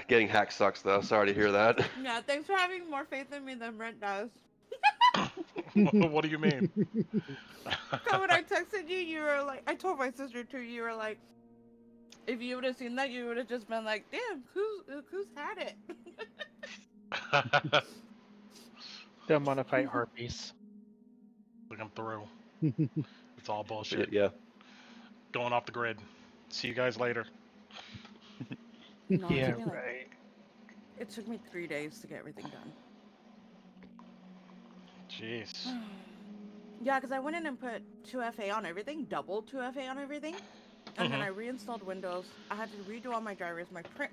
Getting hacked sucks, though. Sorry to hear that. Yeah, thanks for having more faith in me than Brent does. What do you mean? Because when I texted you, you were like, I told my sister too, you were like, if you would have seen that, you would have just been like, damn, who's had it? Don't want to fight harpies. Look, I'm through. It's all But bullshit. yeah. Going off the grid. See you guys later. No, Yeah, it took me right. it took me 3 days to get everything done. Jeez. Yeah, because I went in and put 2FA on everything, double 2FA on everything, and then I reinstalled Windows. I had to redo all my drivers,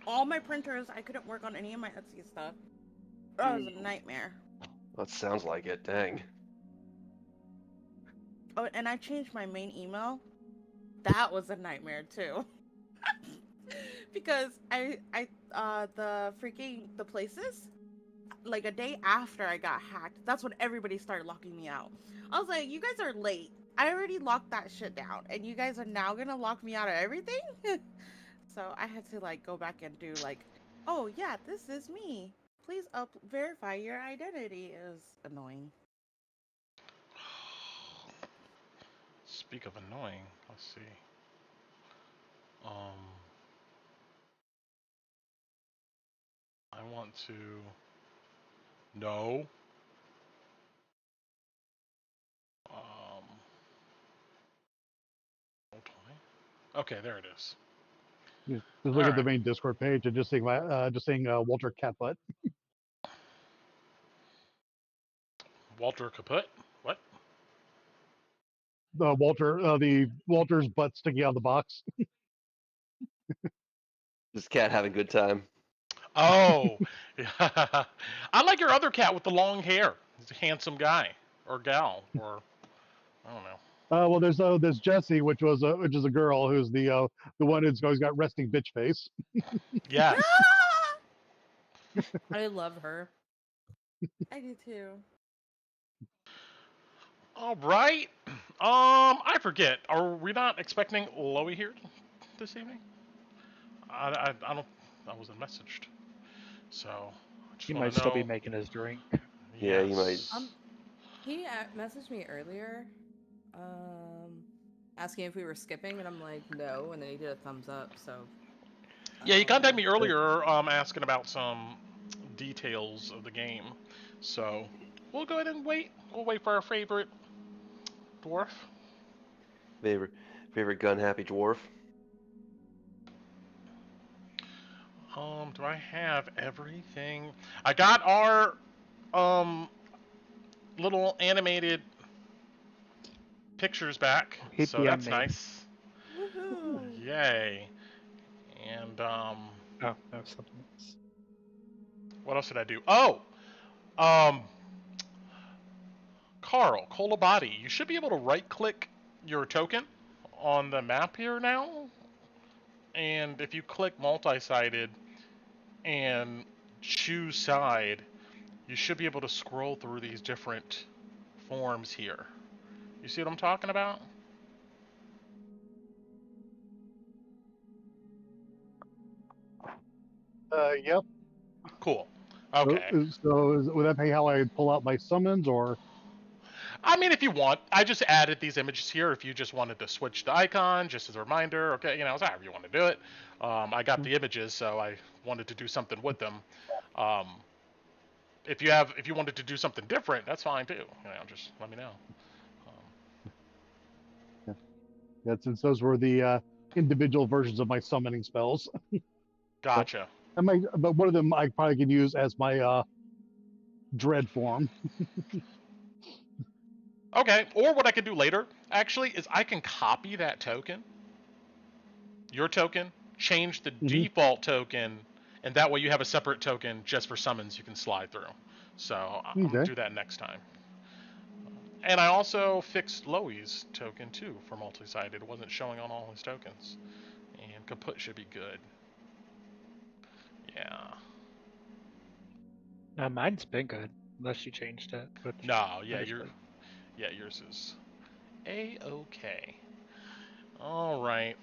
all my printers. I couldn't work on any of my Etsy stuff. Oh, it was a nightmare. That sounds like it. Dang. Oh, and I changed my main email. That was a nightmare too. Because the places, like a day after I got hacked, that's when everybody started locking me out. I was like, you guys are late. I already locked that shit down, and you guys are now gonna lock me out of everything? So I had to like go back and do like, oh yeah, this is me. Please verify your identity. Is annoying. Speak of annoying, let's see. I want to know. Okay, there it is. Just look at the main Discord page and just seeing Walter Catbutt. Walter Kaput? What? The Walter's butt sticking out of the box. This cat having a good time. Oh, yeah. I like your other cat with the long hair. He's a handsome guy or gal, or I don't know. Well, there's Jessie, which is a girl who's the one who's always got resting bitch face. Yes. I love her. I do too. All right. I forget. Are we not expecting Lowie here this evening? I don't. I wasn't messaged. So I just He want might to still know. be making his drink. Yeah, you might. He messaged me earlier, asking if we were skipping, and I'm like, no, and then he did a thumbs up. So. Yeah, he contacted me earlier, asking about some details of the game. So we'll go ahead and wait. We'll wait for our favorite dwarf. Favorite gun happy dwarf. Do I have everything? I got our little animated pictures back, so that's nice. Woohoo! Yay! And Oh, no, something else. what else did I do? Oh, um, Carl Colabati, you should be able to right-click your token on the map here now, and if you click multi-sided and choose side, you should be able to scroll through these different forms here. You see what I'm talking about? Yep. Cool. Okay. So would that be how I pull out my summons, or? I mean, if you want, I just added these images here. If you just wanted to switch the icon, just as a reminder, okay, you know, it's however you want to do it. I got the images, so I wanted to do something with them. If you wanted to do something different, that's fine too. You know, just let me know. Yeah, since those were the individual versions of my summoning spells. Gotcha. But one of them I probably can use as my dread form. Okay, or what I can do later, actually, is I can copy that token, your token, change the default token, and that way you have a separate token just for summons you can slide through. So I'm going to do that next time. And I also fixed Lowie's token, too, for multi-sided. It wasn't showing on all his tokens. And kaput should be good. Yeah. Mine's been good, unless you changed it. No, yeah, yours is A-okay. All right.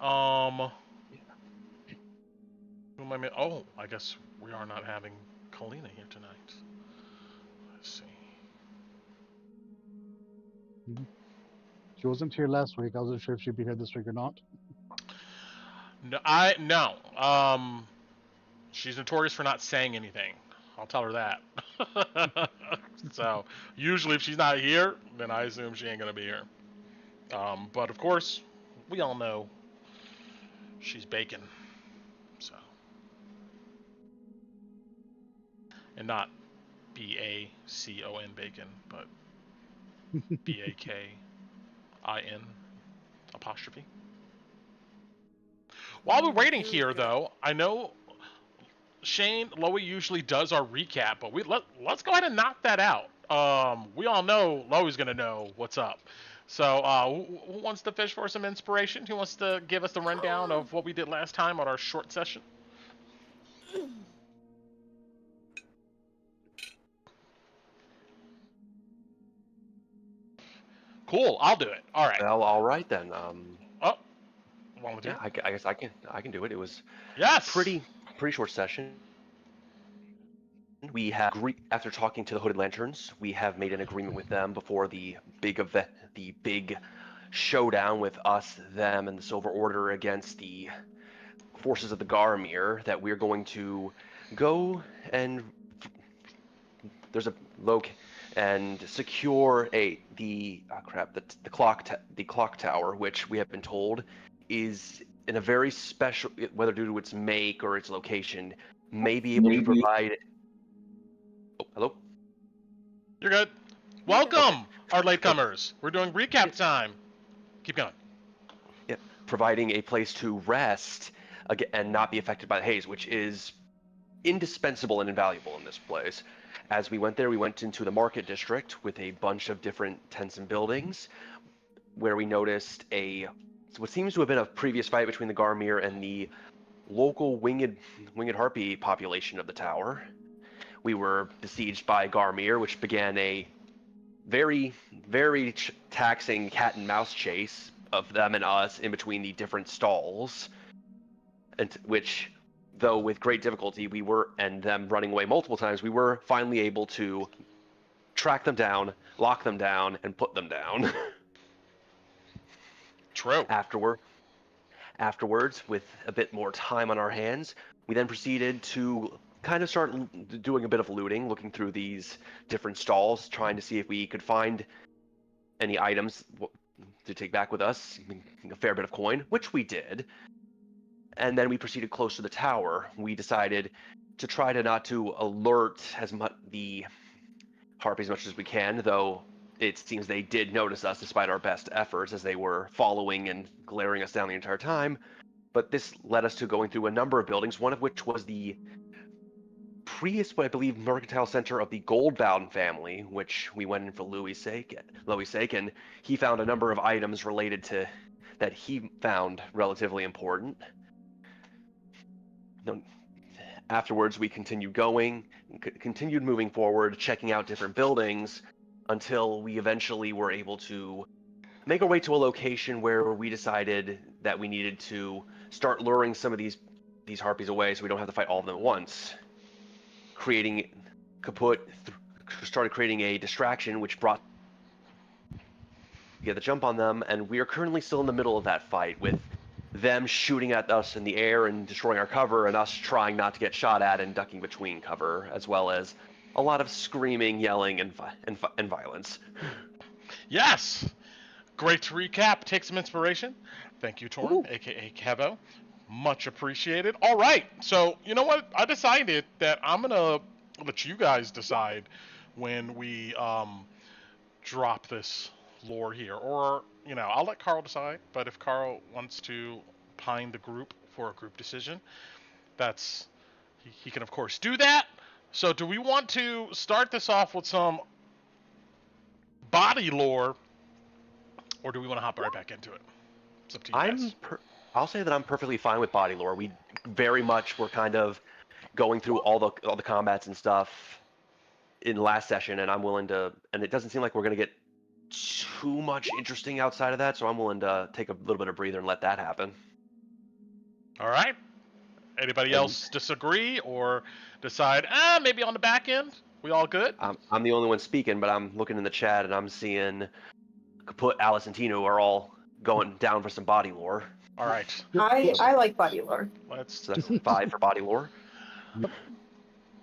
Who am I? Oh, I guess we are not having Kalina here tonight. Let's see. She wasn't here last week. I wasn't sure if she'd be here this week or not. No. She's notorious for not saying anything. I'll tell her that. So usually, if she's not here, then I assume she ain't gonna be here. But of course, we all know she's bacon. So, and not BACON bacon, but BAKIN apostrophe. While we're waiting here, though, I know Shane Lowie usually does our recap, but let's go ahead and knock that out. We all know Lowie's gonna know what's up. So, who wants to fish for some inspiration? Who wants to give us the rundown of what we did last time on our short session? Cool, I'll do it. All right. Well, all right then. Volunteer? Yeah, I guess I can do it. It was Yes. pretty short session. We have after talking to the Hooded Lanterns, we have made an agreement with them before the big event, the big showdown with us, them, and the Silver Order against the forces of the Garmir, that we're going to go and there's a and secure the clock tower, which we have been told is in a very special, whether due to its make or its location, may be able to provide. Oh, hello. You're good. Welcome, our latecomers. We're doing recap time. Keep going. Yeah, providing a place to rest and not be affected by the haze, which is indispensable and invaluable in this place. As we went there, we went into the market district with a bunch of different tents and buildings, where we noticed what seems to have been a previous fight between the Garmir and the local winged harpy population of the tower. We were besieged by Garmir, which began a very, very taxing cat and mouse chase of them and us in between the different stalls, and which, though with great difficulty, and them running away multiple times, we were finally able to track them down, lock them down, and put them down. True. Afterwards, with a bit more time on our hands, we then proceeded to kind of start doing a bit of looting, looking through these different stalls, trying to see if we could find any items to take back with us, a fair bit of coin, which we did. And then we proceeded close to the tower. We decided to try not to alert the harpies as much as we can, though it seems they did notice us despite our best efforts, as they were following and glaring us down the entire time. But this led us to going through a number of buildings, one of which was the I believe, mercantile center of the Goldbound family, which we went in for Lowie's sake, and he found a number of items related to that he found relatively important. Afterwards, we continued moving forward, checking out different buildings, until we eventually were able to make our way to a location where we decided that we needed to start luring some of these harpies away so we don't have to fight all of them at once. Started creating a distraction, which brought the jump on them, and we are currently still in the middle of that fight, with them shooting at us in the air and destroying our cover, and us trying not to get shot at and ducking between cover, as well as a lot of screaming, yelling, and violence. Yes! Great to recap. Take some inspiration. Thank you, Torn, aka Kevo. Much appreciated. All right, so you know what? I decided that I'm gonna let you guys decide when we drop this lore here, or I'll let Carl decide. But if Carl wants to pine the group for a group decision, he can of course do that. So do we want to start this off with some body lore, or do we want to hop right back into it? It's up to you guys. I'll say that I'm perfectly fine with body lore. We very much were kind of going through all the combats and stuff in the last session, and I'm willing to. And it doesn't seem like we're gonna get too much interesting outside of that, so I'm willing to take a little bit of breather and let that happen. All right. Anybody And else disagree or decide, maybe on the back end? We all good? I'm the only one speaking, but I'm looking in the chat and I'm seeing Kaput, Alice, and Tino are all going down for some body lore. All right. I like body lore. Let's. So that's 5 for body lore.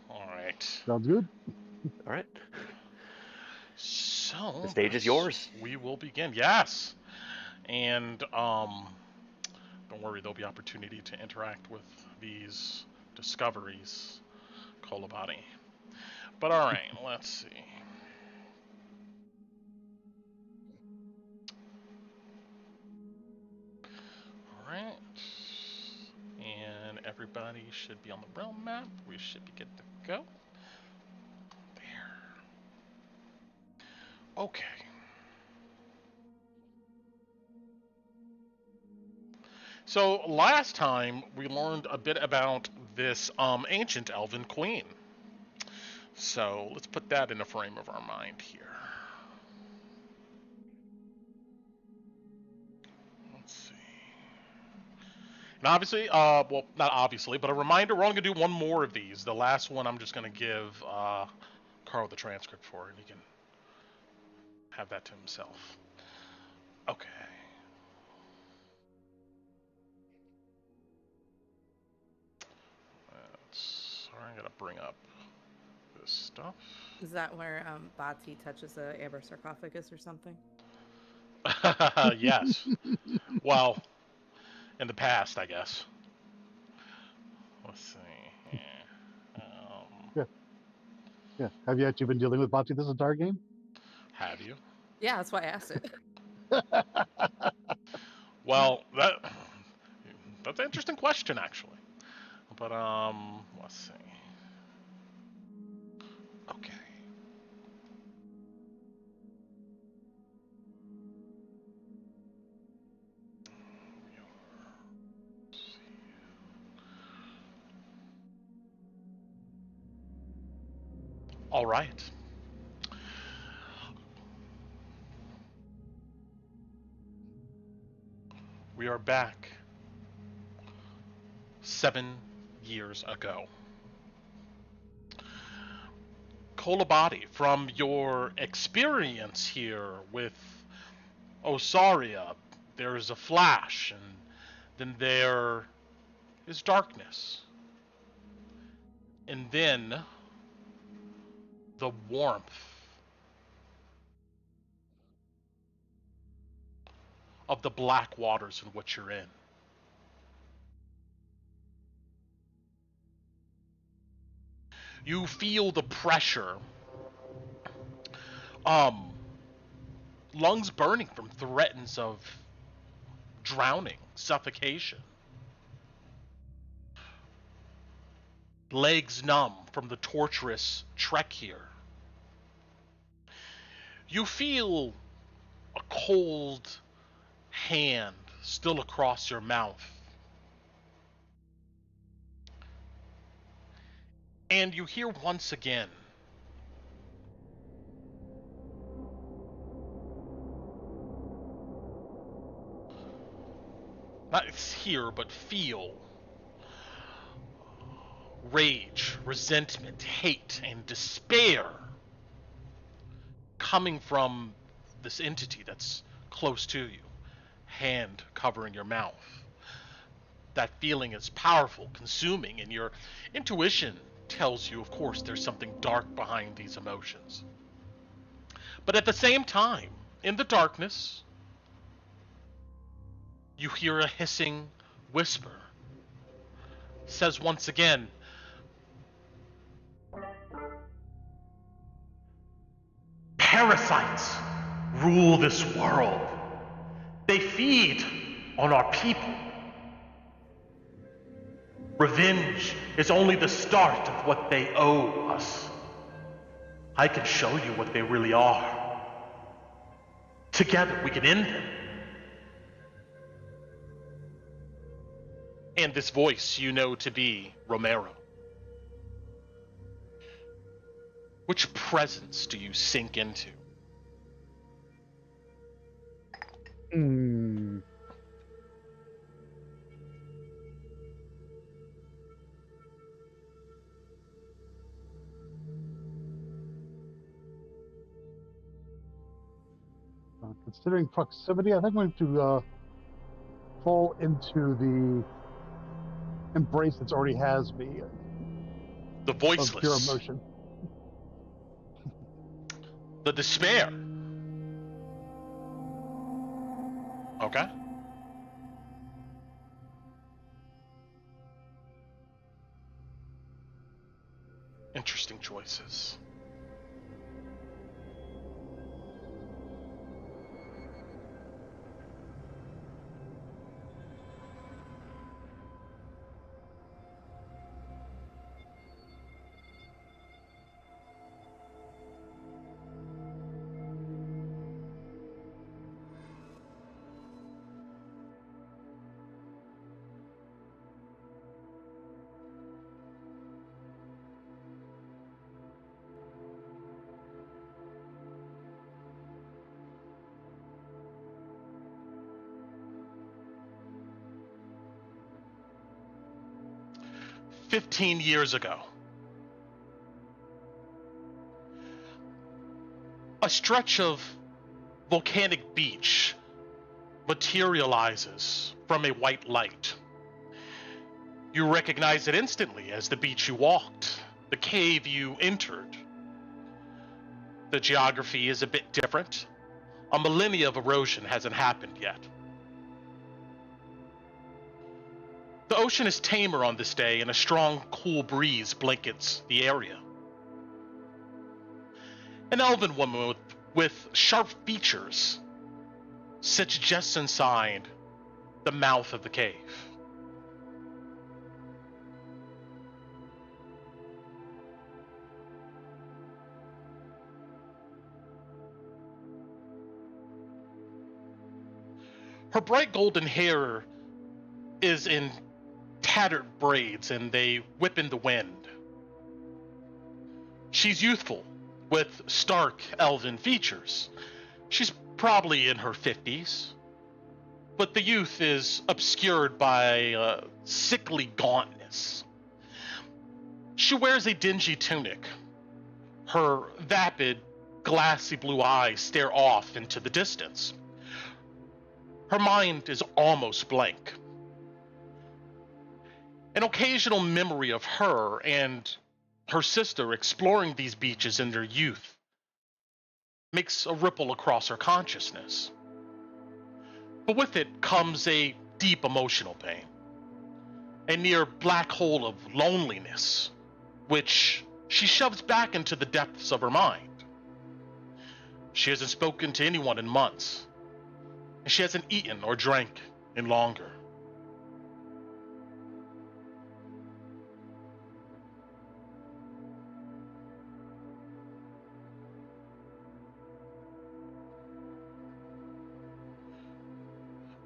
All right. Sounds good. All right. So The stage is yours. We will begin. Yes. And don't worry, there'll be opportunity to interact with these discoveries, Kolobati. But all right, let's see. All right. And everybody should be on the realm map. We should be good to go. There. Okay. So last time we learned a bit about this ancient elven queen. So let's put that in a frame of our mind here. Let's see. And obviously, well, not obviously, but a reminder, we're only going to do one more of these. The last one I'm just going to give Carl the transcript for, and he can have that to himself. Okay. Sorry, I got to bring up this stuff. Is that where Bati touches the amber sarcophagus or something? Yes. Well, in the past, I guess. Let's see. Yeah. Have you actually been dealing with Bocce this entire game? Have you? Yeah, that's why I asked it. Well, that's an interesting question, actually. But let's see. Okay. All right. We are back 7 years ago. Kolobati, from your experience here with Osaria, there is a flash, and then there is darkness. And then the warmth of the black waters in which you're in. You feel the pressure, lungs burning from threats of drowning, suffocation, legs numb from the torturous trek here. You feel a cold hand still across your mouth. And you hear once again not hear, but feel rage, resentment, hate, and despair coming from this entity that's close to you, hand covering your mouth. That feeling is powerful, consuming, and your intuition tells you, of course, there's something dark behind these emotions. But at the same time, in the darkness, you hear a hissing whisper. It says once again, parasites rule this world. They feed on our people. Revenge is only the start of what they owe us. I can show you what they really are. Together we can end them. And this voice you know to be Romero. Which presence do you sink into? Considering proximity, I think I'm going to fall into the embrace that's already has me The of pure voiceless. emotion. The despair. Okay. Interesting choices. "15 years ago, a stretch of volcanic beach materializes from a white light. You recognize it instantly as the beach you walked, the cave you entered. The geography is a bit different. A millennia of erosion hasn't happened yet. The ocean is tamer on this day, and a strong, cool breeze blankets the area. An elven woman with sharp features sits just inside the mouth of the cave. Her bright golden hair is in tattered braids, and they whip in the wind. She's youthful, with stark elven features. She's probably in her 50s, but the youth is obscured by sickly gauntness. She wears a dingy tunic. Her vapid, glassy blue eyes stare off into the distance. Her mind is almost blank. An occasional memory of her and her sister exploring these beaches in their youth makes a ripple across her consciousness. But with it comes a deep emotional pain, a near black hole of loneliness, which she shoves back into the depths of her mind. She hasn't spoken to anyone in months, and she hasn't eaten or drank in longer.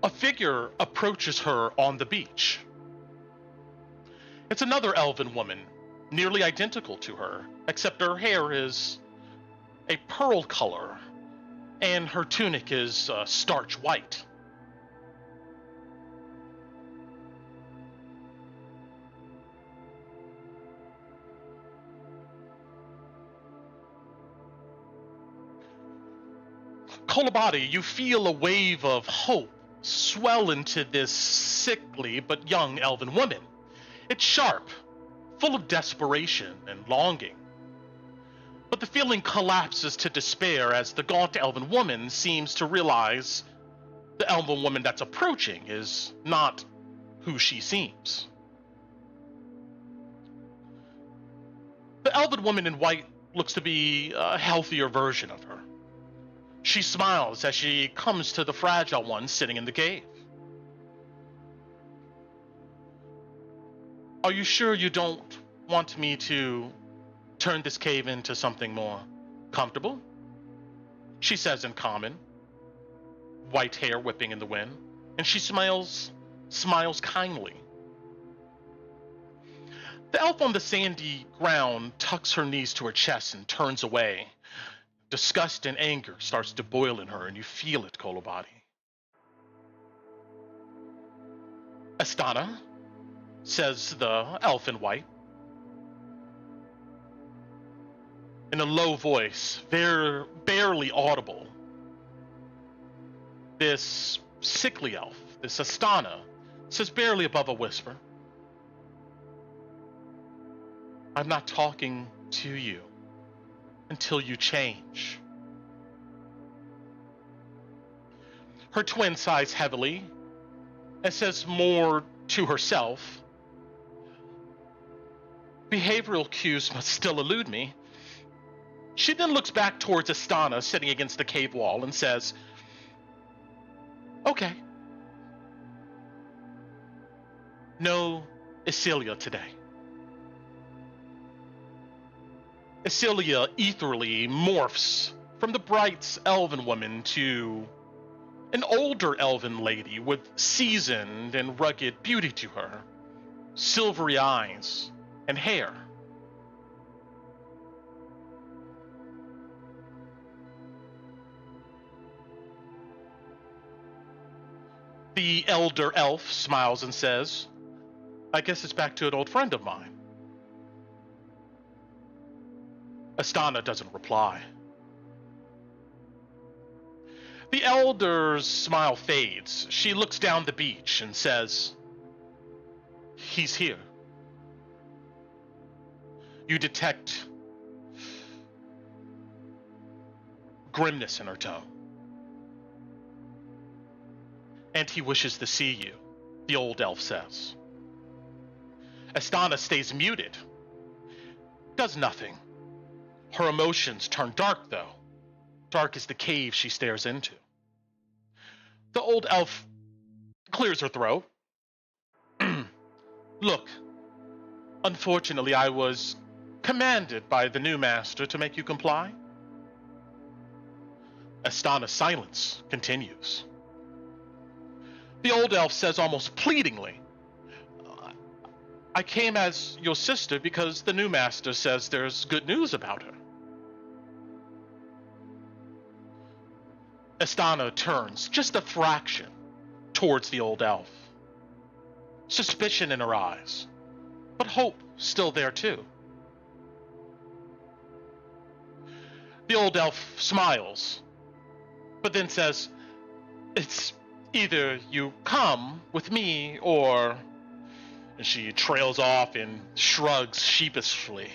A figure approaches her on the beach. It's another elven woman, nearly identical to her, except her hair is a pearl color and her tunic is starch white. Kolobati, you feel a wave of hope swell into this sickly but young elven woman. It's sharp, full of desperation and longing. But the feeling collapses to despair as the gaunt elven woman seems to realize the elven woman that's approaching is not who she seems. The elven woman in white looks to be a healthier version of her. She smiles as she comes to the fragile one sitting in the cave. "Are you sure you don't want me to turn this cave into something more comfortable?" she says in common, white hair whipping in the wind, and she smiles kindly. The elf on the sandy ground tucks her knees to her chest and turns away. Disgust and anger starts to boil in her, and you feel it, Kolobati. "Astana," says the elf in white, in a low voice, barely audible. This sickly elf, this Astana, says barely above a whisper, I'm not talking to you until you change. Her twin sighs heavily and says more to herself, behavioral cues must still elude me. She then looks back towards Astana sitting against the cave wall and says, okay. No Isilia today. Isilia ethereally morphs from the bright elven woman to an older elven lady with seasoned and rugged beauty to her, silvery eyes and hair. The elder elf smiles and says, I guess it's back to an old friend of mine. Astana doesn't reply. The elder's smile fades. She looks down the beach and says, he's here. You detect grimness in her tone. And he wishes to see you, the old elf says. Astana stays muted. Does nothing. Her emotions turn dark, though. Dark as the cave she stares into. The old elf clears her throat. Look, unfortunately I was commanded by the new master to make you comply. Astana's silence continues. The old elf says almost pleadingly, I came as your sister because the new master says there's good news about her. Astana turns just a fraction towards the old elf. Suspicion in her eyes, but hope still there too. The old elf smiles, but then says, it's either you come with me or... And she trails off and shrugs sheepishly.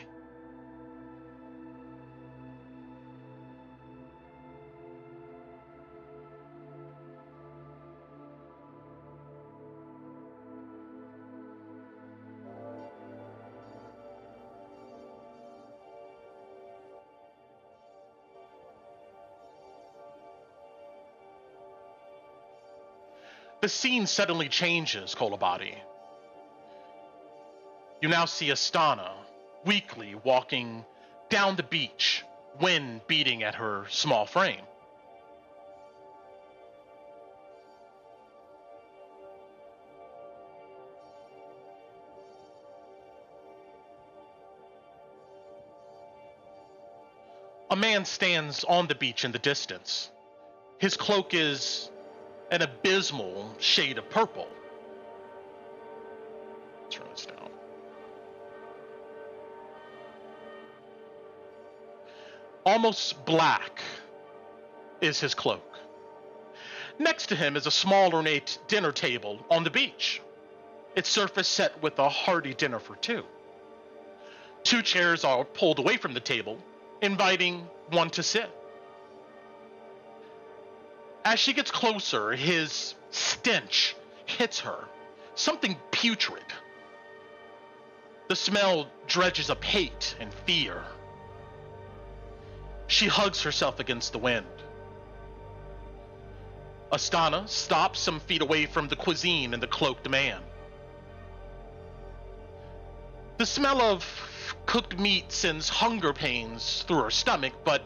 The scene suddenly changes, Kolabadi. You now see Astana, weakly walking down the beach, wind beating at her small frame. A man stands on the beach in the distance. His cloak is an abysmal shade of purple. Turn this down. Almost black is his cloak. Next to him is a small ornate dinner table on the beach, its surface set with a hearty dinner for two. Two chairs are pulled away from the table, inviting one to sit. As she gets closer, his stench hits her, something putrid. The smell dredges up hate and fear. She hugs herself against the wind. Astana stops some feet away from the cuisine and the cloaked man. The smell of cooked meat sends hunger pains through her stomach, but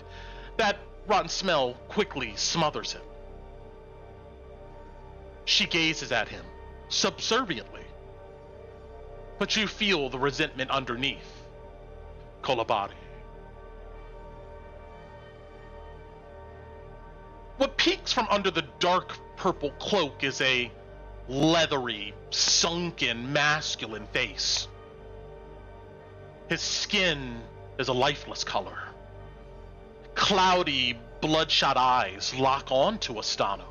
that rotten smell quickly smothers it. She gazes at him, subserviently. But you feel the resentment underneath, Kolabadi. What peeks from under the dark purple cloak is a leathery, sunken, masculine face. His skin is a lifeless color. Cloudy, bloodshot eyes lock on to Astana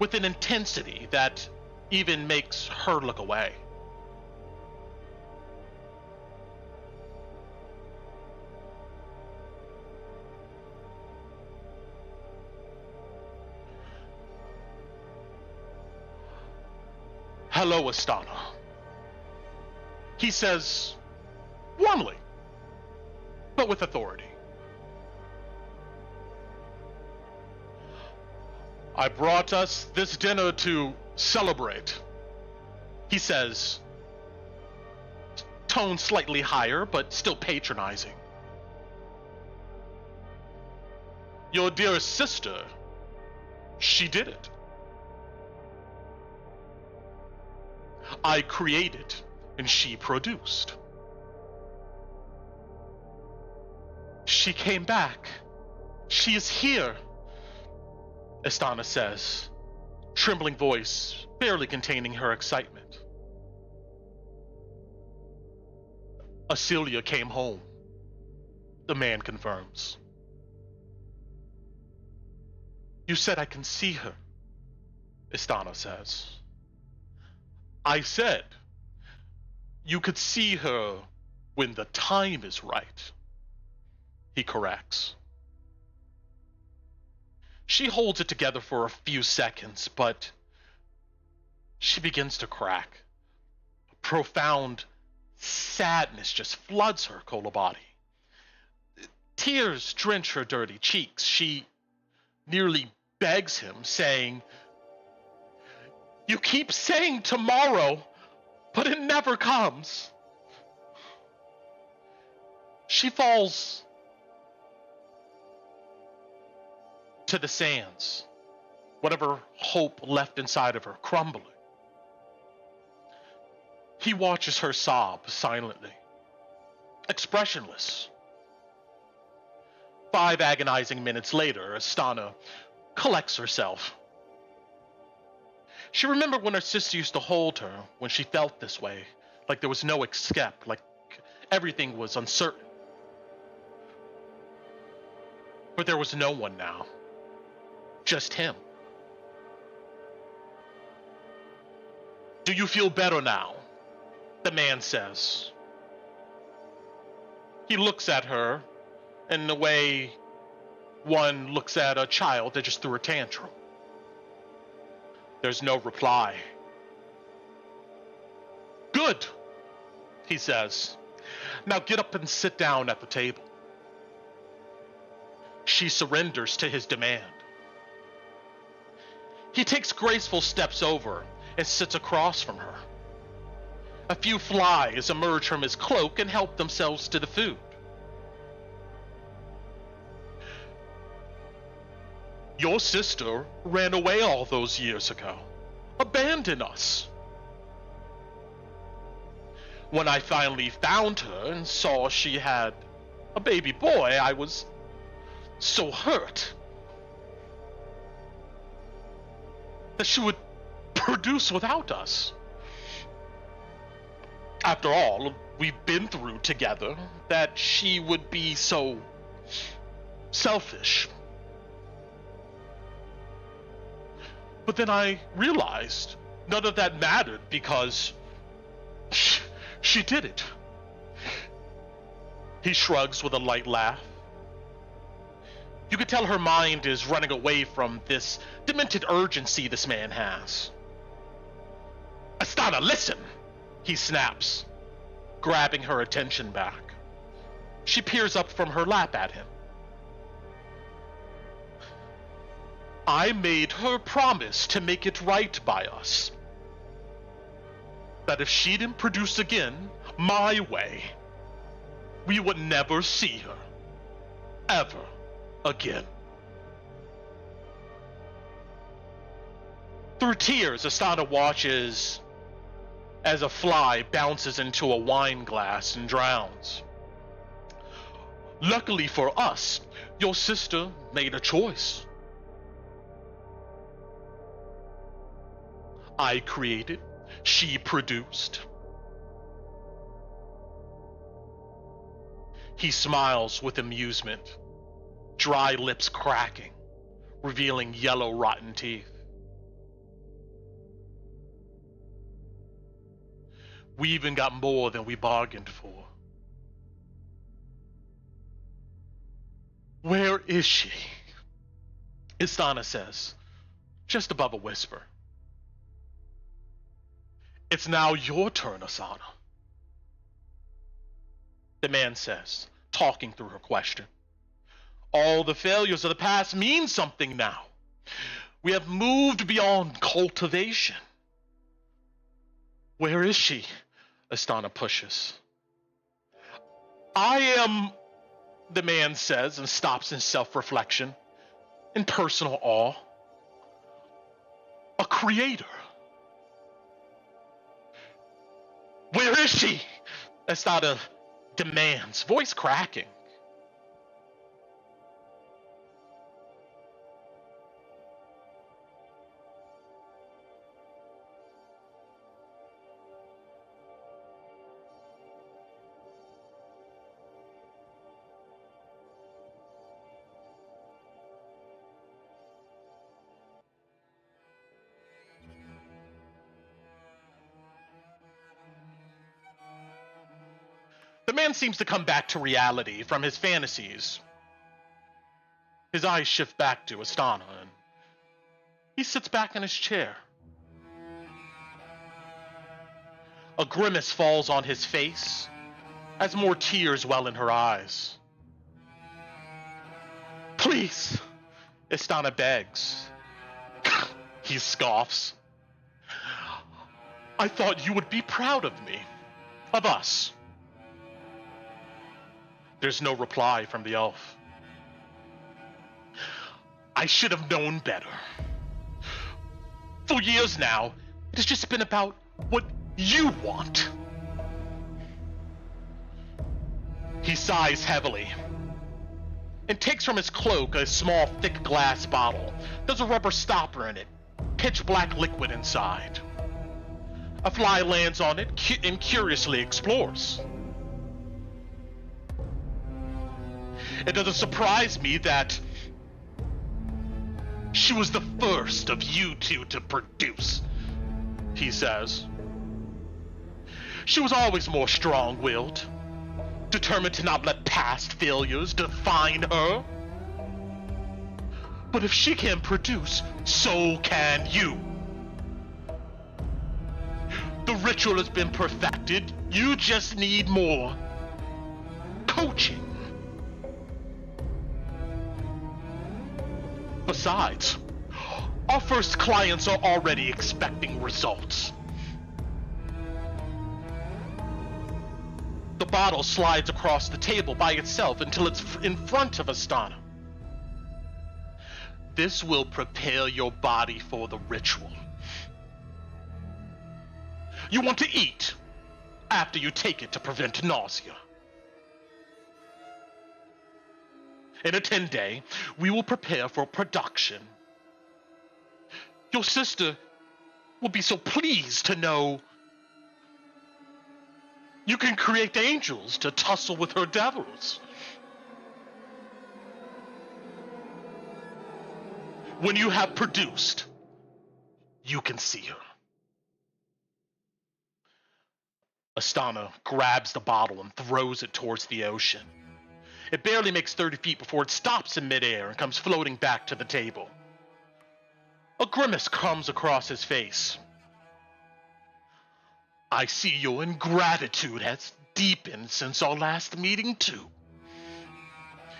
with an intensity that even makes her look away. Hello, Astana. He says, warmly, but with authority. I brought us this dinner to celebrate, he says, tone slightly higher, but still patronizing. Your dear sister, she did it. I created, and she produced. She came back. She is here, Astana says, trembling voice barely containing her excitement. Acelia came home, the man confirms. You said I can see her, Astana says. I said you could see her when the time is right, he corrects. She holds it together for a few seconds, but she begins to crack. A profound sadness just floods her cold body. Tears drench her dirty cheeks. She nearly begs him, saying, "You keep saying tomorrow, but it never comes." She falls to the sands, whatever hope left inside of her crumbling. He watches her sob silently, expressionless. 5 agonizing minutes later, Astana collects herself. She remembered when her sister used to hold her when she felt this way, like there was no escape, like everything was uncertain. But there was no one now. Just him. Do you feel better now? The man says. He looks at her in the way one looks at a child that just threw a tantrum. There's no reply. Good, he says. Now get up and sit down at the table. She surrenders to his demand. He takes graceful steps over and sits across from her. A few flies emerge from his cloak and help themselves to the food. Your sister ran away all those years ago, abandoned us. When I finally found her and saw she had a baby boy, I was so hurt that she would produce without us. After all we've been through together, that she would be so selfish. But then I realized none of that mattered because she did it. He shrugs with a light laugh. You could tell her mind is running away from this demented urgency this man has. Astana, listen, he snaps, grabbing her attention back. She peers up from her lap at him. I made her promise to make it right by us. That if she didn't produce again, my way, we would never see her, ever again. Through tears, Astana watches as a fly bounces into a wine glass and drowns. Luckily for us, your sister made a choice. I created, she produced. He smiles with amusement, dry lips cracking, revealing yellow rotten teeth. We even got more than we bargained for. Where is she? Istana says, just above a whisper. It's now your turn, Asana. The man says, talking through her question. All the failures of the past mean something now. We have moved beyond cultivation. Where is she? Astana pushes. I am, the man says, and stops in self-reflection, in personal awe. A creator. Where is she? Astana demands, voice cracking. The man seems to come back to reality from his fantasies. His eyes shift back to Astana, and he sits back in his chair. A grimace falls on his face as more tears well in her eyes. Please, Astana begs. He scoffs. I thought you would be proud of me, of us. There's no reply from the elf. I should have known better. For years now, it has just been about what you want. He sighs heavily and takes from his cloak a small, thick glass bottle. There's a rubber stopper in it, pitch black liquid inside. A fly lands on it and curiously explores. It doesn't surprise me that she was the first of you two to produce, he says. She was always more strong-willed, determined to not let past failures define her. But if she can produce, so can you. The ritual has been perfected. You just need more coaching. Besides, our first clients are already expecting results. The bottle slides across the table by itself until it's in front of Astana. This will prepare your body for the ritual. You want to eat after you take it to prevent nausea. In a 10-day, we will prepare for production. Your sister will be so pleased to know you can create angels to tussle with her devils. When you have produced, you can see her. Astana grabs the bottle and throws it towards the ocean. It barely makes 30 feet before it stops in midair and comes floating back to the table. A grimace comes across his face. I see your ingratitude has deepened since our last meeting, too.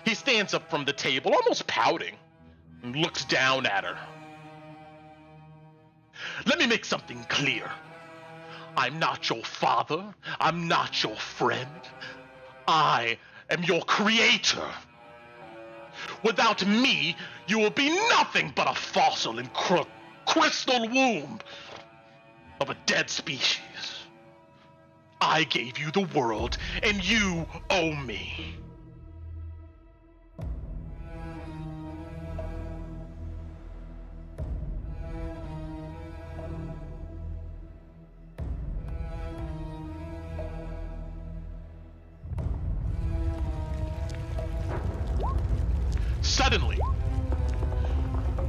He stands up from the table, almost pouting, and looks down at her. Let me make something clear. I'm not your father. I'm not your friend. I am your creator. Without me, you will be nothing but a fossil in crystal womb of a dead species. I gave you the world, and you owe me. Suddenly,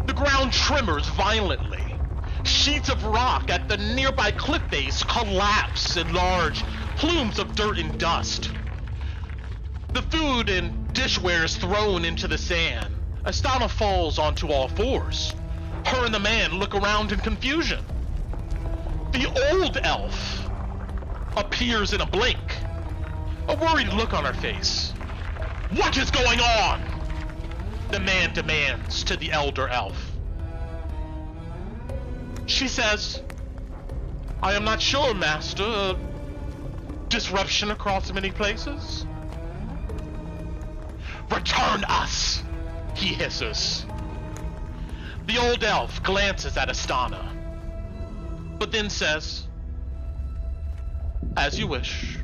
the ground tremors violently. Sheets of rock at the nearby cliff face collapse in large plumes of dirt and dust. The food and dishware is thrown into the sand. Astana falls onto all fours. Her and the man look around in confusion. The old elf appears in a blink, a worried look on her face. What is going on? The man demands to the elder elf. She says, I am not sure, master. Disruption across many places? Return us, he hisses. The old elf glances at Astana, but then says, as you wish.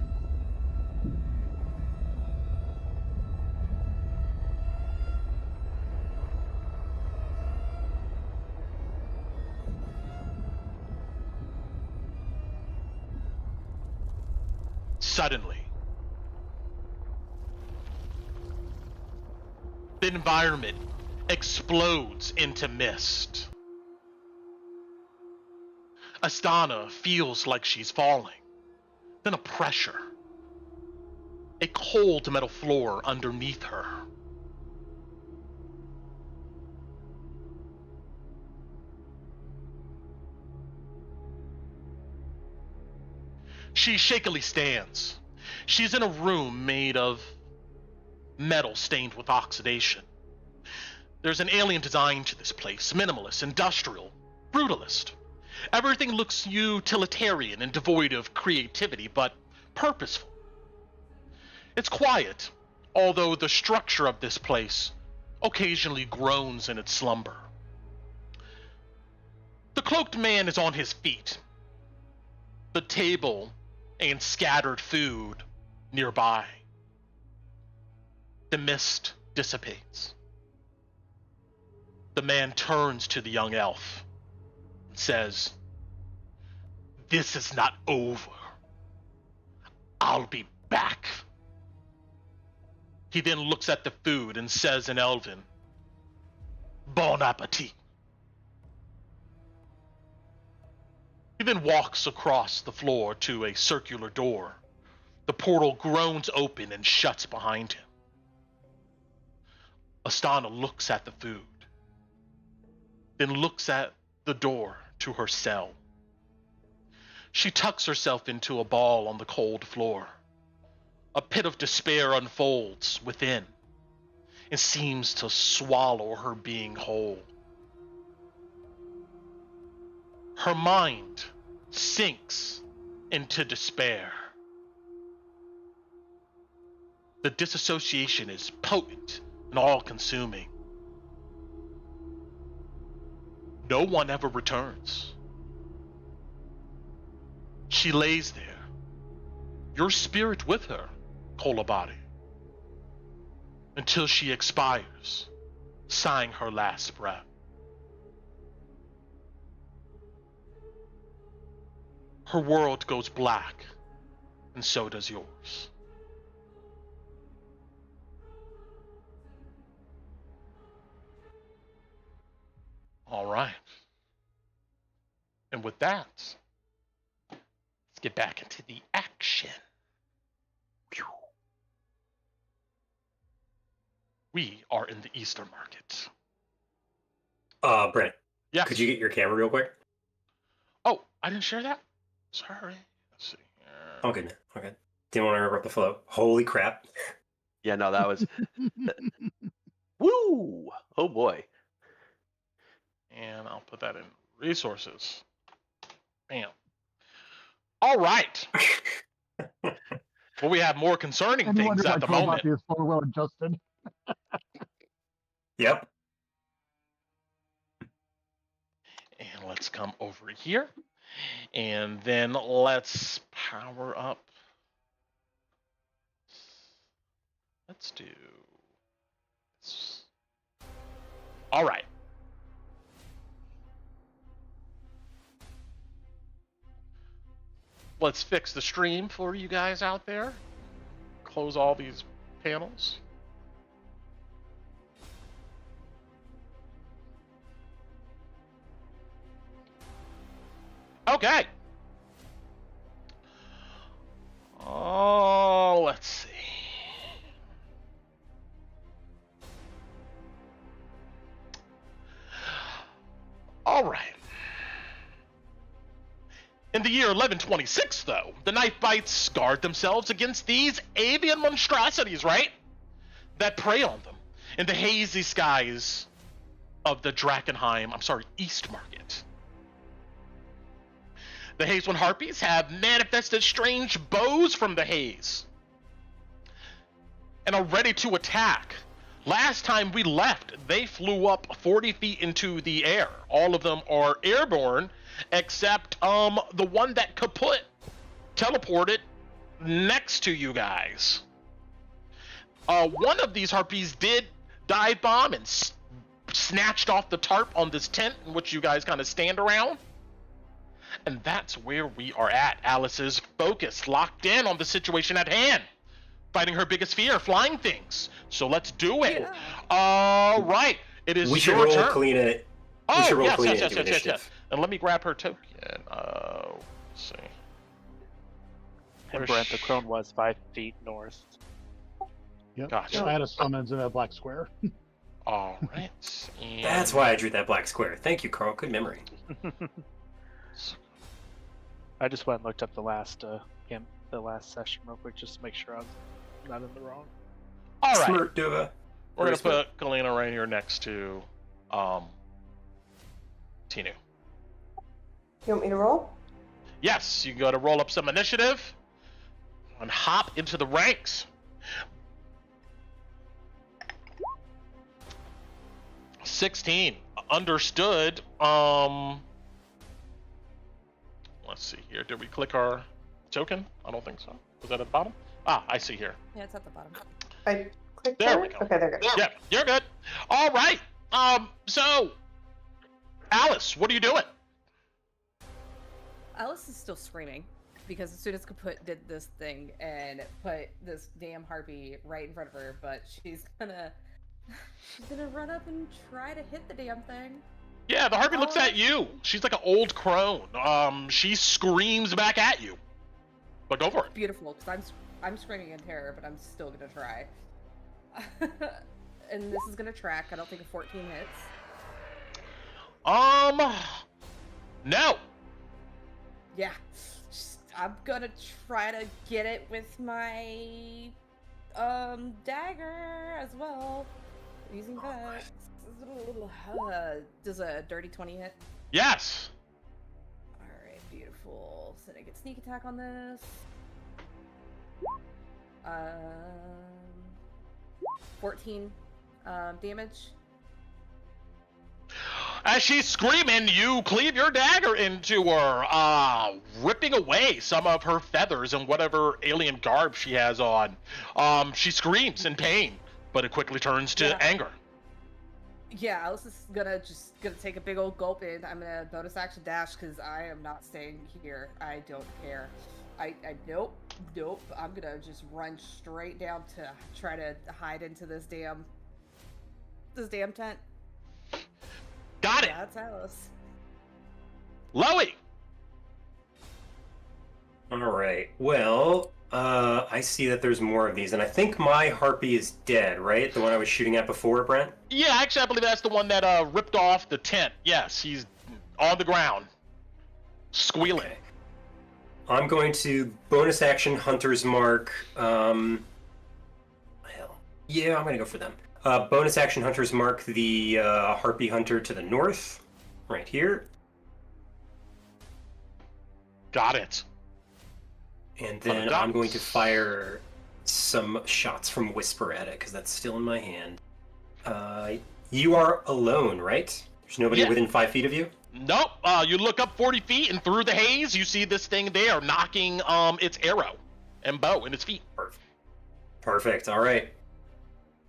Suddenly, the environment explodes into mist. Astana feels like she's falling. Then a pressure. A cold metal floor underneath her. She shakily stands. She's in a room made of metal stained with oxidation. There's an alien design to this place, minimalist, industrial, brutalist. Everything looks utilitarian and devoid of creativity, but purposeful. It's quiet, although the structure of this place occasionally groans in its slumber. The cloaked man is on his feet. The table and scattered food nearby. The mist dissipates. The man turns to the young elf and says, this is not over. I'll be back. He then looks at the food and says in Elven, Bon appetit. He then walks across the floor to a circular door. The portal groans open and shuts behind him. Astana looks at the food, then looks at the door to her cell. She tucks herself into a ball on the cold floor. A pit of despair unfolds within and seems to swallow her being whole. Her mind sinks into despair. The disassociation is potent and all-consuming. No one ever returns. She lays there, your spirit with her, Kolabadi, until she expires, sighing her last breath. Her world goes black, and so does yours. All right. And with that, let's get back into the action. Whew. We are in the Easter Market. Brent. Yeah. Could you get your camera real quick? Oh, I didn't share that? Sorry. Let's see here. Okay. Okay. Didn't want to interrupt the flow. Holy crap. Yeah, no, that was. Woo! Oh boy. And I'll put that in resources. Bam. All right. Well, we have more concerning things at the moment. Is so well adjusted. Yep. And let's come over here. And then let's power up. Let's do this. All right. Let's fix the stream for you guys out there. Close all these panels. Okay. Oh, let's see. All right. In the year 1126, though, the Knifebites guard themselves against these avian monstrosities, right? That prey on them in the hazy skies of the Drakkenheim, East Market. The Haze-One harpies have manifested strange bows from the haze and are ready to attack. Last time we left, they flew up 40 feet into the air. All of them are airborne, except the one that kaput teleported next to you guys. One of these harpies did dive bomb and snatched off the tarp on this tent in which you guys kind of stand around. And that's where we are at. Alice is focused, locked in on the situation at hand, fighting her biggest fear, flying things. So let's do it. Yeah. All right, it is We should your roll turn. Kalina. Oh, we should roll yes, Kalina yes, into yes, yes, yes, initiative. yes. And let me grab her token. Let's see. And Brent, the crone was 5 feet north. Yep. Gotcha. I had a summons in that black square. All right. And That's why I drew that black square. Thank you, Carl. Good memory. I just went and looked up the last session real quick just to make sure I'm not in the wrong. All right. Smirt, Duva. We're gonna Very put Kalina right here next to Tinu. You want me to roll? Yes, you got to roll up some initiative and hop into the ranks. 16. Understood. Let's see here. Did we click our token? I don't think so. Was that at the bottom? Ah, I see here. Yeah, it's at the bottom. I clicked There on we it? go. Okay, they're good. Yeah, you're good. All right. So, Alice, what are you doing? Alice is still screaming because as soon as Kaput did this thing and put this damn harpy right in front of her, but she's gonna run up and try to hit the damn thing. Yeah, the harpy looks at you. She's like an old crone. She screams back at you. But go for it. Beautiful, because I'm screaming in terror, but I'm still gonna try. And this is gonna track. I don't think a 14 hits. No. Yeah, I'm gonna try to get it with my dagger as well. Using that. Does a dirty 20 hit? Yes. Alright, beautiful. So I get sneak attack on this. 14 damage. As she's screaming, you cleave your dagger into her, ripping away some of her feathers and whatever alien garb she has on. She screams in pain, but it quickly turns to anger. Yeah, Alice is gonna take a big old gulp in. I'm gonna bonus action dash because I am not staying here. I don't care. Nope. I'm gonna just run straight down to try to hide into this damn tent. Got it. Yeah, that's Alice. Lowie. All right. Well, I see that there's more of these, and I think my harpy is dead, right? The one I was shooting at before, Brent? Yeah, actually, I believe that's the one that ripped off the tent. Yes, he's on the ground, squealing. Okay. I'm going to bonus action Hunter's Mark. Hell. Yeah, I'm going to go for them. Bonus action Hunter's Mark the Harpy Hunter to the north, right here. Got it. And then I'm going to fire some shots from Whisper at it, because that's still in my hand. You are alone, right? There's nobody within 5 feet of you? Nope. You look up 40 feet, and through the haze, you see this thing there knocking its arrow and bow in its feet. Perfect. All right.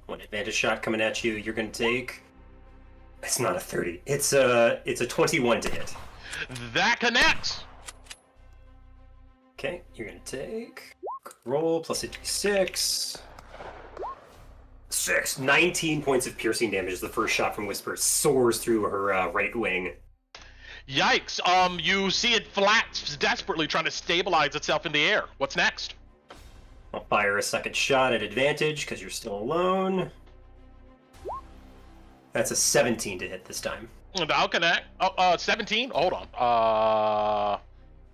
One advantage shot coming at you. You're going to take... It's not a 30. It's a 21 to hit. That connects. Okay, you're going to take... Roll plus a d6. 19 points of piercing damage as the first shot from Whisper soars through her right wing. Yikes. You see it flats desperately trying to stabilize itself in the air. What's next? I'll fire a second shot at advantage because you're still alone. That's a 17 to hit this time. And I'll connect. 17? Hold on.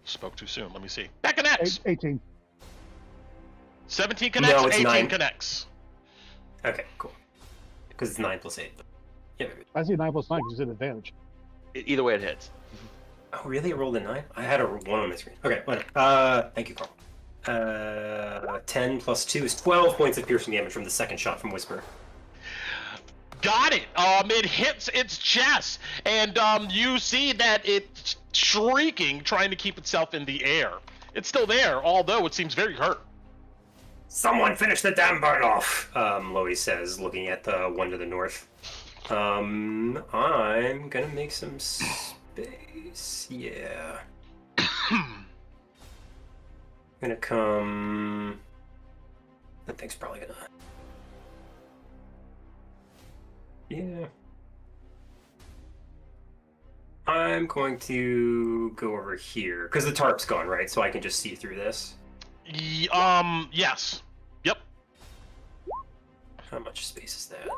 Spoke too soon. Let me see. That connects. 18. 17 connects, No, it's 18 9. connects. Okay, cool. Because it's 9 plus 8. Yeah. I see 9 plus 9 because it's an advantage. Either way, it hits. Oh, really? It rolled a 9? I had a 1 on my screen. Okay, whatever. Thank you, Carl. 10 plus 2 is 12 points of piercing damage from the second shot from Whisper. Got it. It hits its chest, and you see that it's shrieking, trying to keep itself in the air. It's still there, although it seems very hurt. Someone finish the damn bird off, Lowie says, looking at the one to the north. I'm gonna make some space. Yeah. Gonna come. That thing's probably gonna. Yeah. I'm going to go over here because the tarp's gone, right? So I can just see through this. Yes. Yep. How much space is that?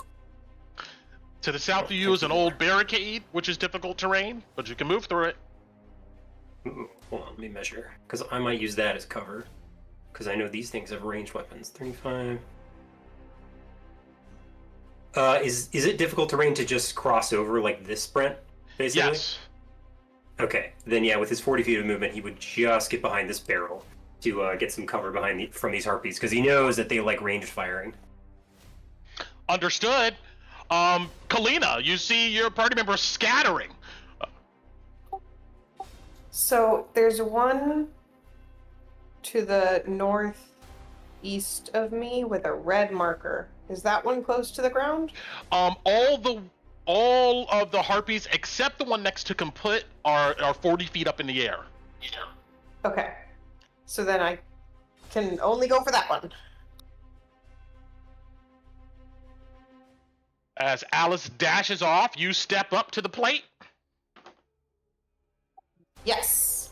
To the south of you is an old barricade, which is difficult terrain, but you can move through it. Ooh, hold on, let me measure. Because I might use that as cover. Because I know these things have ranged weapons. 35. Is it difficult terrain to just cross over like this, Brent? Basically? Yes. Okay, then yeah, with his 40 feet of movement, he would just get behind this barrel to get some cover from these harpies, because he knows that they like ranged firing. Understood. Kalina, you see your party members scattering. So there's one to the northeast of me with a red marker. Is that one close to the ground? All of the harpies except the one next to Kaput are 40 feet up in the air. Okay. So then I can only go for that one. As Alice dashes off, you step up to the plate. Yes.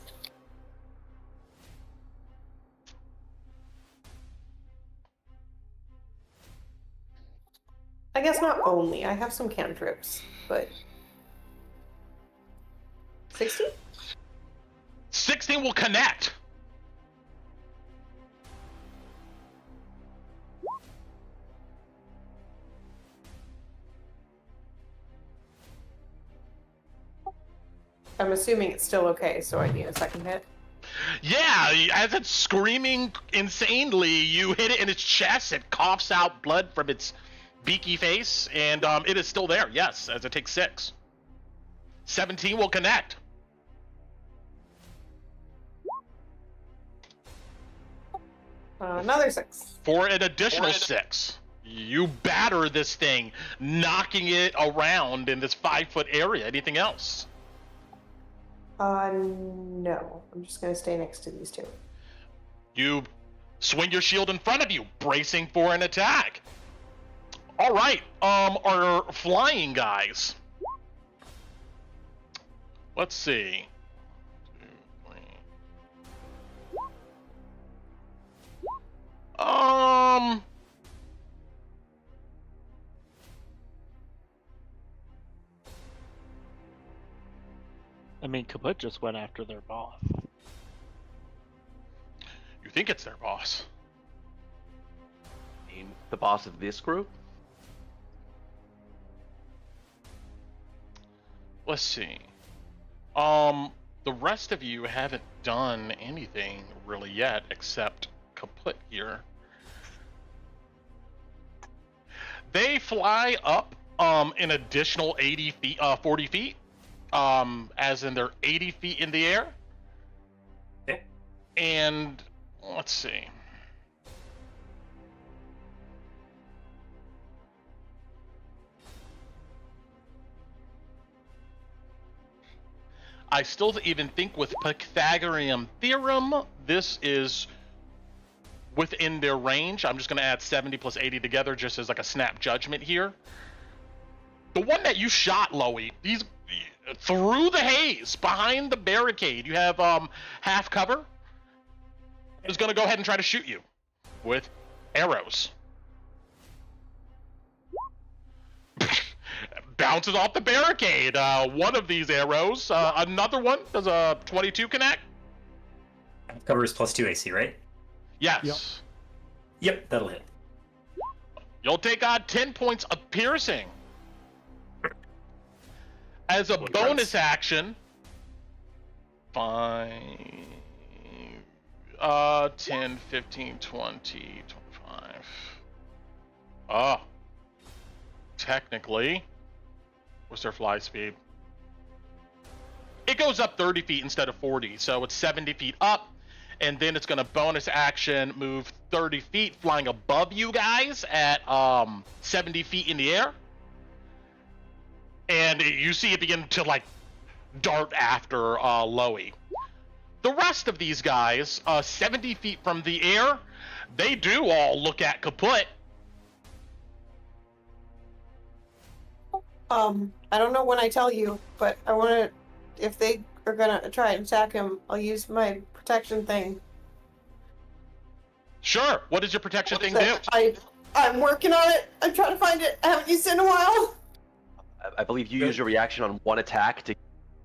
I guess not only. I have some cantrips, but 16? 16 will connect. I'm assuming it's still okay, so I need a second hit. Yeah, as it's screaming insanely, you hit it in its chest. It coughs out blood from its beaky face, and it is still there, yes, as it takes 6. 17 will connect. Another 6. For an additional 6. You batter this thing, knocking it around in this 5-foot area. Anything else? No. I'm just gonna stay next to these two. You swing your shield in front of you, bracing for an attack. All right, our flying guys. Let's see. 2, 3. I mean, Kaput just went after their boss. You think it's their boss? I mean, the boss of this group? Let's see. The rest of you haven't done anything really yet, except Kaput here. They fly up an additional 80 feet, 40 feet, as in they're 80 feet in the air. Okay. And let's see. I still even think with Pythagorean theorem, this is within their range. I'm just going to add 70 plus 80 together just as like a snap judgment here. The one that you shot, Lowie, through the haze, behind the barricade, you have half cover. Is going to go ahead and try to shoot you with arrows. Bounces off the barricade. One of these arrows. Another one. Does a 22 connect? Cover is +2 AC, right? Yes. Yep, that'll hit. You'll take 10 points of piercing. As a bonus action, 10, 15, 20, 25. Oh. Technically, what's their fly speed? It goes up 30 feet instead of 40, so it's 70 feet up, and then it's going to bonus action move 30 feet, flying above you guys at 70 feet in the air. And you see it begin to, like, dart after Lowie. The rest of these guys, 70 feet from the air, they do all look at Kaput. I don't know when I tell you, but I want to, if they are going to try and attack him, I'll use my protection thing. Sure. What does your protection thing do? I'm working on it. I'm trying to find it. I haven't used it in a while. I believe you use your reaction on one attack to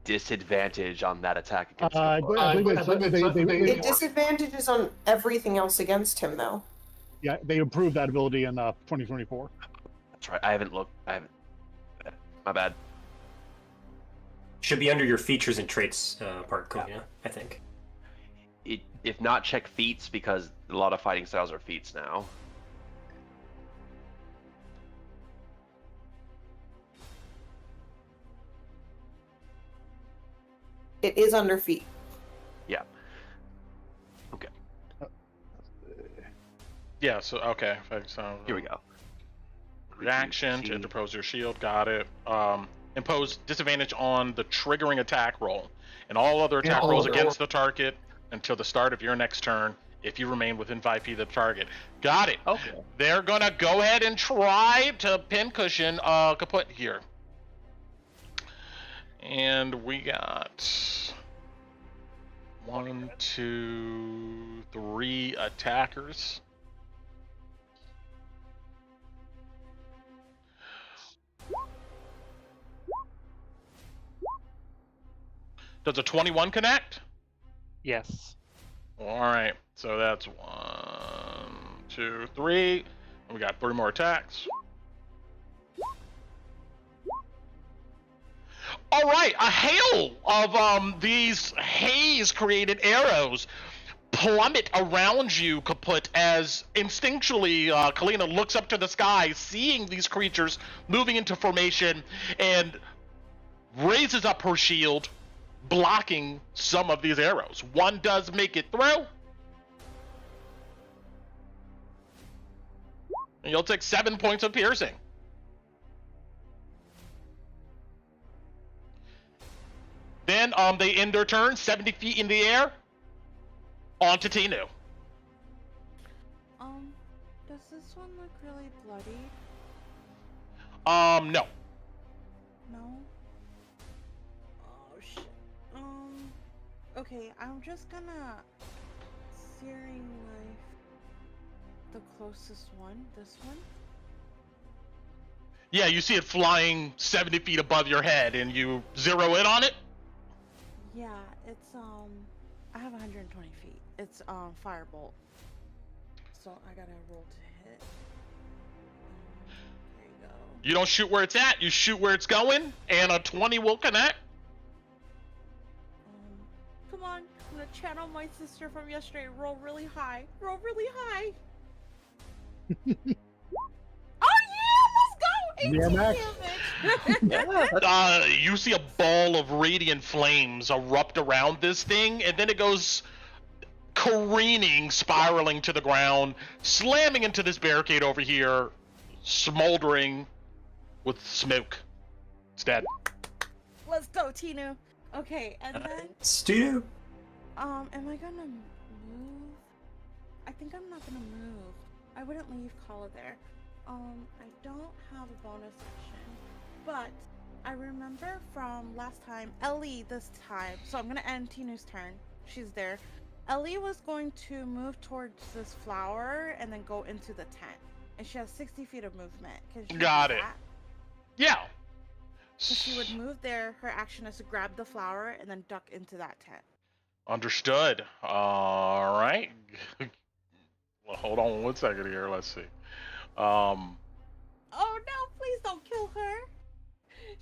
disadvantage on that attack against It disadvantages on everything else against him, though. Yeah, they improved that ability in 2024. That's right. I haven't looked. My bad. Should be under your features and traits part, Kalina, I think. If not, check feats, because a lot of fighting styles are feats now. It is under feet. Yeah. Okay. Yeah, so, okay. So, here we go. Reaction to interpose your shield. Got it. Impose disadvantage on the triggering attack roll and all other attack rolls against the target until the start of your next turn if you remain within 5 feet of the target. Got it. Okay. They're going to go ahead and try to pincushion Kaput here. And we got 1, 2, 3 attackers. Does a 21 connect? Yes. All right, so that's 1, 2, 3. And we got 3 more attacks. All right, a hail of these haze-created arrows plummet around you, Kaput, as instinctually Kalina looks up to the sky, seeing these creatures moving into formation, and raises up her shield, blocking some of these arrows. One does make it through. And you'll take 7 points of piercing. Then they end their turn 70 feet in the air. On to Tinu. Does this one look really bloody? No. No? Oh shit. Okay, I'm just gonna searing knife the closest one, this one. Yeah, you see it flying 70 feet above your head and you zero in on it? Yeah, it's I have 120 feet. It's firebolt. So I gotta roll to hit. There you go. You don't shoot where it's at, you shoot where it's going, and a 20 will connect. Come on, I'm gonna channel my sister from yesterday. Roll really high. Roll really high. Oh yeah, let's go! 18 damage. You see a ball of radiant flames erupt around this thing, and then it goes careening, spiraling to the ground, slamming into this barricade over here, smoldering with smoke. It's dead. Let's go, Tinu. Okay, and then Stu. am I gonna move? I think I'm not gonna move. I wouldn't leave Kala there. I don't have a bonus action, but I remember from last time, Ellie this time, so I'm gonna end Tinu's turn. She's there. Ellie was going to move towards this flower and then go into the tent. And she has 60 feet of movement. Can she Got do it. that? Yeah. So she would move there. Her action is to grab the flower and then duck into that tent. Understood. All right. Well, hold on 1 second here. Let's see. Oh no, please don't kill her.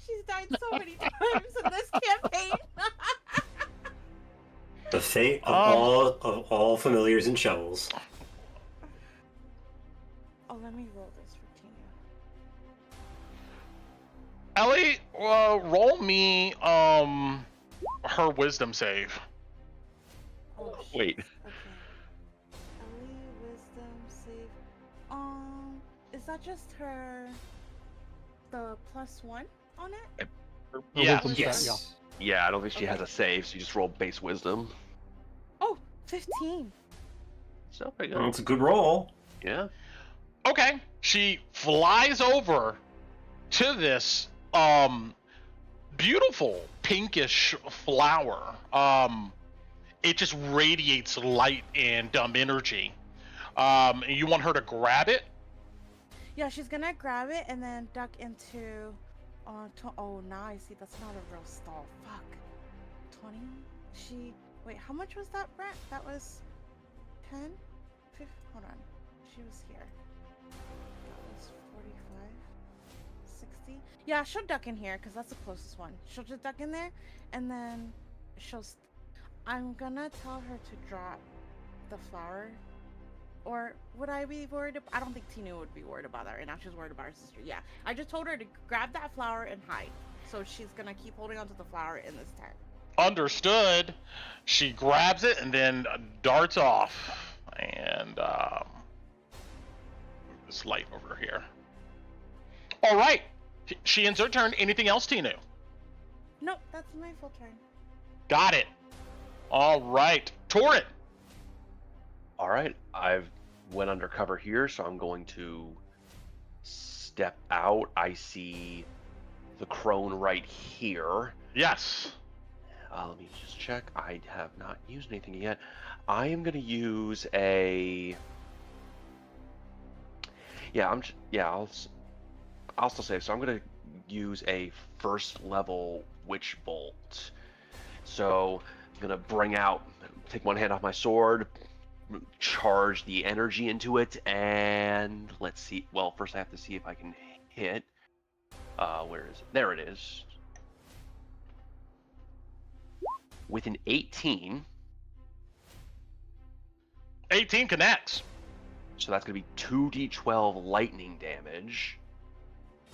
She's died so many times in this campaign. The fate of all familiars and shovels. Oh, let me roll this for Tina. Ellie, roll me her wisdom save. Oh, Wait. shit. Okay. Ellie, wisdom save. Is that just the +1 on it? Yeah. Wisdom stat, yeah. Yes. Yeah, I don't think she has Okay. a save, so you just roll base wisdom. Oh, 15. So pretty Well, good. it's a good roll. Yeah. Okay. She flies over to this beautiful pinkish flower. It just radiates light and energy. You want her to grab it? Yeah, she's gonna grab it and then duck into. Oh, now I see that's not a real stall. Fuck. 20. Wait, how much was that, Brent? That was 10. 50, hold on. She was here. That was 45. 60. Yeah, she'll duck in here because that's the closest one. She'll just duck in there, and then I'm gonna tell her to drop the flower. Or would I be worried? I don't think Tina would be worried about that right now. She's worried about her sister. Yeah, I just told her to grab that flower and hide. So she's gonna keep holding onto the flower in this tent. Understood. She grabs it and then darts off. And move this light over here. All right. She ends her turn. Anything else, Tinu? Nope, that's my full turn. Got it. All right. Torrent. All right, I've went undercover here, so I'm going to step out. I see the crone right here. Yes. Let me just check. I have not used anything yet. I am going to use a. Yeah, I'll still save. So I'm going to use a first level witch bolt. So I'm going to take one hand off my sword, charge the energy into it, and let's see. Well, first I have to see if I can hit. Where is it? There it is. With an 18. 18 connects. So that's going to be 2d12 lightning damage.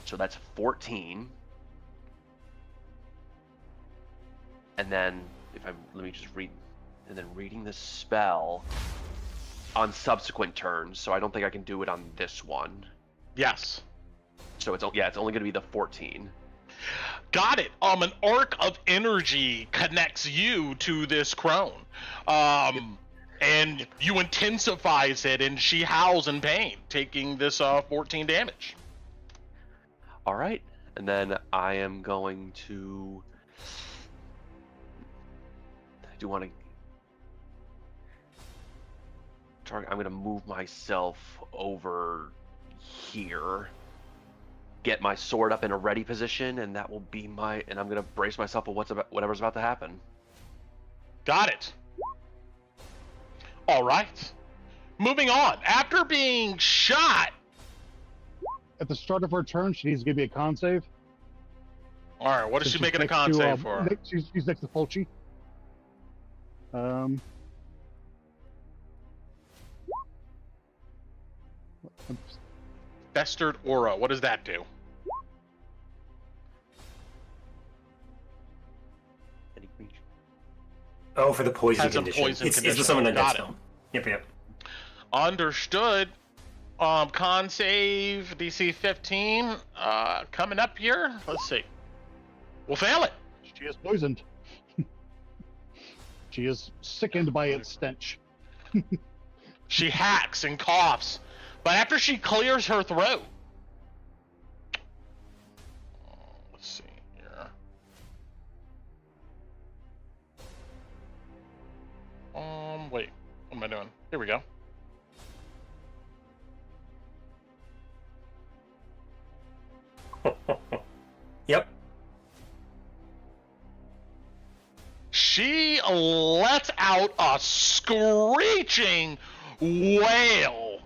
So that's 14. And then let me just read. And then reading the spell on subsequent turns, so I don't think I can do it on this one. Yes. So it's only going to be the 14. Got it. An arc of energy connects you to this crone. And you intensifies it, and she howls in pain, taking this 14 damage. All right, and then I am going to. I do want to. I'm going to move myself over here, get my sword up in a ready position, and that will be and I'm going to brace myself for whatever's about to happen. Got it. All right. Moving on. After being shot. At the start of her turn, she needs to give me a con save. All right. What is Since she making a next con to, save for? She's next to Fulci. Festered aura. What does that do? Oh, for the poison Has a condition. poison It's the condition. summon undead Got spell. Yep. Understood. Con save DC 15. Coming up here. Let's see. We'll fail it. She is poisoned. She is sickened by its stench. She hacks and coughs, but after she clears her throat, let's see here. am I doing? Here we go. Yep. She lets out a screeching wail,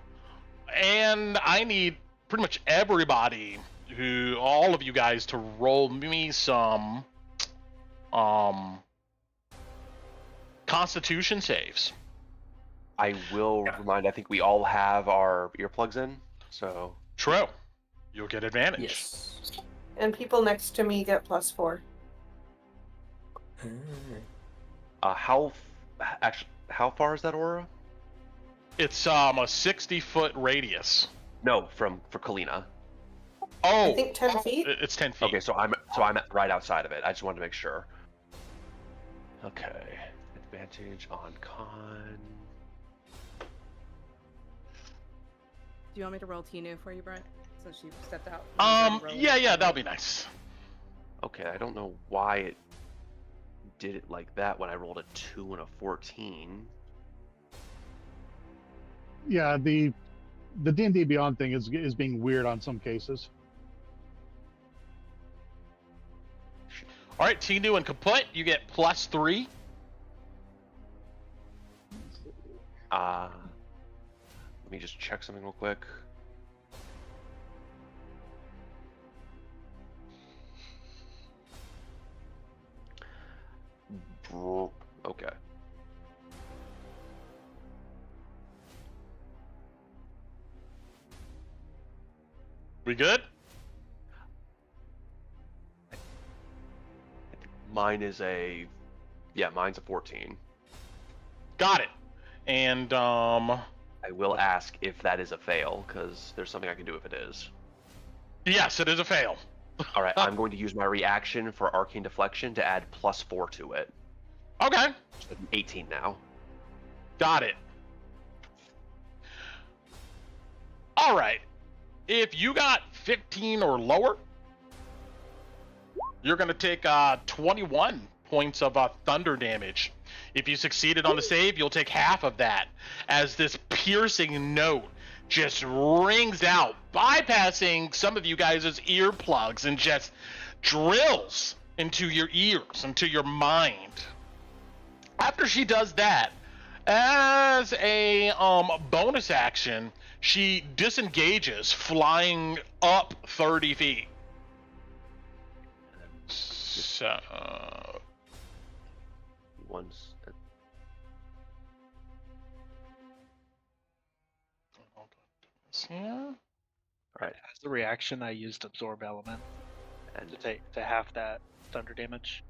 and I need pretty much everybody, all of you guys, to roll me some Constitution saves. I will remind. I think we all have our earplugs in, so True. You'll get advantage. Yes. And people next to me get +4. how far is that aura? It's a 60-foot radius. No, for Kalina. Oh, I think 10 feet. it's 10 feet. Okay, so I'm right outside of it. I just wanted to make sure. Okay, advantage on con. Do you want me to roll Tinu for you, Brent? Since she stepped out. Yeah, that'll be nice. Okay, I don't know why it did it like that when I rolled a 2 and a 14. Yeah, the D&D Beyond thing is being weird on some cases. All right, Tinu and Kaput, you get +3. Let me just check something real quick. Okay. We good? Mine's a 14. Got it. And I will ask if that is a fail, because there's something I can do if it is. yes, it is a fail. All right, I'm going to use my reaction for Arcane Deflection to add +4 to it. Okay. So 18 now. Got it. All right. If you got 15 or lower, you're going to take 21 points of thunder damage. If you succeeded on the save, you'll take half of that, as this piercing note just rings out, bypassing some of you guys' earplugs and just drills into your ears, into your mind. After she does that, as a bonus action, she disengages, flying up 30 feet. So, Once. yeah. All right, As the reaction, I used Absorb Element and to half that thunder damage.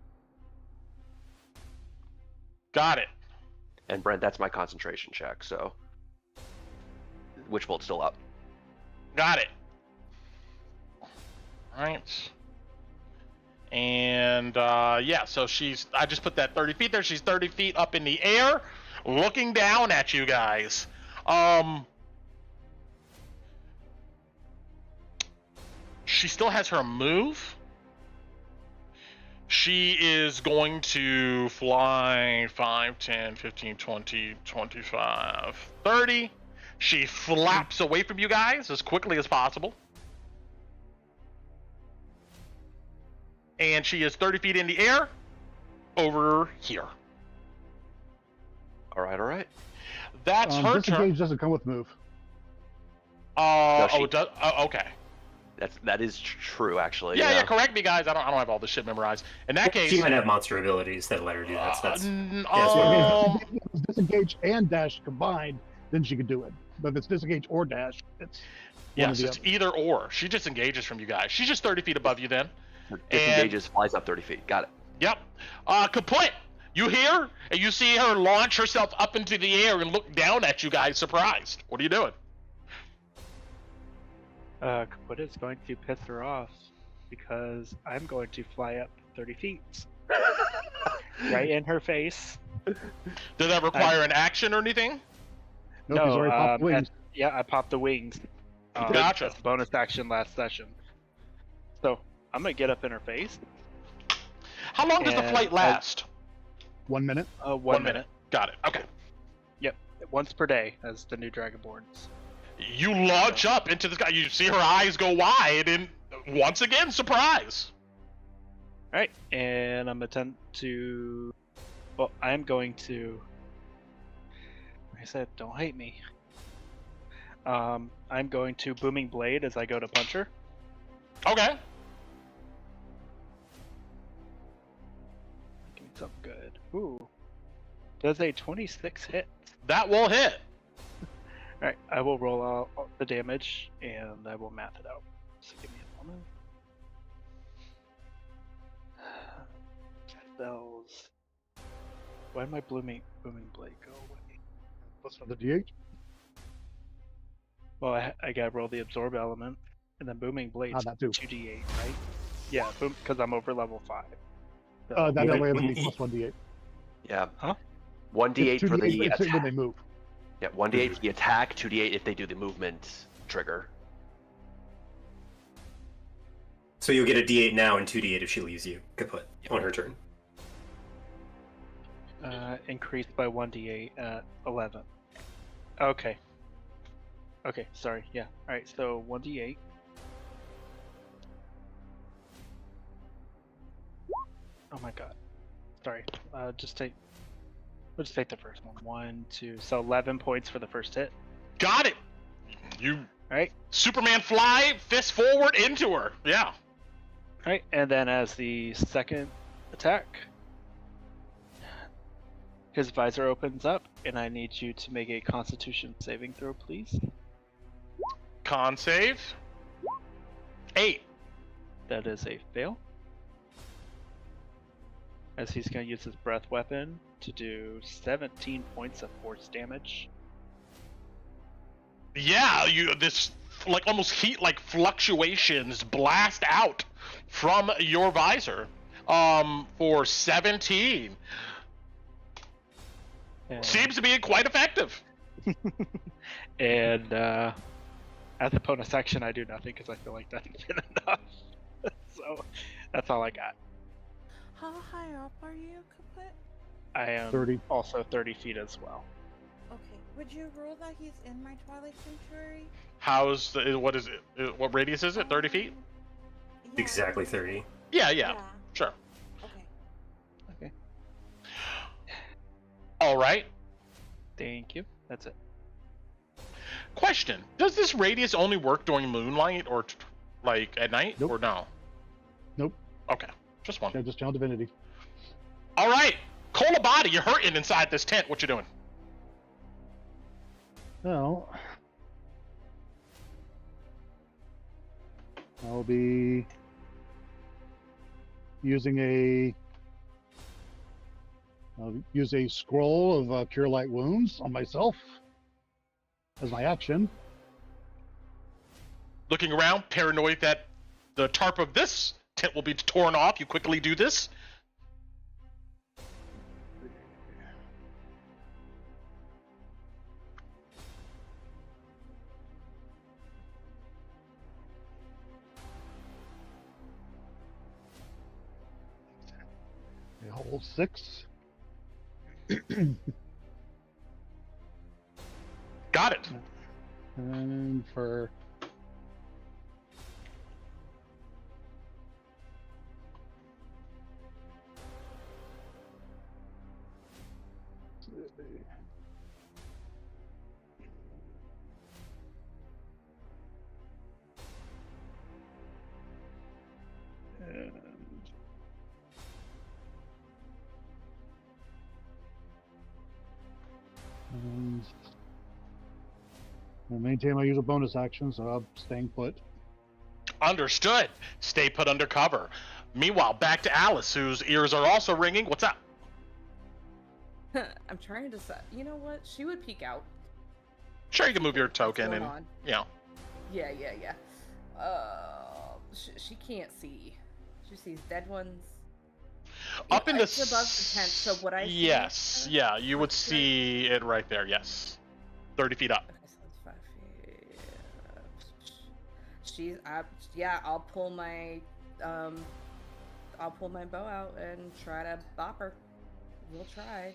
Got it. and Brent, that's my concentration check. So, Witch Bolt's still up. Got it. Alright. And, yeah, so I just put that 30 feet there. She's 30 feet up in the air, looking down at you guys. She still has her move. She is going to fly 5, 10, 15, 20, 25, 30. She flaps away from you guys as quickly as possible. And she is 30 feet in the air over here. All right. That's her turn. Disengage doesn't come with move. Okay. That is true, actually. Yeah, correct me, guys. I don't have all this shit memorized. In that case, She might have monster abilities that let her do that. So that's If it's disengage and dash combined, then she could do it. But if it's disengage or dash, it's one or yes, the it's other. either or. She just engages from you guys. She's just 30 feet above you then. Disengages, flies up 30 feet. Got it. Yep. Kaput, you hear? And you see her launch herself up into the air and look down at you guys, surprised. What are you doing? Kaput is going to piss her off because I'm going to fly up 30 feet. Right in her face. Does that require an action or anything? Nope, he's already popped wings. I popped the wings. Gotcha. That's bonus action last session. So I'm gonna get up in her face. How long does the And flight last? 1 minute. 1 minute. Got it. Okay. Yep. once per day as the new Dragonborns. You launch up into the sky. You see her eyes go wide, and once again, surprise. All right, and I'm attempt to. Well, I'm going to. Like I said, don't hate me. I'm going to Booming Blade as I go to punch her. Okay. Give me something good. Ooh. Does a 26 hit? That will hit. Alright, I will roll out the damage and I will math it out. So give me a moment. Spells. Why did my Booming Blade go away? Plus for the D8. Well, I gotta roll the Absorb element, and then Booming Blade's that too. 2d8, right? Yeah, because I'm over level 5. That only has to be plus 1d8. Yeah. Huh? 1d8 for the It's when attack. they move. Yeah, 1d8 for the attack, 2d8 if they do the movement trigger. So you'll get a D8 now and 2D8 if she leaves you kaput on her turn. Increased by 1d8 at 11. Okay. Okay, sorry, yeah. Alright, so 1d8. Oh my god. Sorry. We'll just take the first one. 1, 2, so 11 points for the first hit. Got it. You Alright. Superman fly, fist forward into her. Yeah. Alright, and then as the second attack, his visor opens up, and I need you to make a Constitution saving throw, please. Con save. 8. That is a fail. As he's going to use his breath weapon to do 17 points of force damage. Yeah, this like almost heat like fluctuations blast out from your visor. For 17. And, Seems to be quite effective. and as a bonus action, I do nothing because I feel like that's been enough. So that's all I got. How high up are you, Kaput? I am 30. also 30 feet as well. Okay. Would you rule that he's in my Twilight Sanctuary? How's the what is it? What radius is it? 30 feet? Yeah. Exactly 30. Yeah. Sure. Okay. Okay. All right. Thank you. That's it. Question: does this radius only work during moonlight or like at night Nope. or no? Nope. Okay, just one. Yeah, just channel divinity. All right, Cola Body, you're hurting inside this tent. What you doing? Well, I'll be using I'll use a scroll of Cure Light Wounds on myself as my action. Looking around, paranoid that the tarp of this tent will be torn off. You quickly do this. A whole 6. Got it. And for and I'll maintain my usual bonus action, so I'm staying put. Understood. Stay put under cover. Meanwhile, back to Alice, whose ears are also ringing. What's up? I'm trying to decide. You know what? She would peek out. Sure, you can move your token going and on? yeah. Yeah. She can't see. She sees dead ones. Up in the It's above the tent. So what I see? yes, yeah, you would see it right there. Yes, 30 feet up. Okay, so that's 5 feet. I'll pull my bow out and try to bop her. We'll try.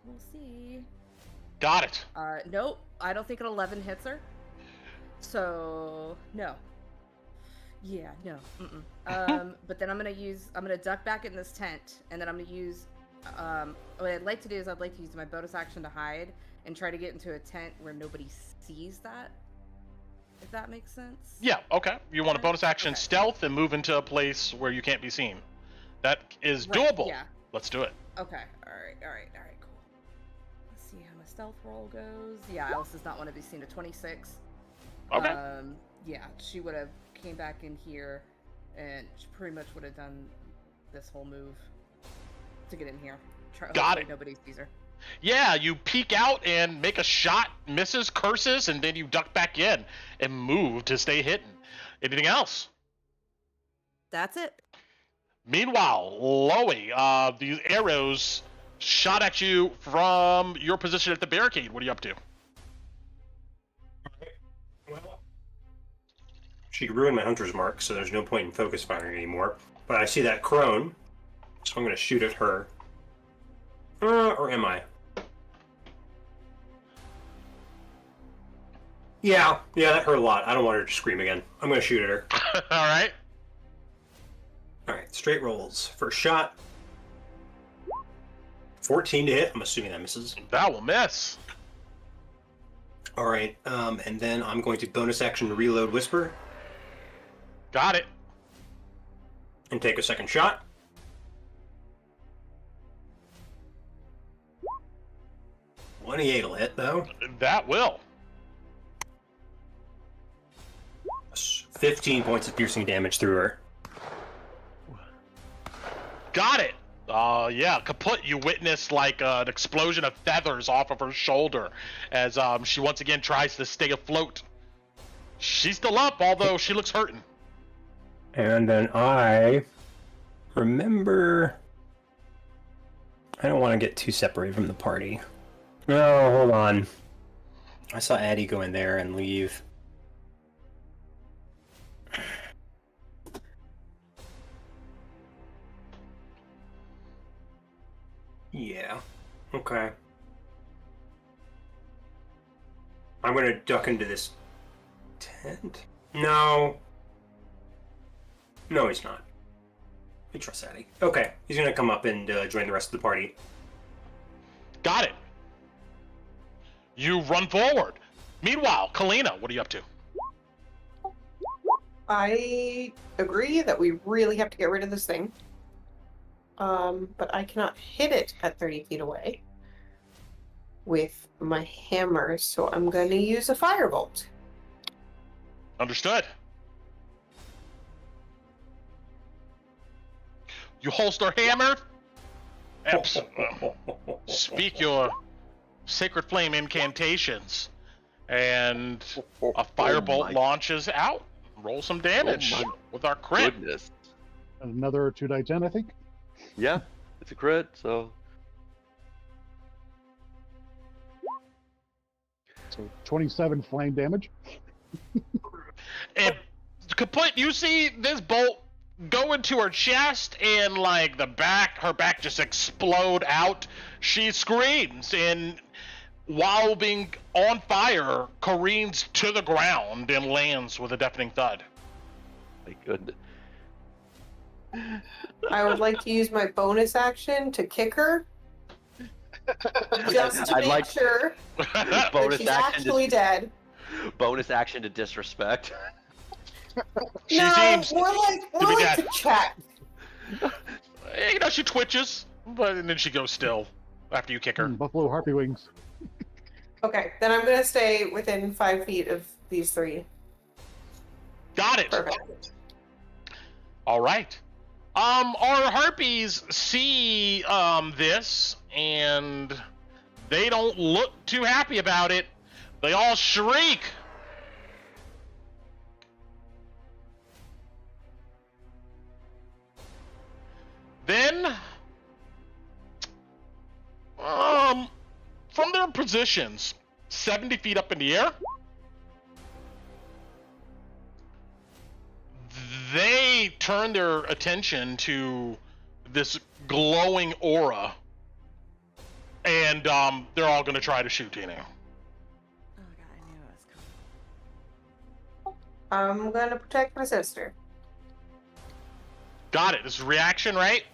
We'll see. Got it. Nope, I don't think an 11 hits her. So no. Yeah, no. But then I'm gonna duck back in this tent, and then I'm gonna use. What I'd like to do is I'd like to use my bonus action to hide and try to get into a tent where nobody sees that. If that makes sense. Yeah. Okay. You want a bonus action stealth and move into a place where you can't be seen. That is doable. Yeah. Let's do it. Okay. All right. Cool. Let's see how my stealth roll goes. Yeah, Alice does not want to be seen. A 26. Okay. Yeah, she would have came back in here, and she pretty much would have done this whole move to get in here. Got it. Nobody sees her. Yeah, you peek out and make a shot, misses, curses, and then you duck back in and move to stay hidden. Anything else? That's it. Meanwhile, Lowie, these arrows shot at you from your position at the barricade. What are you up to? Well, she ruined my hunter's mark, so there's no point in focus firing anymore. But I see that crone, so I'm going to shoot at her. Or am I? Yeah, that hurt a lot. I don't want her to scream again. I'm going to shoot at her. All right. Alright, straight rolls. First shot. 14 to hit. I'm assuming that misses. That will miss. Alright, and then I'm going to bonus action reload Whisper Got it. and take a second shot. .28 will hit, though. That will. 15 points of piercing damage through her. Got it. Yeah, kaput. You witness like an explosion of feathers off of her shoulder as she once again tries to stay afloat. She's still up, although she looks hurting. And then I remember... I don't want to get too separated from the party. No, hold on. I saw Addie go in there and leave. Yeah. Okay. I'm gonna duck into this tent. No. No, he's not. I trust Addie. Okay, he's gonna come up and join the rest of the party. Got it. You run forward. Meanwhile, Kalina, what are you up to? I agree that we really have to get rid of this thing. But I cannot hit it at 30 feet away with my hammer, so I'm going to use a firebolt. Understood. You holster hammer. Speak your sacred flame incantations, and a firebolt launches out. Roll some damage with our crit. Goodness. Another 2d10, I think. Yeah, it's a crit, so. So 27 flame damage. And kaput, you see this bolt go into her chest, and like her back just explode out. She screams, and while being on fire, careens to the ground and lands with a deafening thud. My goodness. I would like to use my bonus action to kick her. Just to make sure that Bonus she's action actually dead. Bonus action to disrespect. She No, seems more like be to dead. check. You know, she twitches, and then she goes still after you kick her. Buffalo harpy wings. Okay, then I'm gonna stay within 5 feet of these three. Got it. Perfect. All right. Our harpies see this, and they don't look too happy about it. They all shriek. Then, from their positions, 70 feet up in the air, they turn their attention to this glowing aura And they're all gonna try to shoot Tinu. Oh god, I knew it was coming. I'm gonna protect my sister. Got it. This is reaction, right?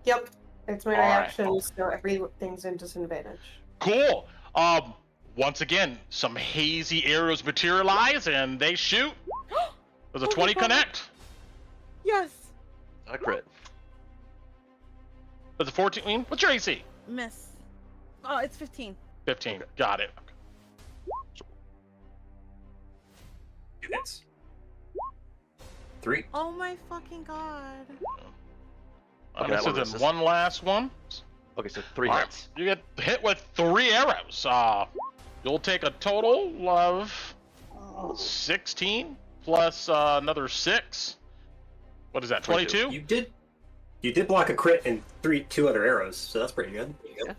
Yep. It's my All right. reaction, so everything's in disadvantage. Cool. Once again, some hazy arrows materialize and they shoot. There's a Oh my 20 God. connect. Yes! A crit. There's a 14. What's your AC? Miss. Oh, it's 15. 15. Got it. Two hits. 3. Oh my fucking god. Okay, that one This is misses. one last one. Okay, so 3 All right, hits. you get hit with 3 arrows. You'll take a total of 16 plus another 6. What is that? 22? You did block a crit and 2 other arrows, so that's pretty good.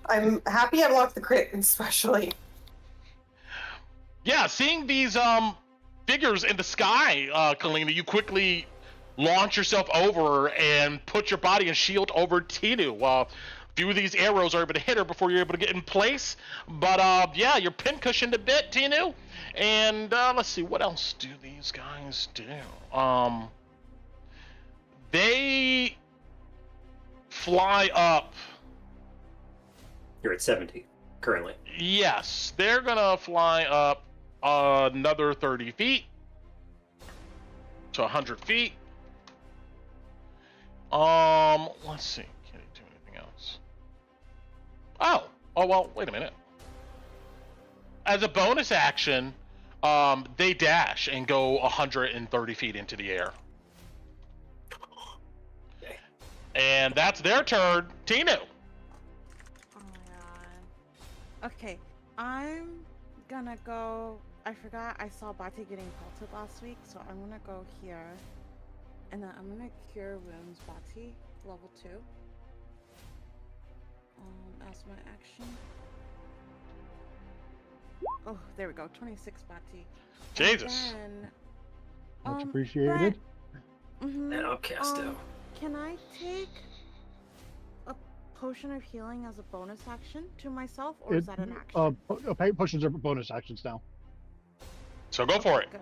I'm happy I blocked the crit, especially. Yeah, seeing these figures in the sky, Kalina, you quickly launch yourself over and put your body and shield over Tinu. A few of these arrows are able to hit her before you're able to get in place, but yeah, you're pincushioned a bit, Tinu. And let's see, what else do these guys do? They fly up. You're at 70 currently. Yes, they're gonna fly up another 30 feet to 100 feet. Let's see. Can he do anything else? Oh, well, wait a minute. As a bonus action, they dash and go 130 feet into the air. And that's their turn. Tinu. Oh my god. Okay, I'm gonna go. I forgot I saw Bati getting pelted last week, so I'm gonna go here. And then I'm gonna cure wounds Bati, level 2. As my action. Oh, there we go. 26 Bati. Jesus. Then, Much appreciated. Mm-hmm. And Outcasto. Can I take a potion of healing as a bonus action to myself, or is that an action? Potions are bonus actions now. So go for it. Good.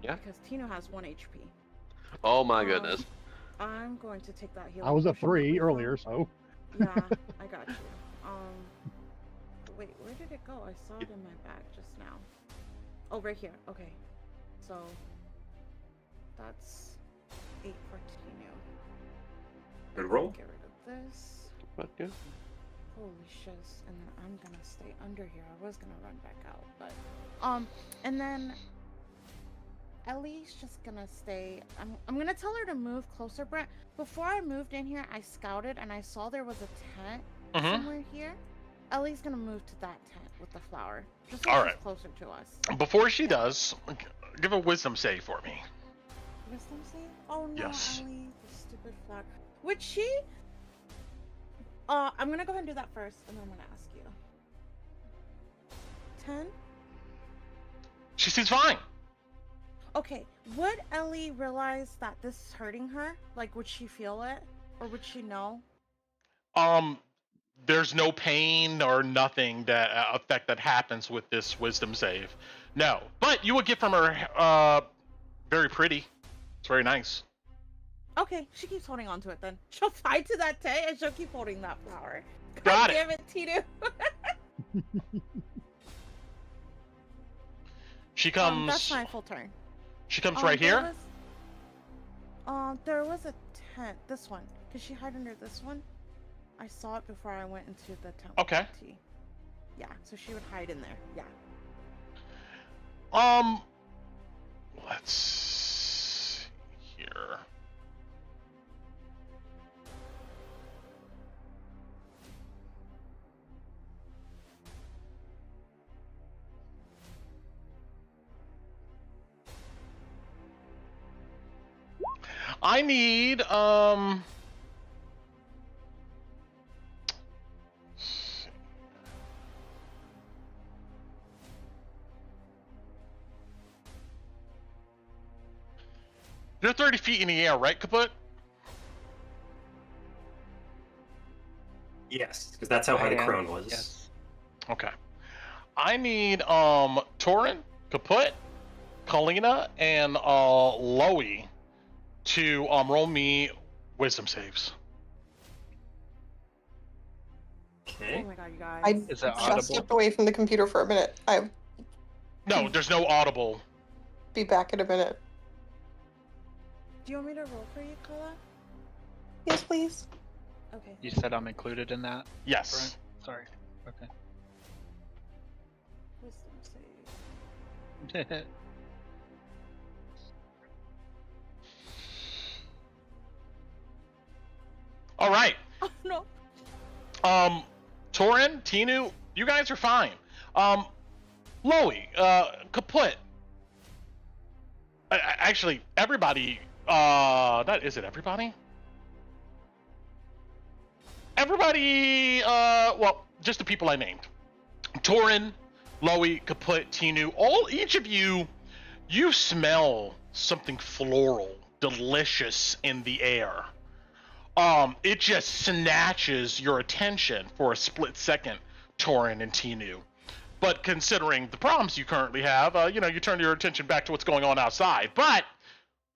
Yeah. Because Tino has 1 HP. Oh my goodness. I'm going to take that healing. I was at potion 3 quickly. earlier, so. Yeah, I got you. Wait, where did it go? I saw it in my bag just now. Oh, right here. Okay. So that's 8 for Tino. Good roll. Get rid of this. But yeah. Holy shiz, and then I'm gonna stay under here. I was gonna run back out, but and then Ellie's just gonna stay. I'm gonna tell her to move closer, Brent. Before I moved in here, I scouted and I saw there was a tent somewhere here. Ellie's gonna move to that tent with the flower, just so All she's right. closer to us. Before she does, give a wisdom save for me. Wisdom save? Oh no, Yes. Ellie, the stupid flower. Would she? I'm gonna go ahead and do that first, and then I'm gonna ask you. 10? She seems fine. Okay, would Ellie realize that this is hurting her? Like, would she feel it? Or would she know? There's no pain or nothing that effect that happens with this wisdom save. No, but you will get from her very pretty. It's very nice. Okay, she keeps holding on to it then. She'll fly to that tent and she'll keep holding that flower. Got it. Damn it, Tinu. She comes. That's my full turn. She comes right here. There was a tent. This one. Could she hide under this one? I saw it before I went into the tent. with Okay. T. Yeah, so she would hide in there. Yeah. Let's see here. I need You're 30 feet in the air, right, Kaput? Yes, because that's how high the am, crone was. Yes. Okay. I need Torin, Kaput, Kalina, and Lowie to roll me wisdom saves. Okay. Oh my god, you guys. I Is that just audible? stepped away from the computer for a minute. I'll No, there's no audible. be back in a minute. Do you want me to roll for you, Kala? Yes, please. Okay. You said I'm included in that? Yes. Right? Sorry. Okay. Wisdom save. All right. Oh no. Torin, Tinu, you guys are fine. Lowie, Kaput. Actually, everybody. That is it. Everybody. Everybody. Well, just the people I named. Torin, Lowie, Kaput, Tinu. Each of you, you smell something floral, delicious in the air. It just snatches your attention for a split second, Torin and Tinu. But considering the problems you currently have, you turn your attention back to what's going on outside. But,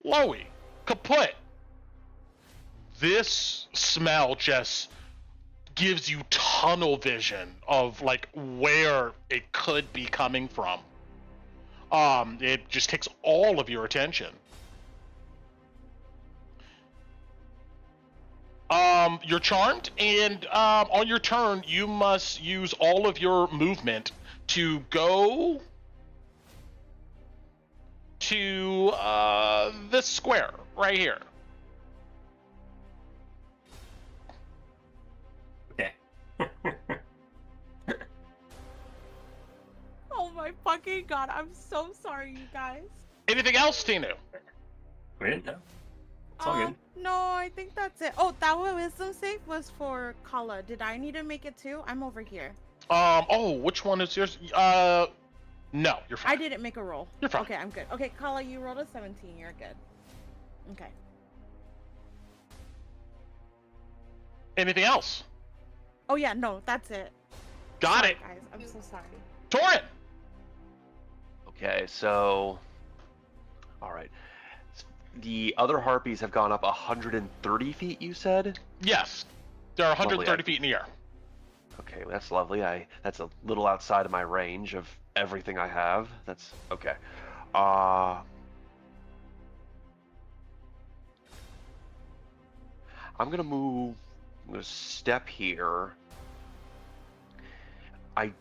Lowie, Kaput, this smell just gives you tunnel vision of, like, where it could be coming from. It just takes all of your attention. You're charmed, and on your turn, you must use all of your movement to go to this square right here. Okay. Oh my fucking god, I'm so sorry, you guys. Anything else, Tinu? We didn't know. It's all good. No, I think that's it. Oh, that wisdom save was for Kala. Did I need to make it too? I'm over here. Which one is yours? No, you're fine. I didn't make a roll. You're fine. Okay, I'm good. Okay, Kala, you rolled a 17. You're good. Okay. Anything else? Oh yeah, no, that's it. Got Sorry, it. guys. I'm so sorry. Torin! Okay, so. Alright. The other harpies have gone up 130 feet, you said? Yes. They're 130 Lovely. feet in the air. Okay, well, that's lovely. That's a little outside of my range of everything I have. That's okay. I'm gonna move. I'm gonna step here. I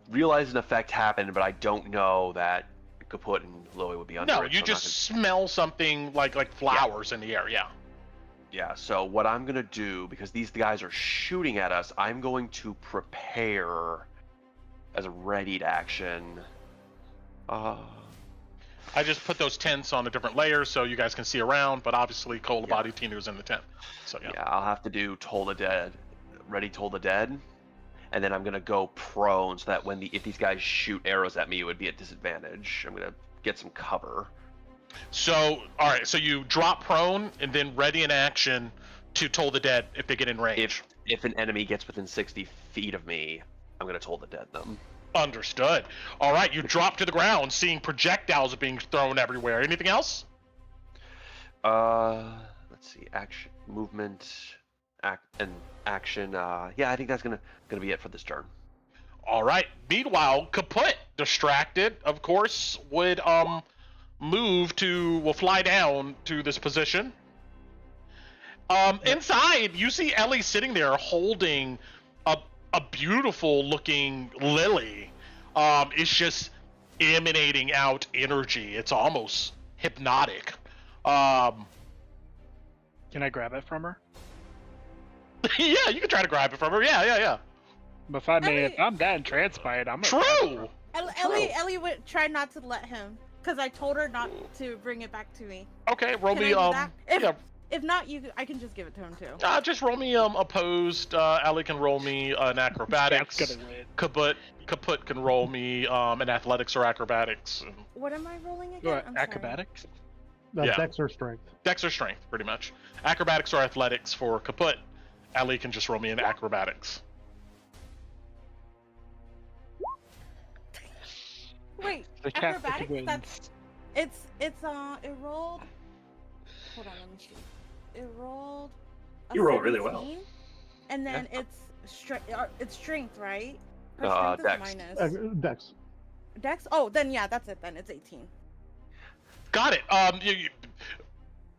realize an effect happened, but I don't know that Kaput and Lowie would be under No, it. you so I'm just not smell something like flowers in the air, yeah. Yeah, so what I'm going to do, because these guys are shooting at us, I'm going to prepare as a readied action. I just put those tents on a different layer so you guys can see around, but obviously Cold Body Tinu's in the tent. So yeah. Yeah, I'll have to do Toll the Dead, ready Toll the Dead, and then I'm going to go prone so that if these guys shoot arrows at me, it would be at disadvantage. I'm going to get some cover. So, alright, so you drop prone and then ready in action to Toll the Dead if they get in range. If an enemy gets within 60 feet of me, I'm going to Toll the Dead them. Understood. Alright, you drop to the ground, seeing projectiles being thrown everywhere. Anything else? Let's see, action, movement, action. Yeah, I think that's gonna be it for this turn. Alright, meanwhile, Kaput, distracted, of course, would, will fly down to this position. Inside, you see Ellie sitting there holding a beautiful looking lily. It's just emanating out energy. It's almost hypnotic. Can I grab it from her? Yeah, you can try to grab it from her. Yeah. But if I'm that entranced by it, I'm gonna grab it from True. Ellie would try not to let him, because I told her not to bring it back to me. Okay, roll Can me I do that? yeah. If not, I can just give it to him too. Just roll me opposed. Ellie can roll me an acrobatics. That's gonna win. Kaput can roll me an athletics or acrobatics. What am I rolling again? What, I'm sorry. acrobatics? That's Yeah. Dex or strength. Dex or strength, pretty much. Acrobatics or athletics for Kaput. Ellie can just roll me in acrobatics. Wait, The cat acrobatics? wins. That's it rolled. Hold on, let me see. It rolled. You rolled really well. 17, and then it's strength, right? Her Dex. strength is minus. Dex. Dex? Oh, then yeah, that's it. Then it's 18. Got it.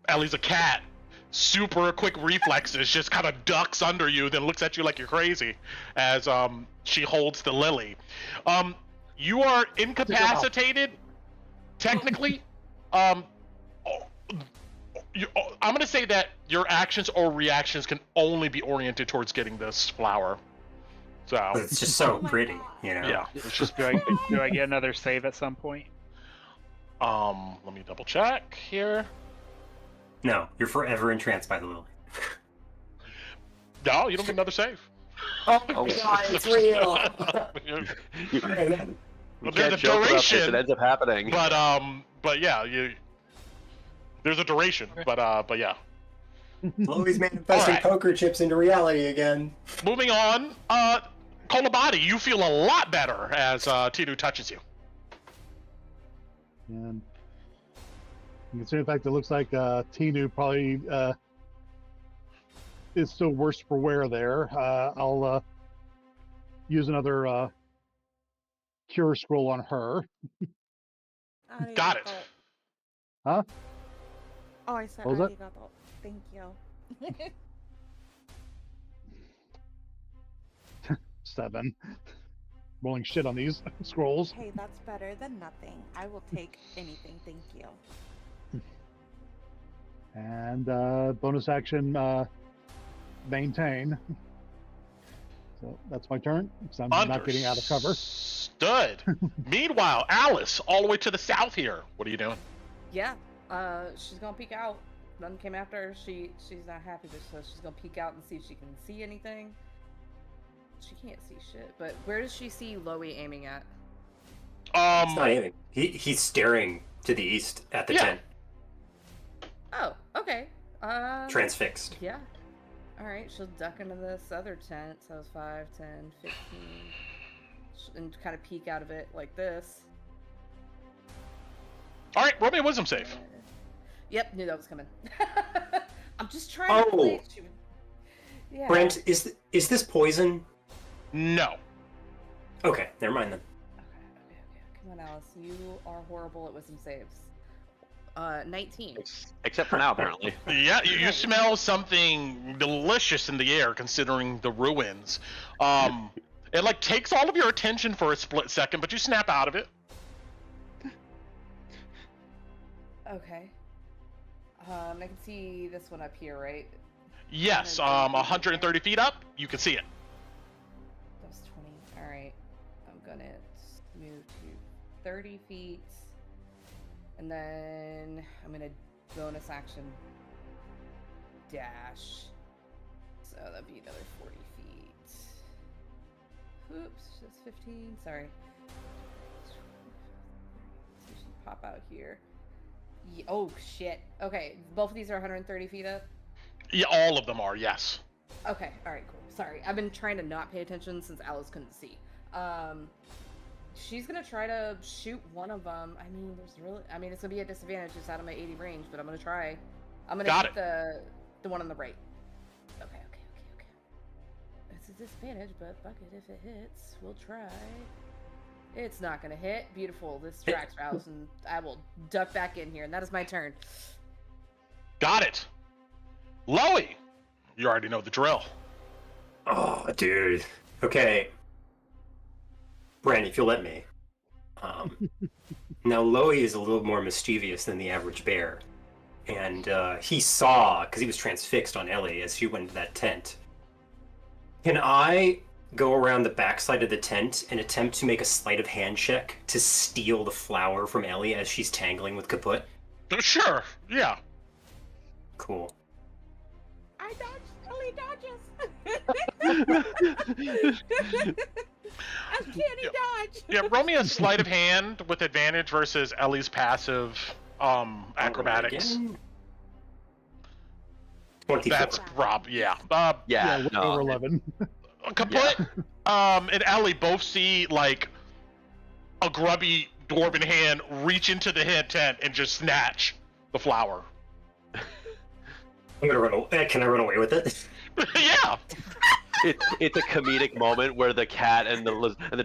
Ellie's a cat. Super quick reflexes, just kind of ducks under you, then looks at you like you're crazy as she holds the lily. You are incapacitated, technically. I'm gonna say that your actions or reactions can only be oriented towards getting this flower. So It's just so Oh my pretty, God. you know. yeah, it's just Do I get another save at some point? let me double check here. No, you're forever entranced by the lily. No, you don't get another save. Oh my god, it's real. You There's a can't joke about this, duration, it ends up happening. but yeah, there's a duration, but yeah. Lowie's manifesting Alright. poker chips into reality again. Moving on, Kolabadi, you feel a lot better as Tinu touches you. And considering the fact that it looks like Tinu probably is still worse for wear there, I'll use another cure scroll on her. Got it. Huh? Oh, I said What was that? arigato. Thank you. 7. Rolling shit on these scrolls. Hey, that's better than nothing. I will take anything. Thank you. And bonus action, maintain. So that's my turn, because I'm not getting out of cover. Stood. Meanwhile, Alice, all the way to the south here. What are you doing? Yeah, she's gonna peek out. None came after her. She's not happy, so she's gonna peek out and see if she can see anything. She can't see shit. But where does she see Lowie aiming at? It's not aiming. He's staring to the east at the tent. Oh, okay. Transfixed. Yeah. Alright, she'll duck into this other tent. So it's 5, 10, 15. And kind of peek out of it like this. All right, roll me a wisdom save. Yep, knew that was coming. I'm just trying to play. Yeah. Brent, is this poison? No. Okay, never mind then. Okay. Come on, Alice. You are horrible at wisdom saves. 19. Except for now, apparently. Yeah, you smell something delicious in the air, considering the ruins. It like takes all of your attention for a split second, but you snap out of it. Okay. I can see this one up here, right? Yes, 130 feet up, you can see it. That was 20. Alright. I'm gonna move to 30 feet. And then I'm gonna bonus action dash. So that'd be another 40 feet. Oops, that's 15. Sorry. So she pop out here. Oh shit. Okay, both of these are 130 feet up. Yeah, all of them are, yes. Okay, alright, cool. Sorry, I've been trying to not pay attention since Alice couldn't see. She's gonna try to shoot one of them. I mean, it's gonna be a disadvantage. It's out of my 80 range, but I'm gonna try. I'm gonna hit the one on the right. Okay. It's a disadvantage, but fuck it, if it hits, we'll try. It's not gonna hit. Beautiful. This tracks Rouse, and I will duck back in here, and that is my turn. Got it. Lowie, you already know the drill. Oh, dude. Okay. Brand, if you'll let me. Now, Lowie is a little more mischievous than the average bear. And he saw, because he was transfixed on Ellie as she went into that tent. Can I go around the backside of the tent and attempt to make a sleight of hand check to steal the flower from Ellie as she's tangling with Kaput? Sure, yeah. Cool. I dodges. Uncanny dodge. Yeah, roll me a sleight of hand with advantage versus Ellie's passive acrobatics. 24. That's yeah. Yeah, way over 11. Kaput and Ellie both see like a grubby dwarven hand reach into the head tent and just snatch the flower. I'm gonna run away. Can I run away with it? Yeah. It's a comedic moment where the cat and the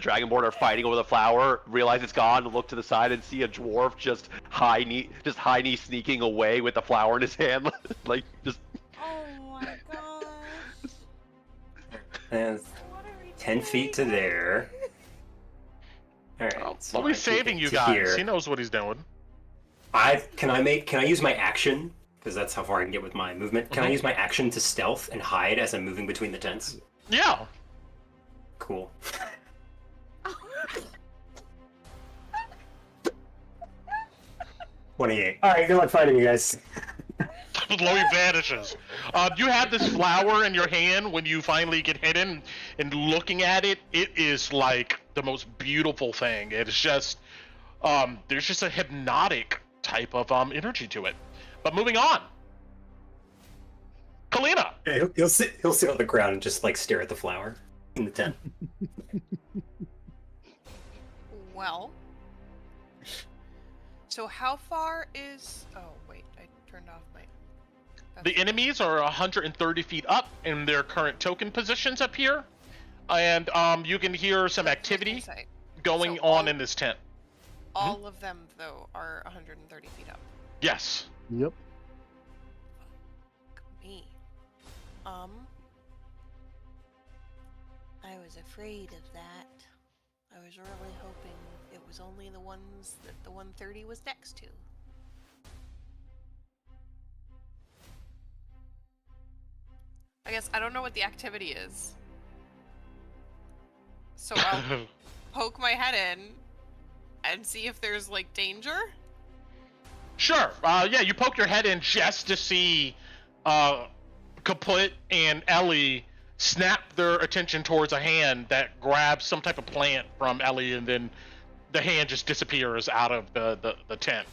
dragonborn are fighting over the flower, realize it's gone, look to the side and see a dwarf just high knee sneaking away with the flower in his hand, like just. Oh my gosh. And 10 feet to there. All right. So Well, he's saving you guys. Here. He knows what he's doing. Can I use my action? Because that's how far I can get with my movement. Can I use my action to stealth and hide as I'm moving between the tents? Yeah. Cool. 28. All right, good luck fighting you guys. Lowie vanishes. You have this flower in your hand when you finally get hidden, and looking at it, it is like the most beautiful thing. It's just, there's just a hypnotic type of energy to it. But moving on, Kalina. Yeah, he'll sit on the ground and just like stare at the flower in the tent. Well, so how far is? Oh wait, I turned off my. The enemies are 130 feet up in their current token positions up here, and you can hear some activity going on in this tent. All of them, though, are 130 feet up. Yes. Yep. Me. I was afraid of that. I was really hoping it was only the ones that the 130 was next to. I guess I don't know what the activity is. So I'll poke my head in and see if there's like danger. Sure. Yeah, you poke your head in just to see Kaput and Ellie snap their attention towards a hand that grabs some type of plant from Ellie, and then the hand just disappears out of the tent.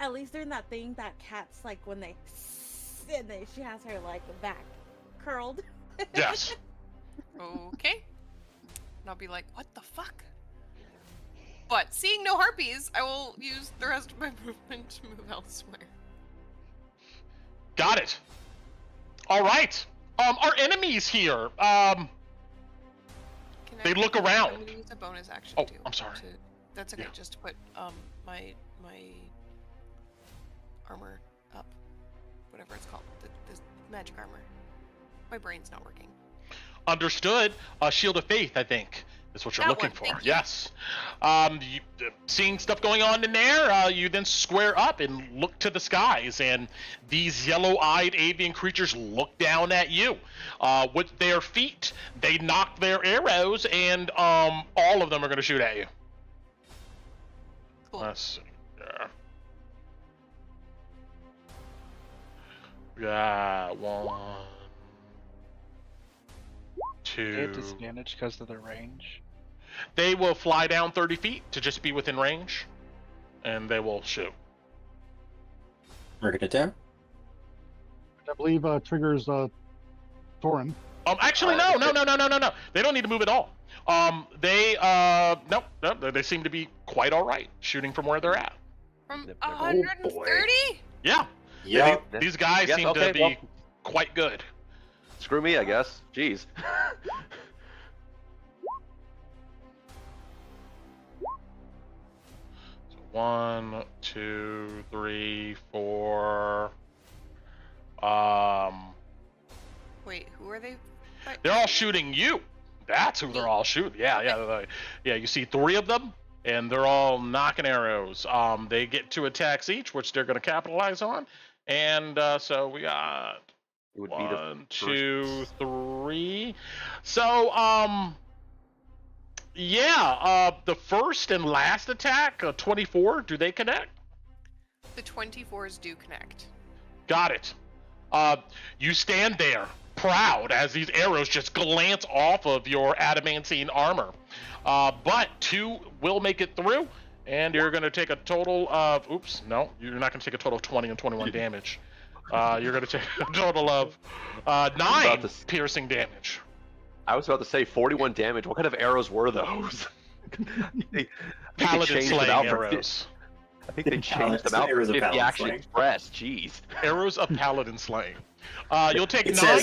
At least doing that thing that cats like when they she has her like back curled. Yes. Okay. And I'll be like, what the fuck? But seeing no harpies, I will use the rest of my movement to move elsewhere. Got it. All right. Our enemies here. They look around. I'm gonna use a bonus action Oh, too. I'm sorry. That's okay. Yeah. Just to put my armor up, whatever it's called, the magic armor. My brain's not working. Understood. Shield of Faith, I think, is what you're That looking one, for. thank you. Yes. Seeing stuff going on in there, you then square up and look to the skies, and these yellow-eyed avian creatures look down at you. With their feet, they knock their arrows, and all of them are going to shoot at you. Cool. Let's see. Yeah, 1, They 2. have disadvantage because of their range. They will fly down 30 feet to just be within range, and they will shoot. Mark it down. Oh, I believe triggers Thorin. Actually, no. They don't need to move at all. They seem to be quite all right shooting from where they're at. From Yep, 130? Yeah. Yeah. These guys Yes, seem okay, to be well. quite good. Screw me, I guess. Jeez. So 1, 2, 3, 4. Wait, who are they? They're all shooting you. That's who they're all shooting. Yeah. You see 3 of them, and they're all knocking arrows. They get 2 attacks each, which they're going to capitalize on. And so we got It would be the 1, 2, 3. So the first and last attack, 24. Do they connect? The 24s do connect. Got it. You stand there, proud, as these arrows just glance off of your adamantine armor. But 2 will make it through, and you're going to take a total of... Oops, no, you're not going to take a total of 20 and 21 damage. You're gonna take a total of 9 piercing damage. I was about to say 41 damage. What kind of arrows were those? Paladin slaying arrows. I think they changed them out for 50 action express. Jeez. Arrows of paladin slaying. You'll take 9.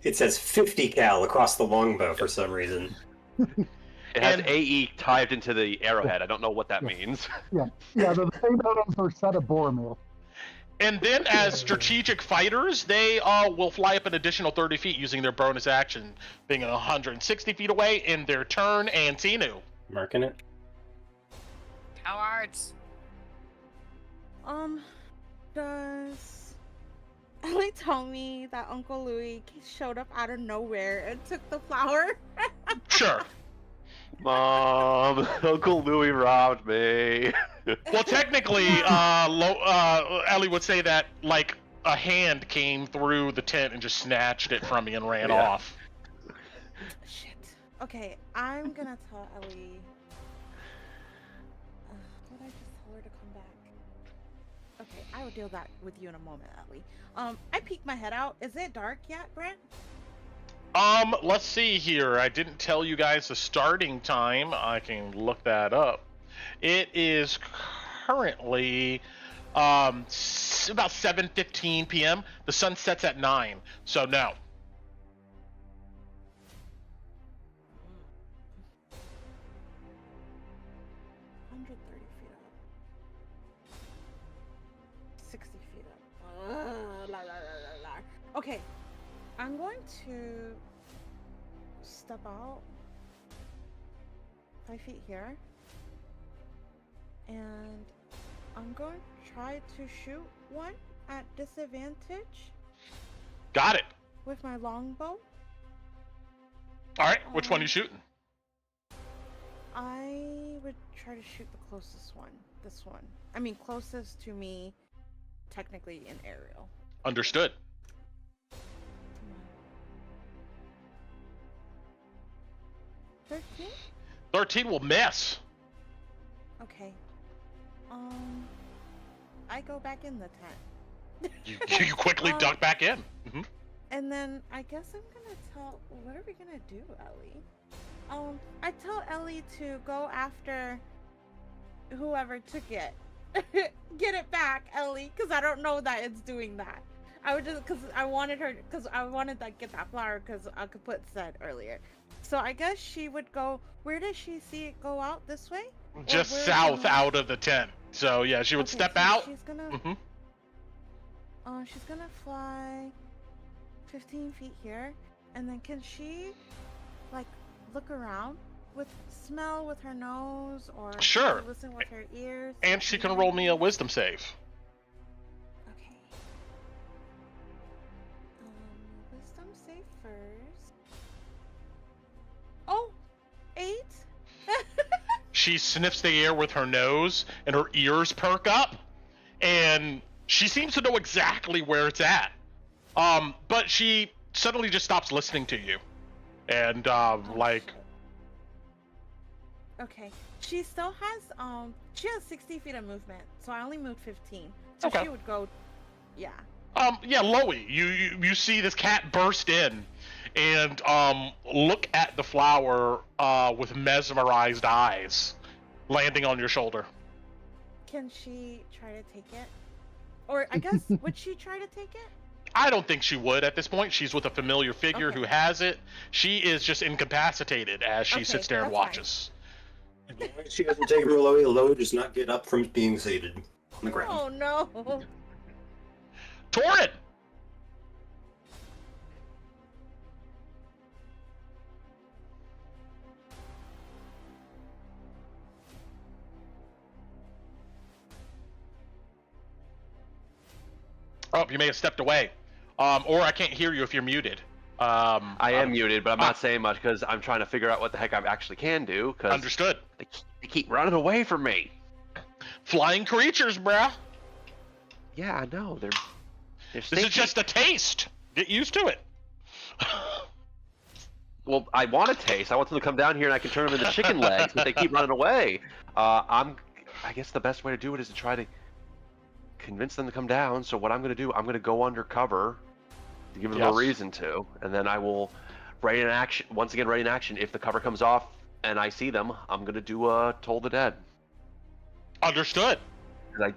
It says 50 cal across the longbow for some reason. It has AE typed into the arrowhead. I don't know what that means. Yeah, they're the same arrows for set of Boromir. And then, as strategic fighters, they will fly up an additional 30 feet using their bonus action, being 160 feet away in their turn. And Tinu. Marking it. Cowards. Does Ellie tell me that Uncle Louie showed up out of nowhere and took the flower? Sure. Mom, Uncle Louie robbed me. Well, technically, Ellie would say that, like, a hand came through the tent and just snatched it from me and ran off. Shit. Okay, I'm gonna tell Ellie. What did I just tell her to come back? Okay, I will deal that with you in a moment, Ellie. I peeked my head out. Is it dark yet, Brent? Let's see here. I didn't tell you guys the starting time. I can look that up. It is currently about 7:15 p.m. The sun sets at 9, so no. 130 feet up. 60 feet up. Okay, I'm going to step out 5 feet here, and I'm going to try to shoot one at disadvantage. Got it. With my longbow. Alright, which one are you shooting? I would try to shoot the closest one. This one. I mean, closest to me, technically in aerial. Understood. 13? 13 will miss. Okay. I go back in the tent. You quickly duck back in. Mm-hmm. And then I guess I'm gonna tell. What are we gonna do, Ellie? I tell Ellie to go after whoever took it. Get it back, Ellie, because I don't know that it's doing that. I would just because I wanted to get that flower because I could put said earlier. So I guess she would go. Where does she see it go out? This way? Just south out of the tent. So yeah, she would step out. She's gonna. She's gonna fly 15 feet here, and then can she, like, look around smell with her nose, or sure, listen with her ears? And she can roll me a wisdom save. Okay. Wisdom save first. Oh, 8. She sniffs the air with her nose, and her ears perk up, and she seems to know exactly where it's at. But she suddenly just stops listening to you, and like. Okay. She still has she has 60 feet of movement, so I only moved 15. So okay. She would go. Yeah. Yeah, Lowie, you see this cat burst in, and look at the flower with mesmerized eyes, landing on your shoulder. Can she try to take it? Or I guess, would she try to take it? I don't think she would at this point. She's with a familiar figure who has it. She is just incapacitated as she sits there and watches. As long as she doesn't take her Lowie does not get up from being seated on the ground. Oh no! Torrid! Oh, you may have stepped away. Or I can't hear you if you're muted. I am muted, but I'm not saying much because I'm trying to figure out what the heck I actually can do. Cause understood. They keep running away from me. Flying creatures, bruh. Yeah, I know. They're this is just a taste. Get used to it. Well, I want a taste. I want them to come down here and I can turn them into chicken legs, but they keep running away. I guess the best way to do it is to try to convince them to come down. So what I'm going to do, I'm going to go undercover to give them a Yes. reason to, and then I will ready in action. Once again, ready in action. If the cover comes off and I see them, I'm going to do a Toll the Dead. Understood. Because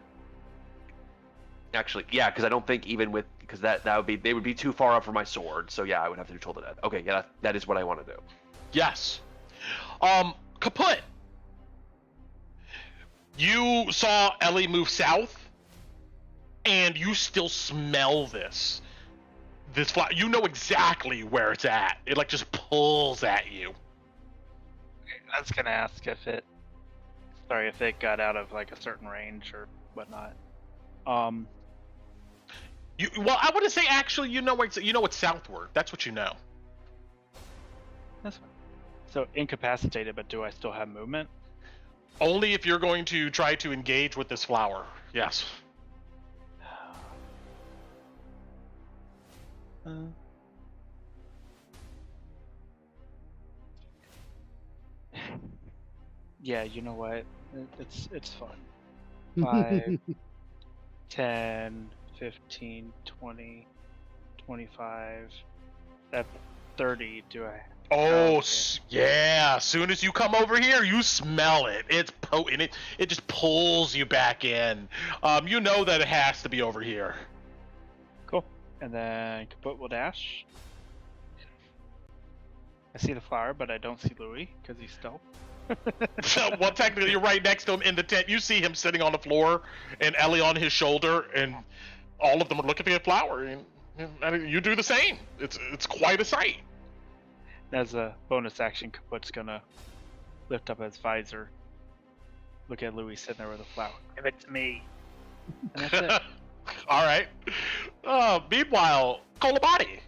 I don't think even with, because that would be, they would be too far up for my sword. So yeah, I would have to do Toll the Dead. Okay, yeah, that is what I want to do. Yes. Kaput. You saw Ellie move south, and you still smell this flower. You know exactly where it's at. It like just pulls at you. I was gonna ask if it got out of like a certain range or whatnot. Well, I wouldn't say actually. You know it's southward. That's what you know. That's fine. So incapacitated, but do I still have movement? Only if you're going to try to engage with this flower. Yes. Yeah, you know what? It's fun. 5, 10, 15, 20, 25. That's 30. Do I? Oh, yeah. As soon as you come over here, you smell it. It's potent. It just pulls you back in. You know that it has to be over here. Cool. And then Kaput will dash. I see the flower, but I don't see Lowie because he's stealth. Well, technically, you're right next to him in the tent. You see him sitting on the floor and Ellie on his shoulder, and all of them are looking at the flower, and you do the same. It's quite a sight. As a bonus action, Kaput's gonna lift up his visor, look at Lowie sitting there with a flower. Give it to me. And that's it. All right. Meanwhile, Kolobati.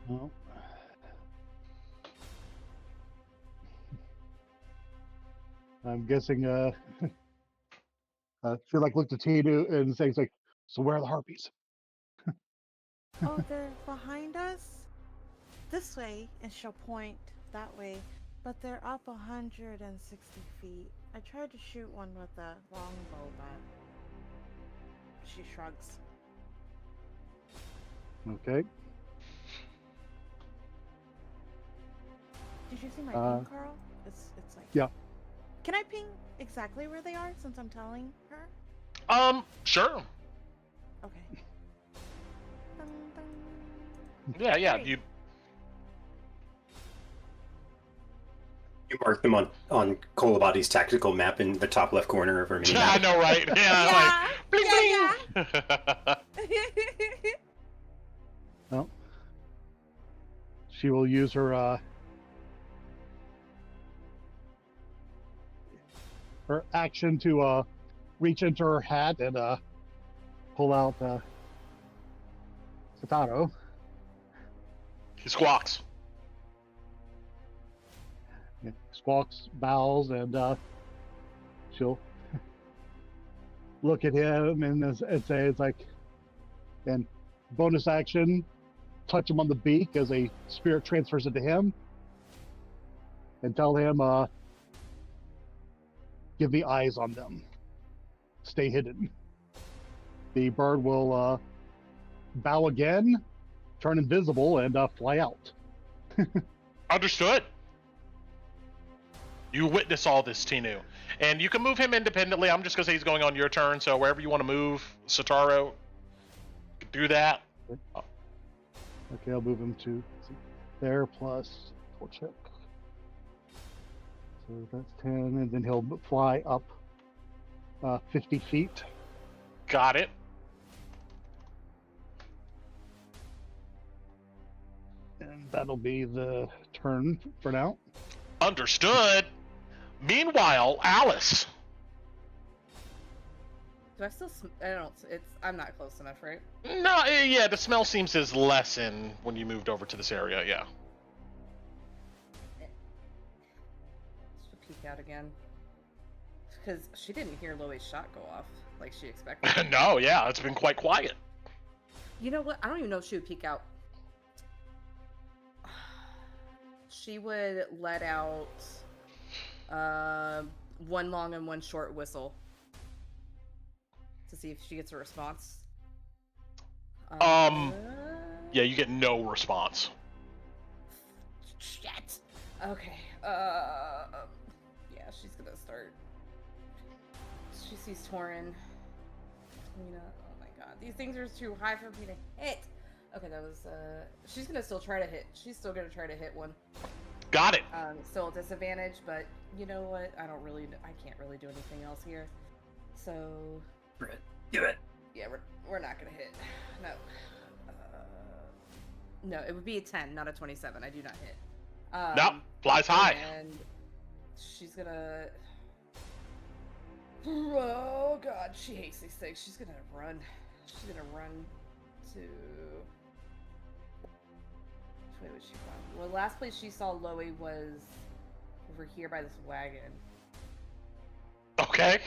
Well, I'm guessing she like looked at Tinu and saying like, so where are the harpies? Oh, they're behind us? This way, and she'll point that way. But they're up 160 feet. I tried to shoot one with a longbow, but she shrugs. Okay. Did you see my ping, Carl? It's like... Yeah. Can I ping exactly where they are since I'm telling her? Sure. Okay. Dun, dun. Yeah. Great. You mark them on Kolobati's tactical map in the top left corner of her mini I map. know, right? Yeah. Like, bling, bling. Well, she will use her action to reach into her hat and pull out Sataro. He squawks. Yeah, squawks, bows, and she'll look at him and say, it's like, and bonus action, touch him on the beak as a spirit transfers into him, and tell him, give me eyes on them. Stay hidden. The bird will bow again, turn invisible, and fly out. Understood. You witness all this, Tinu. And you can move him independently. I'm just going to say he's going on your turn, so wherever you want to move, Sataro, you can do that. Okay, I'll move him to there, plus, we'll check. So that's 10, and then he'll fly up 50 feet. Got it. And that'll be the turn for now. Understood. Meanwhile, Alice. Do I still? I don't. I'm not close enough, right? No, yeah, the smell seems to lessen when you moved over to this area, yeah. She'll peek out again. Because she didn't hear Lowie's shot go off like she expected. No, yeah, it's been quite quiet. You know what? I don't even know if she would peek out. She would let out One long and one short whistle to see if she gets a response. Yeah, you get no response. Shit. Okay. Yeah, she's gonna start. She sees Torin. Oh my god, these things are too high for me to hit. Okay, that was. She's gonna still try to hit. She's still gonna try to hit one. Got it. Still a disadvantage, but you know what? I can't really do anything else here. So. Do it. Yeah, we're not gonna hit. No. No, it would be a 10, not a 27. I do not hit. Nope, flies high. And she's gonna. Oh god, she hates these things. She's gonna run. She's gonna run to. Which way was she from? Well, last place she saw Lowie was over here by this wagon. Okay.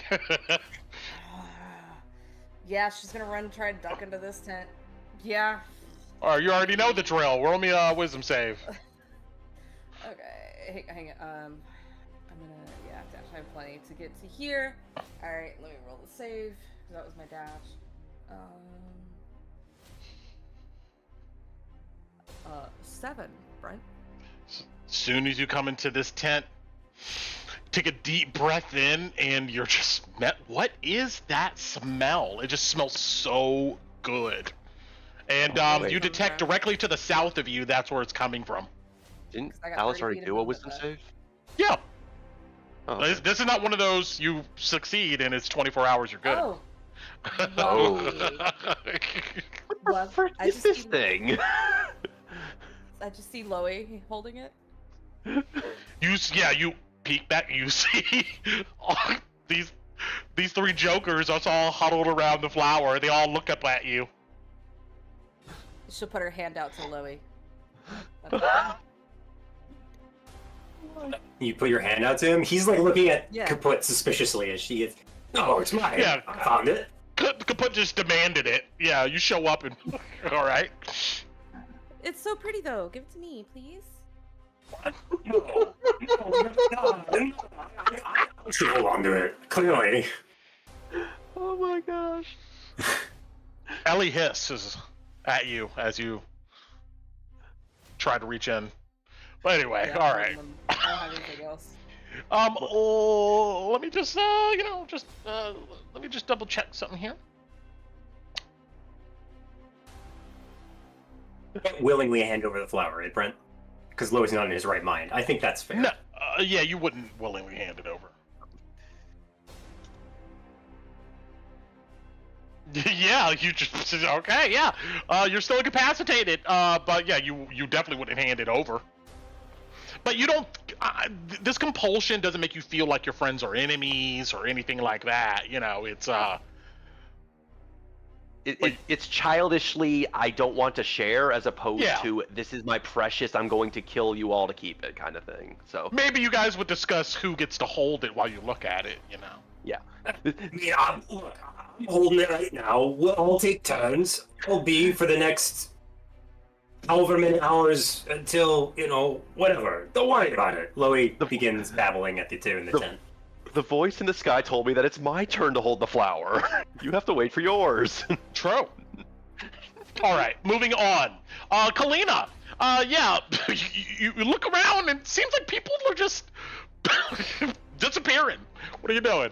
Yeah, she's gonna run and try to duck into this tent. Yeah. Alright, you already know the drill. Roll me a wisdom save. Okay, hang on. I'm gonna, dash. I have plenty to get to here. Alright, let me roll the save. That was my dash. 7, Brent. Soon as you come into this tent, take a deep breath in, and you're just met. What is that smell? It just smells so good. And you detect directly to the south of you. That's where it's coming from. Didn't Alice already do a wisdom save? Yeah. Oh, okay. This is not one of those you succeed and it's 24 hours. You're good. Oh. What the frick is this thing? I just see Lowie holding it. You peek back. You see these three jokers are all huddled around the flower. They all look up at you. She'll put her hand out to Lowie. You put your hand out to him. He's like looking at Kaput suspiciously as she gets. Oh, it's mine. Yeah, I found it. Kaput just demanded it. Yeah, you show up and all right. It's so pretty though. Give it to me, please. No, I'll hold on to it. Clearly. Oh my gosh. Ellie hisses at you as you try to reach in. But anyway, all right. I don't have anything else. Let me just, let me just double check something here. Willingly hand over the flower, right, Brent? Because Lowie's not in his right mind. I think that's fair. No, yeah, you wouldn't willingly hand it over. Yeah, you just okay. Yeah, you're still incapacitated. But yeah, you definitely wouldn't hand it over. But you don't. This compulsion doesn't make you feel like your friends are enemies or anything like that. You know, it's It's childishly, I don't want to share, as opposed to, this is my precious, I'm going to kill you all to keep it, kind of thing. So maybe you guys would discuss who gets to hold it while you look at it, you know. Yeah. Yeah, look, I'm holding it right now. We'll all take turns. It'll be for the next however many hours until, whatever. Don't worry about it. Lowie begins babbling at the two in the tent. The voice in the sky told me that it's my turn to hold the flower. You have to wait for yours. True. All right, moving on. Kalina, you look around and it seems like people are just disappearing. What are you doing?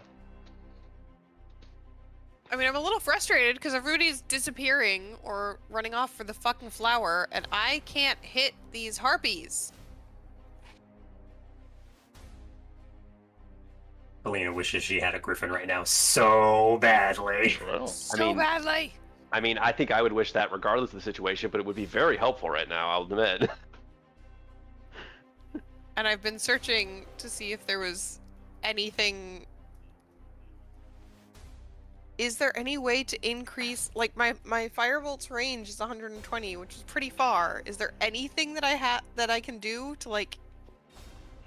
I mean, I'm a little frustrated because everybody's disappearing or running off for the fucking flower, and I can't hit these harpies. Helena wishes she had a griffin right now so badly. Badly. I mean, I think I would wish that regardless of the situation, but it would be very helpful right now, I'll admit. And I've been searching to see if there was anything. Is there any way to increase, like, my firebolt's range is 120, which is pretty far. Is there anything that I can do to, like,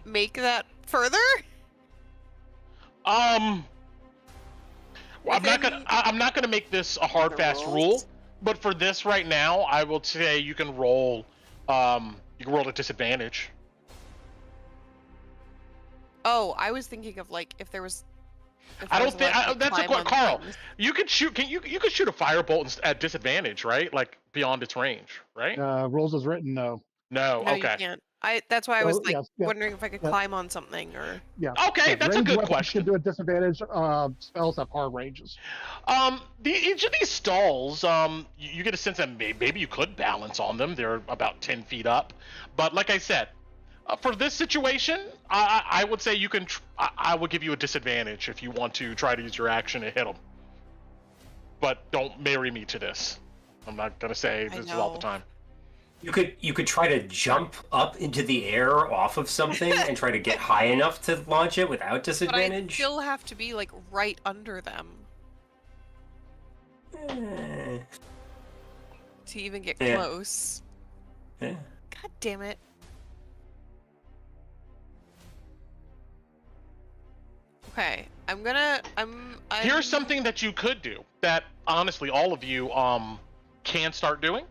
make that further? Well, I'm not gonna make this a hard fast rule, but for this right now, I will say you can roll. You can roll at disadvantage. Oh, I was thinking of like if there was. If I don't was think allowed to that's a climb good on Carl. things. You could shoot. You could shoot a firebolt at disadvantage, right? Like beyond its range, right? Rules as written, no. No. No, you Okay. can't. That's why I was Oh, like yes, yeah, wondering if I could yeah. climb on something or. Yeah. Okay, yeah, that's a ranged good weapons question. can do a disadvantage. Spells have hard ranges. Each of these stalls, you get a sense that maybe you could balance on them. They're about 10 feet up, but like I said, for this situation, I would say you can. I would give you a disadvantage if you want to try to use your action to hit them. But don't marry me to this. I'm not gonna say this is all the time. You could try to jump up into the air off of something and try to get high enough to launch it without But I disadvantage. still have to be like right under them Eh, to even get Yeah. close. yeah. God damn it. Okay, I'm Here's something that you could do that honestly all of you can start doing.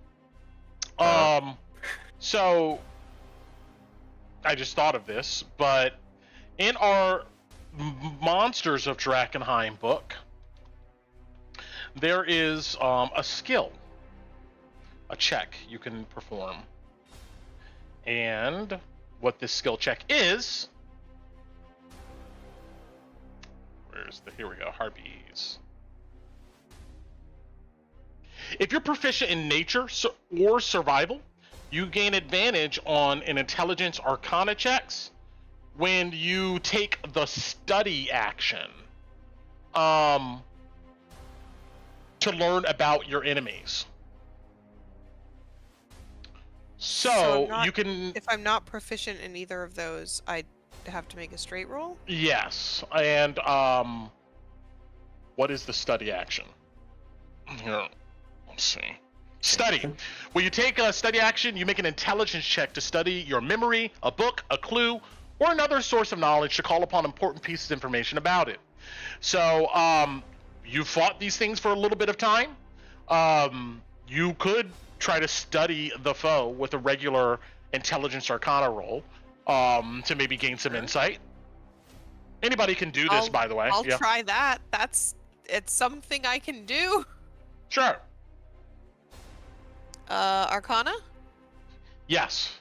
So I just thought of this, but in our Monsters of Drakkenheim book, there is a skill, a check you can perform. And what this skill check is, here we go, harpies. If you're proficient in nature or survival, you gain advantage on an intelligence arcana checks when you take the study action to learn about your enemies. So not- you can. If I'm not proficient in either of those, I have to make a straight roll. Yes, and what is the study action? Here, let's see. Study. When you take a study action, you make an intelligence check to study your memory, a book, a clue, or another source of knowledge to call upon important pieces of information about it. So, you fought these things for a little bit of time. You could try to study the foe with a regular intelligence arcana roll to maybe gain some insight. Anybody can do this, by the way. I'll try that. It's something I can do. Sure. Arcana? Yes.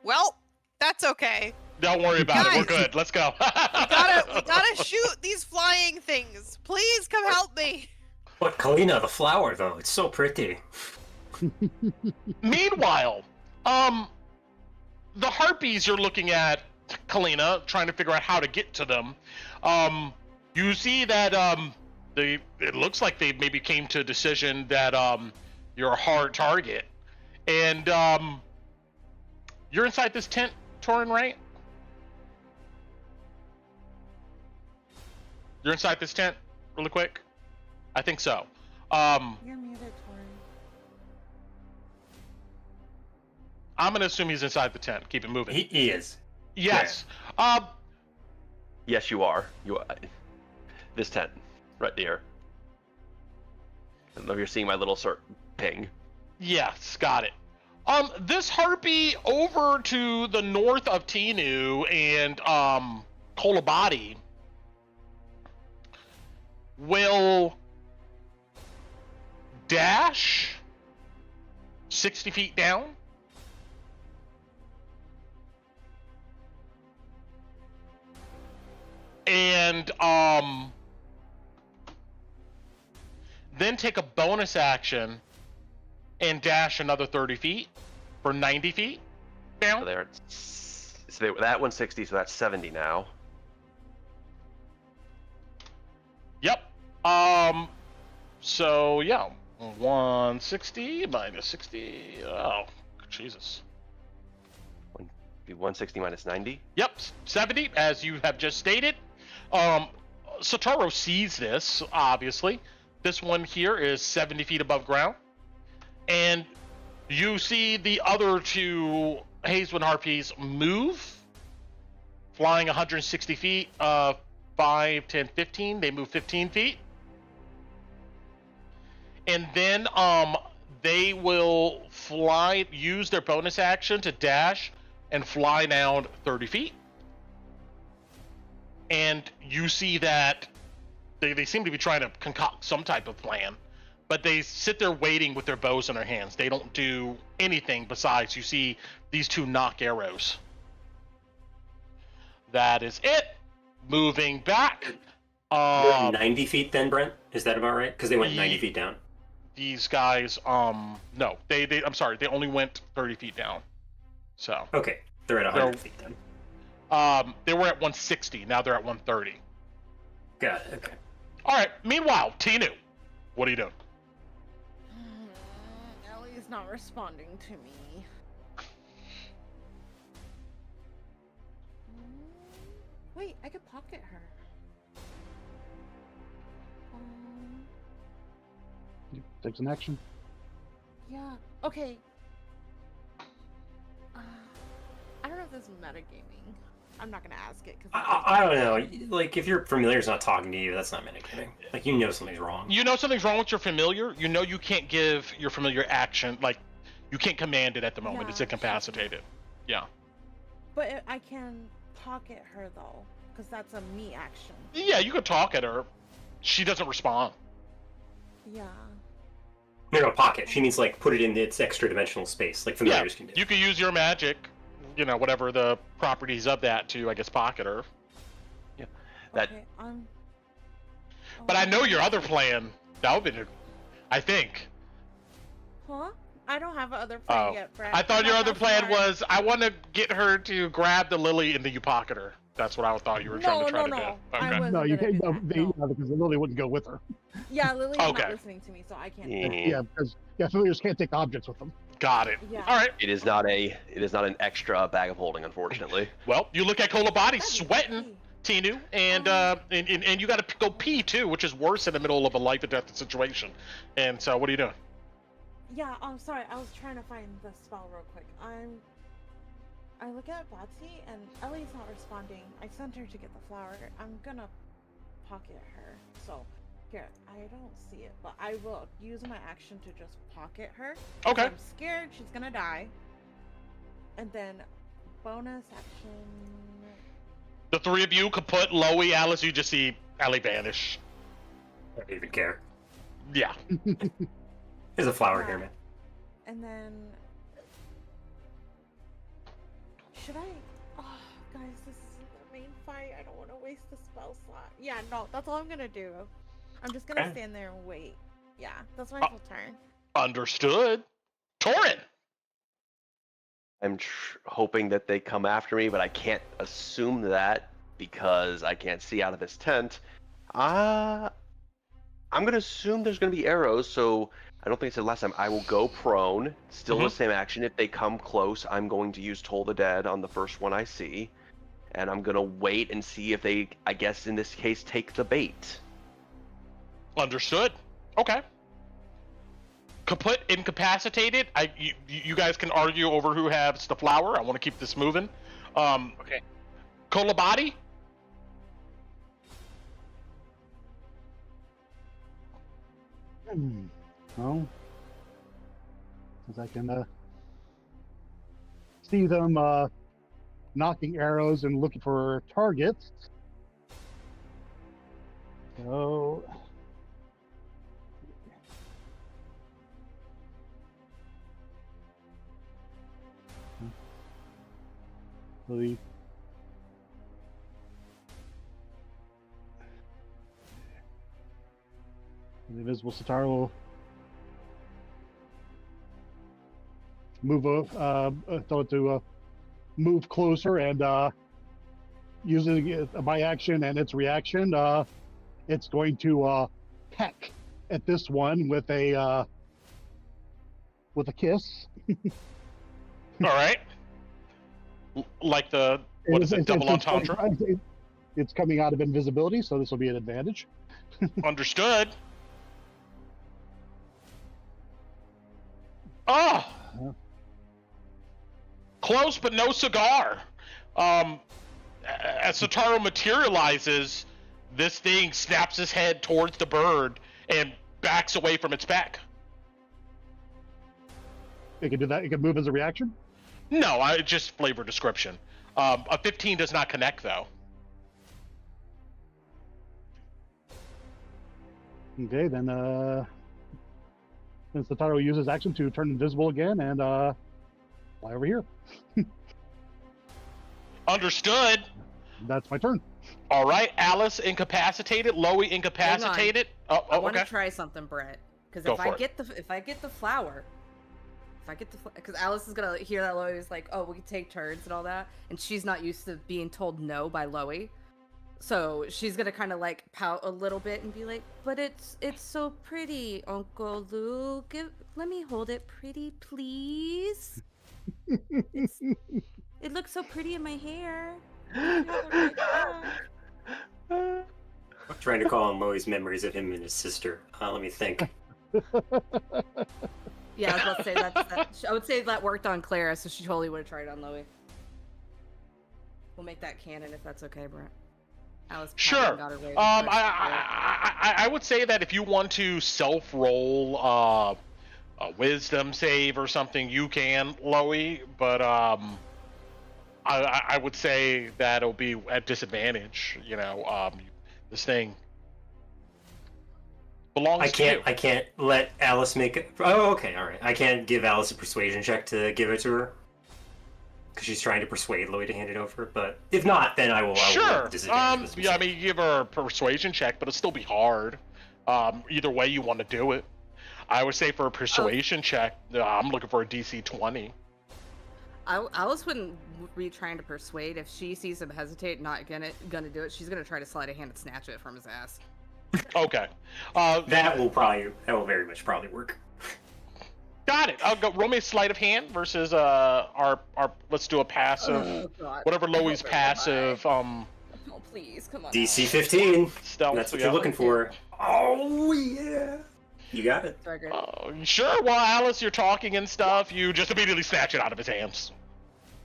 Well, that's okay. Don't worry about it. We're Guys. good. Let's go. We gotta shoot these flying things. Please come help me. But Kalina, the flower though, it's so pretty. Meanwhile, the harpies you're looking at, Kalina, trying to figure out how to get to them. You see that it looks like they maybe came to a decision that you're a hard target, and you're inside this tent, Torin, right? You're inside this tent, really quick. I think so. You're muted, Tori. I'm gonna assume he's inside the tent. Keep it moving. He is. Yes. Yes, you are. You are. This tent, right there. I don't know if you're seeing my little ping. Yes, got it. This harpy over to the north of Tinu and Kolabadi will dash 60 feet down. And then take a bonus action and dash another 30 feet for 90 feet down. So there, that one's 60, so that's 70 now. Yep. So yeah, 160 minus 60. Oh, Jesus. 160 minus 90. Yep, 70, as you have just stated. Satoru sees this, obviously. This one here is 70 feet above ground. And you see the other two Hazewind Harpies move, flying 160 feet, 5, 10, 15. They move 15 feet. And then they will fly, use their bonus action to dash and fly down 30 feet. And you see that they seem to be trying to concoct some type of plan, but they sit there waiting with their bows in their hands. They don't do anything besides you see these two knock arrows. That is it. Moving back. They're 90 feet then, Brent? Is that about right? Because they went 90 feet down. These guys, no, I'm sorry, they only went 30 feet down. So. Okay, they're at 100 feet then. They were at 160. Now they're at 130. Got it. Okay. All right. Meanwhile, Tinu, what are you doing? Ellie's not responding to me. Wait, I could pocket her. Takes an action. Yeah. Okay. I don't know if this is metagaming. I'm not gonna ask it because I don't know. Like, if your familiar's not talking to you, that's not metagaming. Like, you know something's wrong. You know something's wrong with your familiar. You know you can't give your familiar action. Like, you can't command it at the moment. Yeah, It's incapacitated. Yeah. But I can pocket her though, because that's a me action. Yeah, you could talk at her. She doesn't respond. Yeah. No, pocket. She means, like, put it in its extra dimensional space, like familiars can do. You could use your magic, you know, whatever the properties of that to, I guess, pocket her. Yeah. That. Okay, But I know your other plan. That would be, I think. Huh? I don't have another plan yet, Brad. I thought your other plan was I want to get her to grab the lily and then you pocket her. That's what I thought you were trying to do. Okay. No, you can't. No, because Lily wouldn't go with her. Yeah, Lily's not listening to me, so I can't. Yeah, because familiars can't take objects with them. Got it. Yeah. All right. It is not an extra bag of holding, unfortunately. Well, you look at Kolabadi sweating, Tinu, and you got to go pee too, which is worse in the middle of a life or death situation. And so, what are you doing? Yeah, I'm sorry. I was trying to find the spell real quick. I look at Batsy and Ellie's not responding. I sent her to get the flower. I'm gonna pocket her. So, here, I don't see it, but I will use my action to just pocket her. Okay. I'm scared she's gonna die. And then, bonus action. The three of you could put Lowie, Alice, you just see Ellie vanish. I don't even care. Yeah. There's a flower here, man. And then... Should I... Oh, guys, this is the main fight. I don't want to waste the spell slot. Yeah, no, that's all I'm going to do. I'm just going to stand there and wait. Yeah, that's my full turn. Understood. Torin! I'm hoping that they come after me, but I can't assume that because I can't see out of this tent. I'm going to assume there's going to be arrows, so I don't think I said last time. I will go prone, still the same action. If they come close, I'm going to use Toll the Dead on the first one I see. And I'm going to wait and see if they, I guess in this case, take the bait. Understood. Okay. Kaput, incapacitated. You guys can argue over who has the flower. I want to keep this moving. Okay. Kolabadi? Well, as I can see them knocking arrows and looking for targets. So, the invisible sitar will move move closer and using my action and its reaction, it's going to peck at this one with a kiss. All right. Like the what is it? Double entendre. It's coming out of invisibility, so this will be an advantage. Understood. Oh. Close, but no cigar. As Sotaro materializes, this thing snaps his head towards the bird and backs away from its back. It can do that. It can move as a reaction. No, just flavor description. A 15 does not connect though. Okay, then since the Taro uses action to turn invisible again and fly over here. Understood. That's my turn. All right, Alice incapacitated, Lowie incapacitated. I Oh, want to okay. try something, Brett. Because Go if for I it. get the flower, because Alice is gonna hear that Lowie is like, oh, we can take turns and all that, and she's not used to being told no by Lowie, so she's gonna kind of like pout a little bit and be like, but it's so pretty, Uncle Lou. Let me hold it, pretty, please. It looks so pretty in my hair. I'm trying to call on Lowie's memories of him and his sister. Let me think. Yeah, I was about to say that. I would say that worked on Clara, so she totally would have tried on Lowie. We'll make that canon if that's okay, Brent. Alice Sure. got her way I would say that if you want to self-roll a wisdom save or something, you can, Lowie, but I would say that it'll be at disadvantage. You know, this thing belongs to you. I can't let Alice make it. Oh, okay, all right. I can't give Alice a persuasion check to give it to her because she's trying to persuade Lowie to hand it over. But if not, then I will. Sure. Disadvantage Yeah, I mean, you give her a persuasion check, but it'll still be hard. Either way you want to do it. I would say for a persuasion check, I'm looking for a DC 20. Alice wouldn't be trying to persuade. If she sees him hesitate, not gonna do it, she's gonna try to slide a hand and snatch it from his ass. Okay. That will very much probably work. Got it. I'll go. Roll me a sleight of hand versus our. Let's do a passive. Oh, God. Whatever Lowie's passive. Oh, please, come on. DC 15. Stealth. That's what you're looking for. Oh yeah. You got it. Sorry, Greg. Sure. While Alice, you're talking and stuff, you just immediately snatch it out of his hands.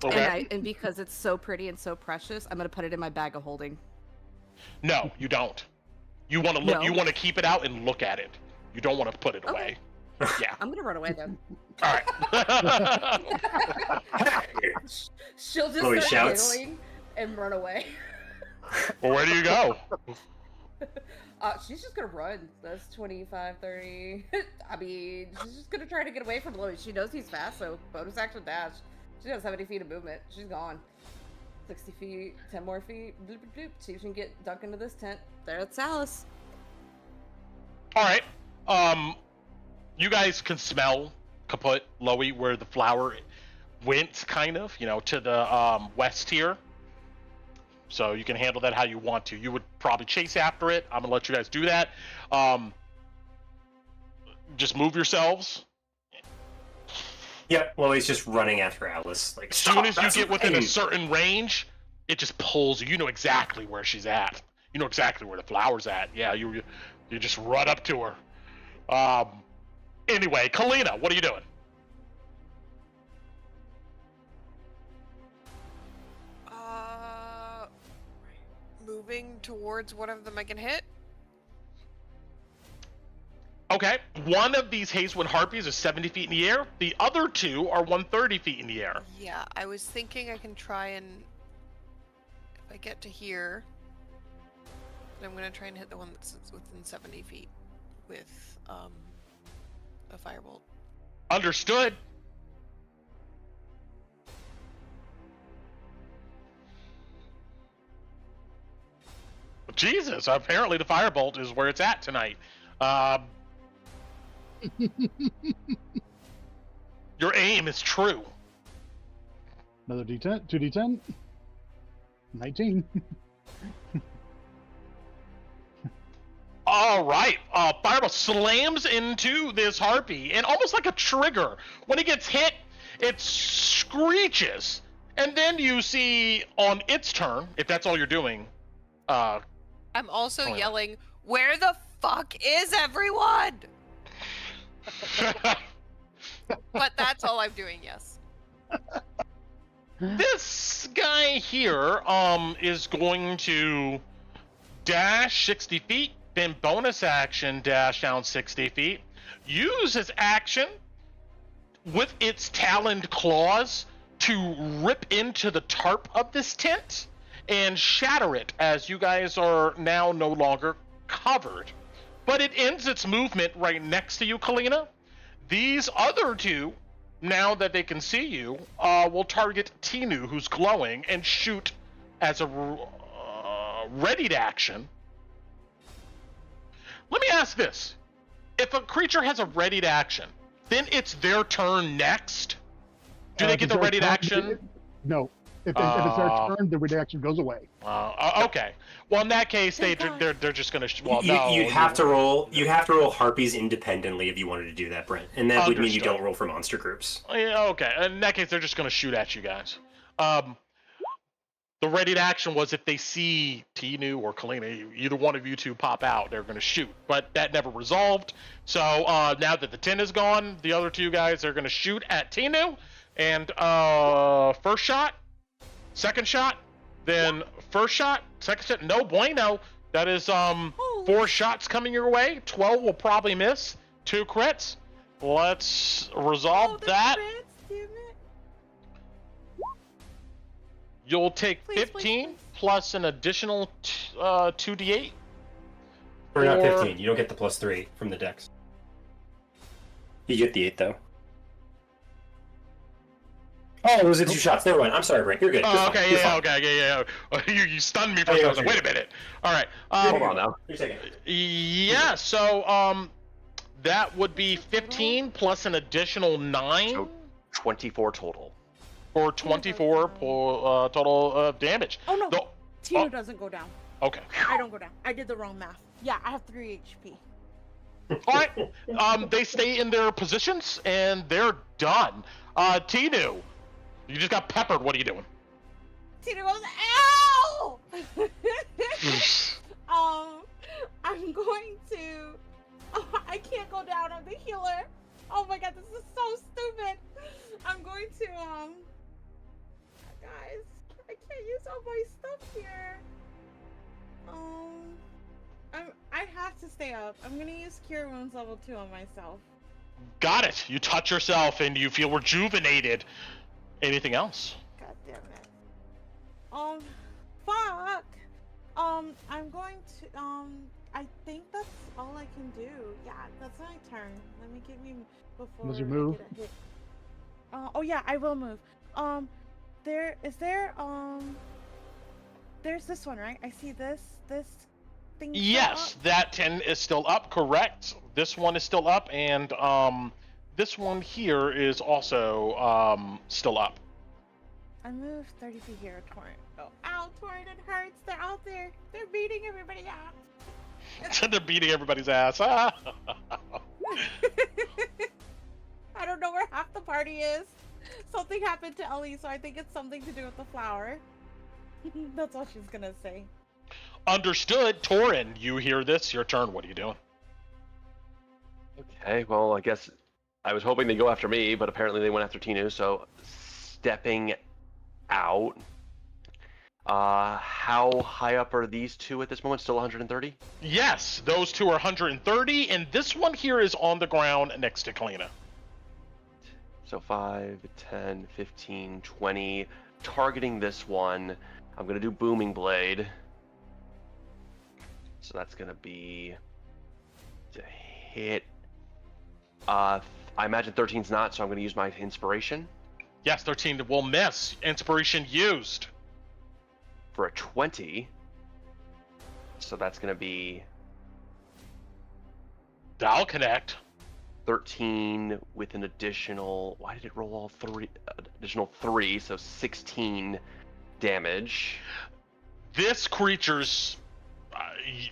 Okay. And because it's so pretty and so precious, I'm gonna put it in my bag of holding. No, you don't. You want to look. No. You want to keep it out and look at it. You don't want to put it away. Yeah. I'm gonna run away then. All right. She'll just Chloe start shouts. giggling and run away. Well, where do you go? She's just gonna run. That's 25, 30. I mean, she's just gonna try to get away from Lowie. She knows he's fast, so bonus action dash. She has 70 feet of movement. She's gone. 60 feet, 10 more feet. Bloop, bloop, bloop. See if she can get duck into this tent. There's Alice. All right. You guys can smell kaput, Lowie, where the flower went, kind of, you know, to the west here. So you can handle that how you want to. You would probably chase after it. I'm gonna let you guys do that. Just move yourselves. Yeah, well, he's just running after Alice. Like, As soon as you get within a certain range, it just pulls you. You know exactly where she's at. You know exactly where the flower's at. Yeah, you just run up to her. Anyway, Kalina, what are you doing? Moving towards one of them I can hit. Okay, one of these Hazewood harpies is 70 feet in the air. The other two are 130 feet in the air. Yeah, I was thinking I can try and if I get to here, then I'm gonna try and hit the one that's within 70 feet with a firebolt. Understood. Jesus, apparently the firebolt is where it's at tonight. Your aim is true. Another D10, 2D10. 19. All right, firebolt slams into this harpy, and almost like a trigger, when it gets hit, it screeches, and then you see on its turn, if that's all you're doing. I'm also Kalina. yelling, "Where the fuck is everyone?" But that's all I'm doing, yes. This guy here is going to dash 60 feet, then bonus action dash down 60 feet, use his action with its taloned claws to rip into the tarp of this tent and shatter it, as you guys are now no longer covered. But it ends its movement right next to you, Kalina. These other two, now that they can see you, will target Tinu, who's glowing, and shoot as a ready to action. Let me ask this. If a creature has a ready to action, then it's their turn next? Do they get the ready to action? No. If it's their turn, the ready action goes away. Okay. Well, in that case, they're just gonna. You'd have to roll. You have to roll harpies independently if you wanted to do that, Brent, and that would mean you don't roll for monster groups. Yeah, okay. In that case, they're just gonna shoot at you guys. The ready to action was if they see Tinu or Kalina, either one of you two pop out, they're gonna shoot. But that never resolved. So now that the 10 is gone, the other two guys are gonna shoot at Tinu, and first shot. Second shot, then first shot, second shot, no bueno. That is 4 shots coming your way. 12 will probably miss. 2 crits. Let's resolve that. Crits, damn it. You'll take Please, 15 please. plus an additional 2d8. Or not 15. You don't get the +3 from the dex. You get the 8 though. Oh, those are 2 shots. Never mind. I'm sorry, Brent. You're good. Oh, okay, yeah. You stunned me for a second. I was like, wait a minute. All right. Hold on now. Yeah, so that would be 15 plus an additional 9. So 24 total. For 24 total damage. Oh no, The- Tinu doesn't go down. Okay. I don't go down. I did the wrong math. Yeah, I have 3 HP. All right. They stay in their positions, and they're done. Tinu, you just got peppered. What are you doing? Tinu goes, ow! I'm going to. Oh, I can't go down. I'm the healer. Oh my god, this is so stupid. I'm going to guys, I can't use all my stuff here. I have to stay up. I'm gonna use Cure Wounds level 2 on myself. Got it. You touch yourself, and you feel rejuvenated. Anything else? God damn it. Fuck. I'm going to, I think that's all I can do. Yeah, that's my turn. Let me give me before Does you I move? get a hit. Oh yeah, I will move. There's this one, right? I see this thing. still Yes, up. that 10 is still up, correct. This one is still up, and this one here is also still up. I moved 30 feet here, Torrent. Oh, ow, Torrent, it hurts. They're out there. They're beating everybody out. They're beating everybody's ass. Ah. I don't know where half the party is. Something happened to Ellie, so I think it's something to do with the flower. That's all she's gonna say. Understood. Torin, you hear this? Your turn. What are you doing? Okay, well, I guess I was hoping they'd go after me, but apparently they went after Tinu, so stepping out. How high up are these two at this moment? Still 130? Yes, those two are 130, and this one here is on the ground next to Kalina. So 5, 10, 15, 20. Targeting this one, I'm going to do Booming Blade. So that's going to be to hit. I imagine 13's not, so I'm going to use my Inspiration. Yes, 13 will miss. Inspiration used. For a 20. So that's going to be That'll connect. 13 with an additional. Why did it roll all 3? Additional 3, so 16 damage. This creature's.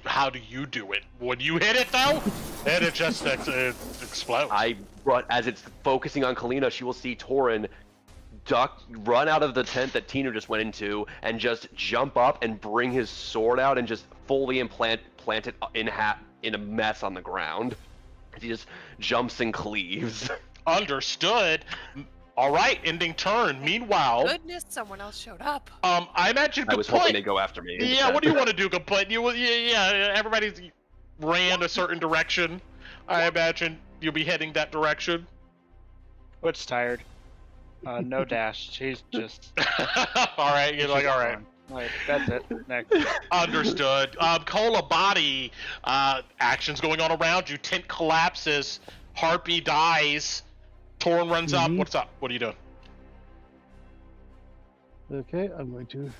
How do you do it? When you hit it, though, and it just explodes. As it's focusing on Kalina, she will see Torin run out of the tent that Tinu just went into, and just jump up and bring his sword out and just fully plant it in a mess on the ground. He just jumps and cleaves. Understood. All right, ending turn. Meanwhile, Goodness, someone else showed up. I imagine. I was hoping they'd go after me. Yeah, what do you want to do, Complete? Everybody's ran a certain direction. I imagine you'll be heading that direction. Quit's tired. No dash. She's just. All right, you're like, all right. Like, that's it. Next. Understood. Cola body actions going on around you. Tent collapses. Harpy dies. Torin runs up. What's up? What are you doing? Okay, I'm going to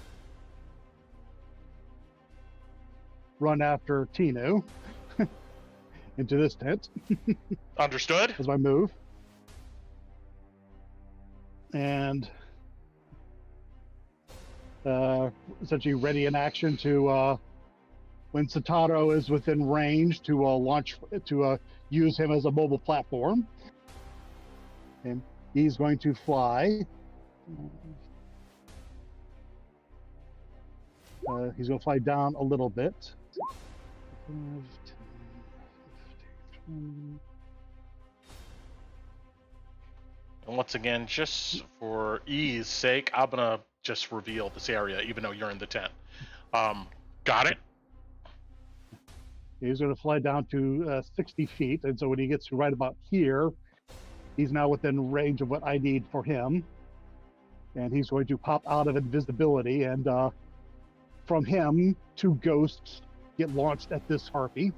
run after Tino into this tent. Understood. As my move. And essentially ready in action to when Sataro is within range to launch to use him as a mobile platform. And he's going to fly. He's going to fly down a little bit. 5, 10, 15, 20. And once again, just for ease sake, I'm gonna just reveal this area, even though you're in the tent. Got it? He's going to fly down to 60 feet, and so when he gets to right about here, he's now within range of what I need for him. And he's going to pop out of invisibility, and from him, 2 ghosts get launched at this harpy.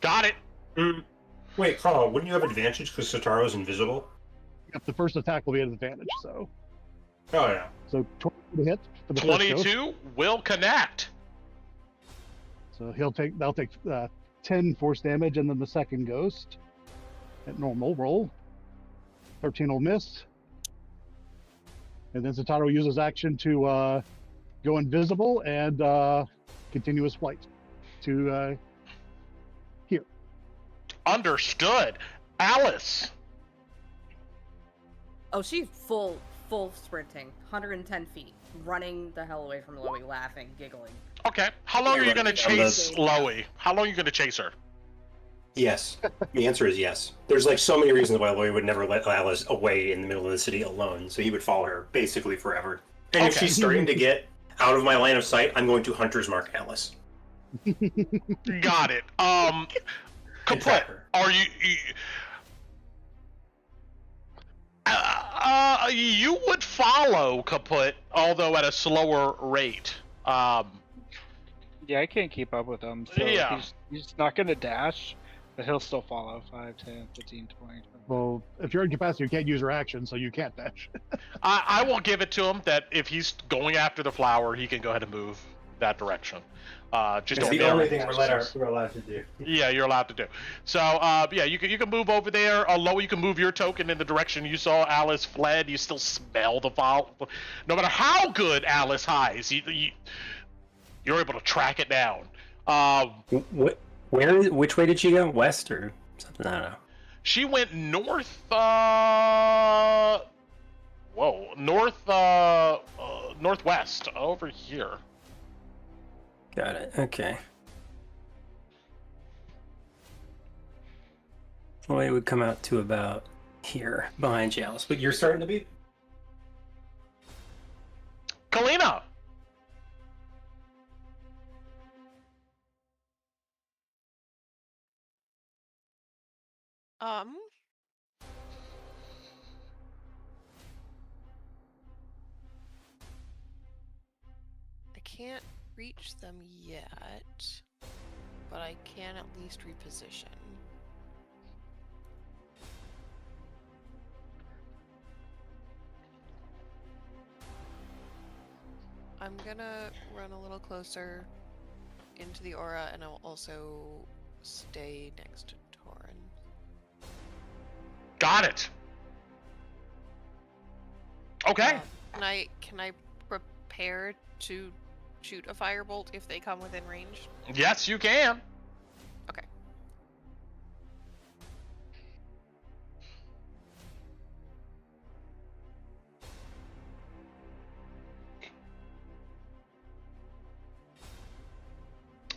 Got it. Wait, Carl, wouldn't you have advantage because Sataro's invisible? Yep, the first attack will be an advantage, so. Oh, yeah. So 22 to hit for the first ghost. 22 will connect. So they'll take 10 force damage, and then the second ghost at normal roll. 13 will miss. And then Sataro uses action to go invisible and continue his flight to here. Understood. Alice. Oh, she's full sprinting, 110 feet, running the hell away from Lowie, laughing, giggling. Okay. How long are you gonna chase Lowie? How long are you gonna chase her? Yes. The answer is yes. There's like so many reasons why Lowie would never let Alice away in the middle of the city alone, so he would follow her basically forever. And if she's starting to get out of my line of sight, I'm going to Hunter's Mark Alice. Got it. Kaput, are you you would follow Kaput, although at a slower rate. Yeah, I can't keep up with him, so Yeah. he's not going to dash, but he'll still follow 5, 10, 15, 20. Well, if you're incapacitated, you can't use your action, so you can't dash. I will give it to him that if he's going after the flower, he can go ahead and move that direction. Just It's don't the dare only thing dash. we're allowed to do. Yeah, you're allowed to do. So, yeah, you can move over there. Lowie, you can move your token in the direction you saw Alice fled. You still smell the foul. No matter how good Alice hides, you're able to track it down. Which way did she go? West or something? I don't know. She went north. Northwest over here. Got it. Okay. Well, it would come out to about here, behind you, Alice. But you're starting to be... Kalina! I can't reach them yet, but I can at least reposition. I'm gonna run a little closer into the aura, and I'll also stay next to Torin. Got it. Okay. Can I prepare to shoot a firebolt if they come within range? Yes, you can. Okay.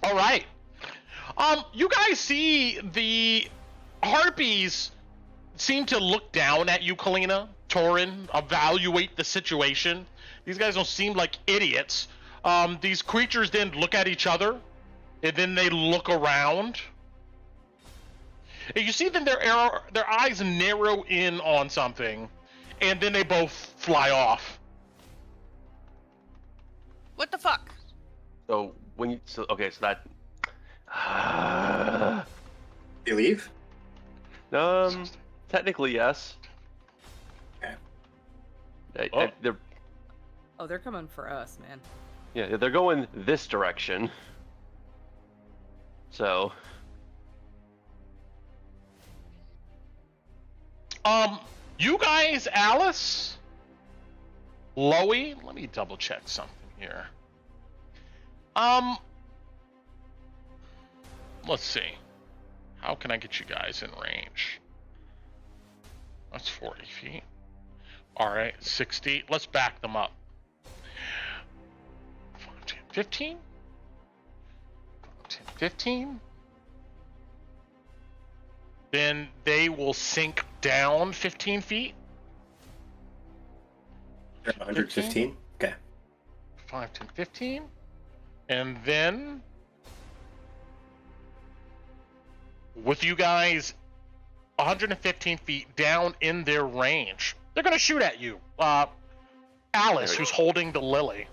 All right. You guys see the harpies seem to look down at you, Kalina, Torin, evaluate the situation. These guys don't seem like idiots. These creatures then look at each other, and then they look around. And you see then their eyes narrow in on something, and then they both fly off. What the fuck? So when you okay, so that You leave? technically yes. Okay. They're Oh, they're coming for us, man. yeah, they're going this direction. So You guys, Alice, Lowie, let me double check something here. Let's see. How can I get you guys in range? That's 40 feet. All right, 60. Let's back them up. 15? 15? Then they will sink down 15 feet. 115? Okay. 5, 10, 15. And then, with you guys 115 feet down in their range, they're going to shoot at you. Alice, who's holding the lily.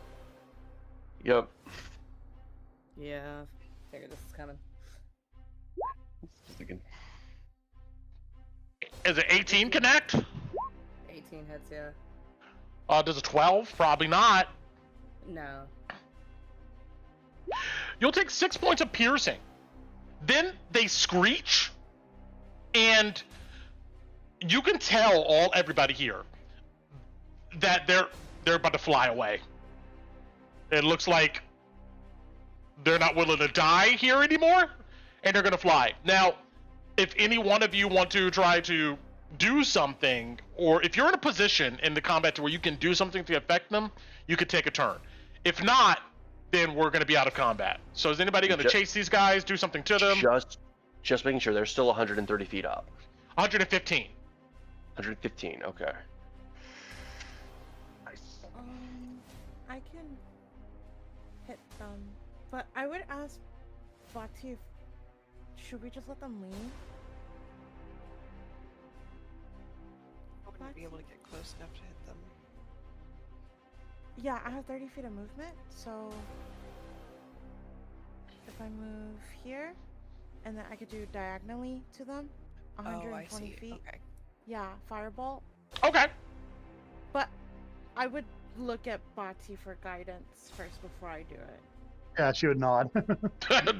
yep. Yeah, figured this is coming. Is it 18 connect? 18 hits, yeah. Does a 12? Probably not. No. You'll take 6 points of piercing. Then they screech, and you can tell everybody here that they're about to fly away. It looks like they're not willing to die here anymore, and they're gonna fly. Now, if any one of you want to try to do something, or if you're in a position in the combat to where you can do something to affect them, you could take a turn. If not, then we're going to be out of combat. So is anybody going to chase these guys, do something to them? Just making sure they're still 130 feet up. 115. 115, okay. Nice. I can hit them, but I would ask Batif, should we just let them leave? I wouldn't be able to get close enough to hit them. Yeah, I have 30 feet of movement, so if I move here, and then I could do diagonally to them, 120 oh, I see. feet. Okay. Yeah, fireball. Okay. But I would look at Bati for guidance first before I do it. Yeah, she would nod.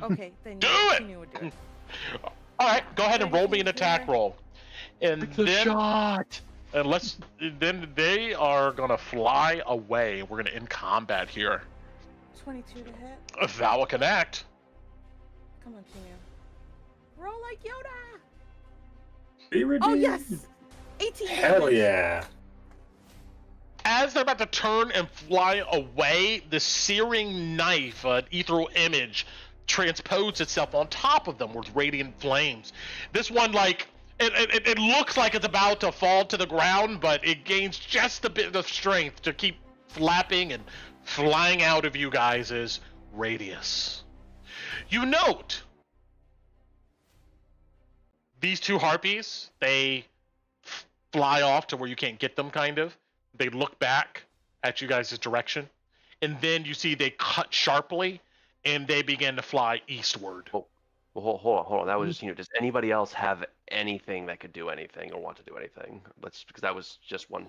Okay, then Do she it! knew would do it. All right, go ahead and roll me an attack roll. And then, shot! then they are gonna fly away. We're gonna end combat here. 22 to hit. That will connect. Come on, Kinu. Roll like Yoda! Be redeemed. Oh, yes! 18 Hell damage. yeah. As they're about to turn and fly away, the searing knife, an ethereal image, transposes itself on top of them with radiant flames. This one, like, it looks like it's about to fall to the ground, but it gains just a bit of strength to keep flapping and flying out of you guys' radius. You note these two harpies, they fly off to where you can't get them, kind of. They look back at you guys' direction, and then you see they cut sharply, and they begin to fly eastward. Oh, well, hold on. That was just, does anybody else have anything that could do anything or want to do anything? Because that was just one.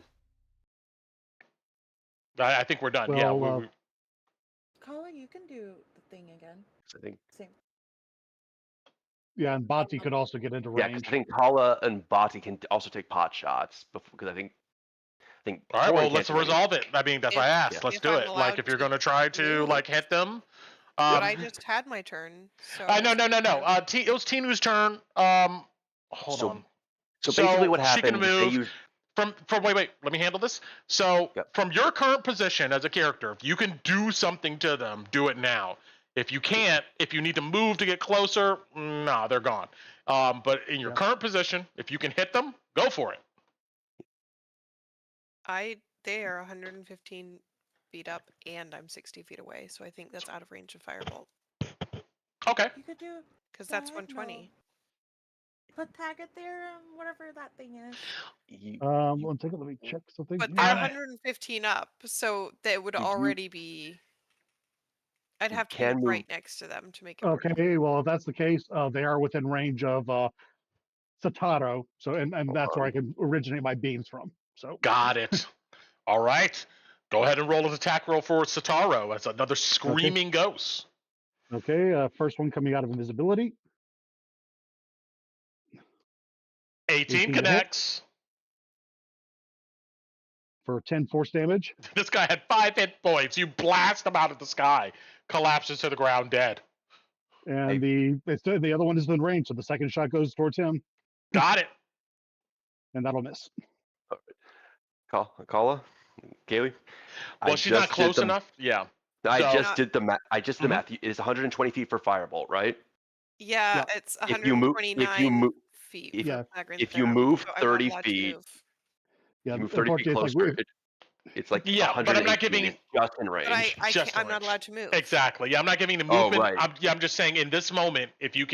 I think we're done. Well, yeah. Colin, you can do the thing again. I think. Same. Yeah, and Bati could also get into Yeah, range. because I think Kala and Bati can also take pot shots. Because I think. All right. Tori Well, let's can't do anything. resolve it. I mean, that's why I asked. Yeah. Let's If do I'm it. Like, allowed if you're to going to try to move. like hit them. But I just had my turn. So No. It was Tinu's turn. Hold on. So basically, what she can happened? They move used. from wait. Let me handle this. So Yep. from your current position as a character, if you can do something to them, do it now. If you can't, if you need to move to get closer, nah, they're gone. But in your current position, if you can hit them, go for it. they are 115 feet up, and I'm 60 feet away, so I think that's out of range of firebolt. Okay. You could do Because that's diagonal. 120. put target there, whatever that thing is. One second, let me check something. But here. they're 115 up, so they would already be. I'd have to be can move. right next to them to make it work. Okay, well, if that's the case, they are within range of Sataro, so and that's where I can originate my beams from. So Got it. All right. Go ahead and roll an attack roll for Sataro. That's another screaming ghost. Okay, first one coming out of invisibility. 18 to connects. For 10 force damage. This guy had 5 hit points. You blast him out of the sky. Collapses to the ground dead. And the other one is in range, so the second shot goes towards him. Got it. And that'll miss. Kala? Kaylee? Well, she's not close enough. Yeah. I So- just did the math. The math. It's 120 feet for firebolt, right? Yeah, Yeah. it's If you move- 129 feet. if- for Flagrant if you Theft, move so I'm not 30 allowed to feet- move. Yeah, You move 30 feet unfortunately, closer. It's like Yeah, but I'm not 118. giving- It's just in range. But I Just can't, I'm not range. allowed to move. Exactly. Yeah, I'm not giving the Oh, movement. right. I'm just saying in this moment, if you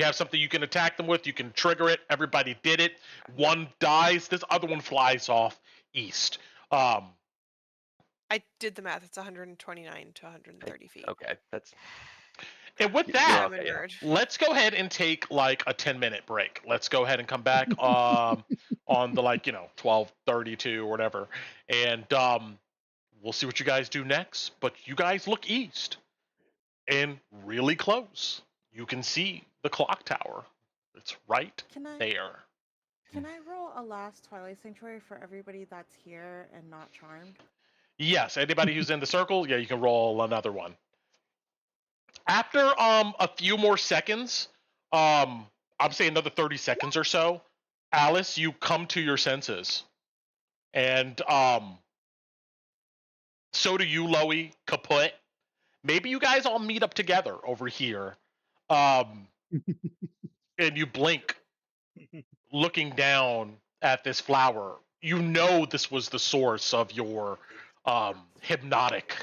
have something you can attack them with, you can trigger it. Everybody did it. One dies. This other one flies off east. I did the math. It's 129 to 130 feet. Okay, that's. And with Yeah, that, I'm a okay, yeah. nerd. let's go ahead and take like a 10-minute break. Let's go ahead and come back on the 12:32 or whatever, and we'll see what you guys do next. But you guys look east, and really close. You can see the clock tower. It's right Can I there. can I roll a last Twilight Sanctuary for everybody that's here and not charmed? Yes, anybody who's in the circle, yeah, you can roll another one. After a few more seconds, I'm saying another 30 seconds or so, Alice, you come to your senses. And so do you, Lowie, Kaput. Maybe you guys all meet up together over here. And you blink, looking down at this flower. You know this was the source of your hypnotic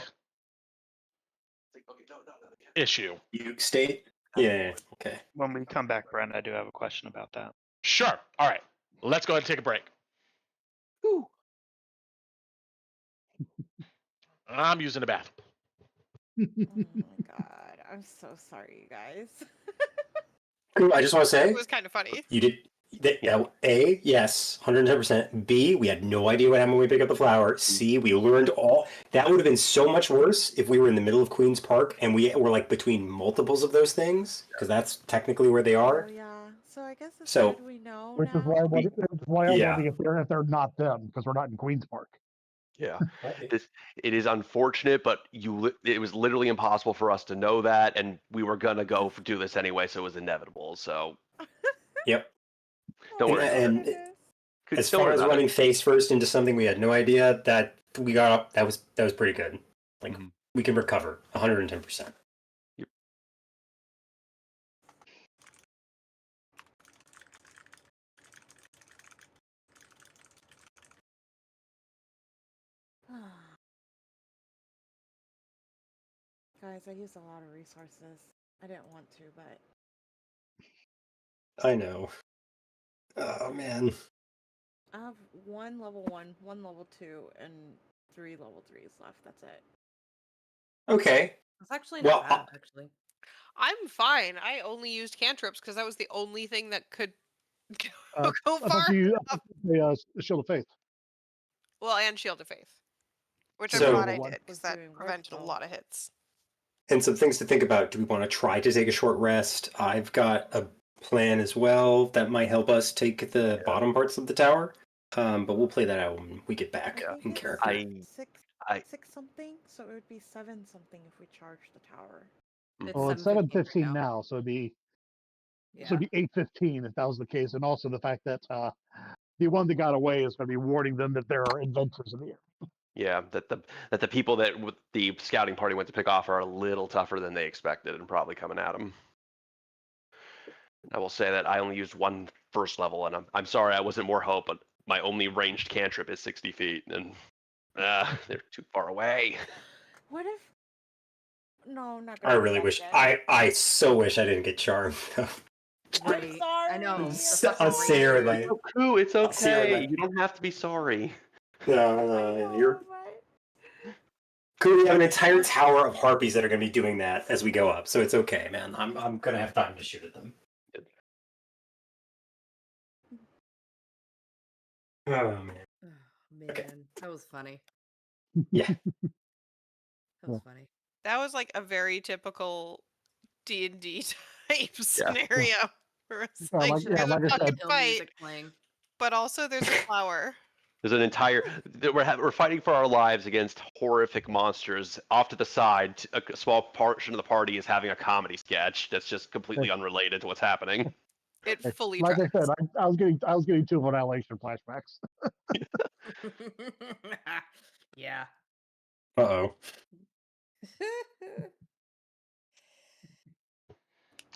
issue. Fugue state? Yeah, okay. When we come back, Brent, I do have a question about that. Sure. All right. Let's go ahead and take a break. I'm using the bathroom. Oh my god, I'm so sorry, you guys. I just want to say, It was kind of funny. you did. A, yes, 110%. B, we had no idea what happened when we picked up the flower. C, we learned all. That would have been so much worse if we were in the middle of Queen's Park and we were like between multiples of those things, because that's technically where they are. Oh, yeah. So I guess it's So- good we know Which now. is why I'm Yeah. wondering if they're not them, because we're not in Queen's Park. Yeah, it is unfortunate, but it was literally impossible for us to know that, and we were gonna do this anyway, so it was inevitable. So Yep. Don't Oh worry my about And goodness. As don't far worry as about it. running face first into something we had no idea, that we got up, that was pretty good. Like Mhm. we can recover 110%. Guys, I used a lot of resources. I didn't want to, but I know. Oh man. I have one level 1, one level 2, and 3 level 3s left. That's it. Okay. It's actually Well, not bad, actually. I'm fine. I only used cantrips because that was the only thing that could Uh, go I far. thought you the Shield of Faith. Well, and Shield of Faith, which So- I'm glad I What did because was that doing work, prevented a though? lot of hits. And some things to think about. Do we want to try to take a short rest? I've got a plan as well that might help us take the bottom parts of the tower. But we'll play that out when we get back I in think it's character. I- 6 something, so it would be 7 something if we charge the tower. Well, it's 7:15 now, so it'd be Yeah. so it'd be 8:15 if that was the case, and also the fact that the one that got away is going to be warning them that there are adventures in the air. Yeah, that the people that the scouting party went to pick off are a little tougher than they expected, and probably coming at them. I will say that I only used one first level, and I'm sorry I wasn't more hope, but my only ranged cantrip is 60 feet, and they're too far away. What if? No, not. I really wish. I so wish I didn't get charmed. I'm Right. sorry. I know. Sarah, like, Cool, it's Sarah, okay. like- You don't have to be sorry. you're. Cool, we have an entire tower of harpies that are going to be doing that as we go up, so it's okay, man. I'm going to have time to shoot at them. Oh man. Oh, man, Okay. that was funny. Yeah. That was funny. That was like a very typical D&D type scenario. Where it's Yeah, like, like- yeah, there's like I a said. fucking Hill fight, music playing. but also there's a flower. There's an entire. We're fighting for our lives against horrific monsters. Off to the side, a small portion of the party is having a comedy sketch that's just completely unrelated to what's happening. It fully Like I tracks. said, I was getting two Annihilation flashbacks. Yeah. Uh-oh.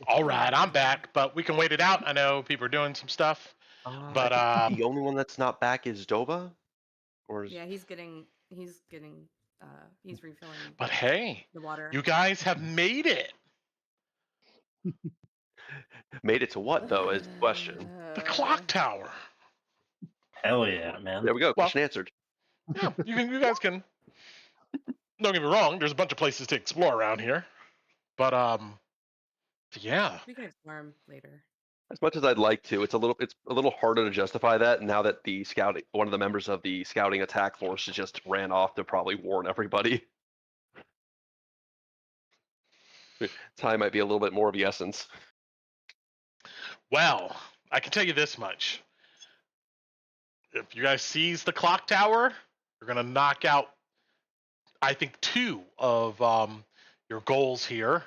All right, I'm back, but we can wait it out. I know people are doing some stuff, but I think the only one that's not back is Dova, or is... Yeah, he's refilling but hey, the water. you guys have made it. Made it to what though is the question. The clock tower. Hell yeah, man. There we go. Well- Question answered. Yeah, you guys can. Don't get me wrong. There's a bunch of places to explore around here, but yeah. We can explore later. As much as I'd like to, it's a little harder to justify that now that one of the members of the scouting attack force just ran off to probably warn everybody. Time might be a little bit more of the essence. Well, I can tell you this much. If you guys seize the clock tower, you're gonna knock out, I think, 2 of your goals here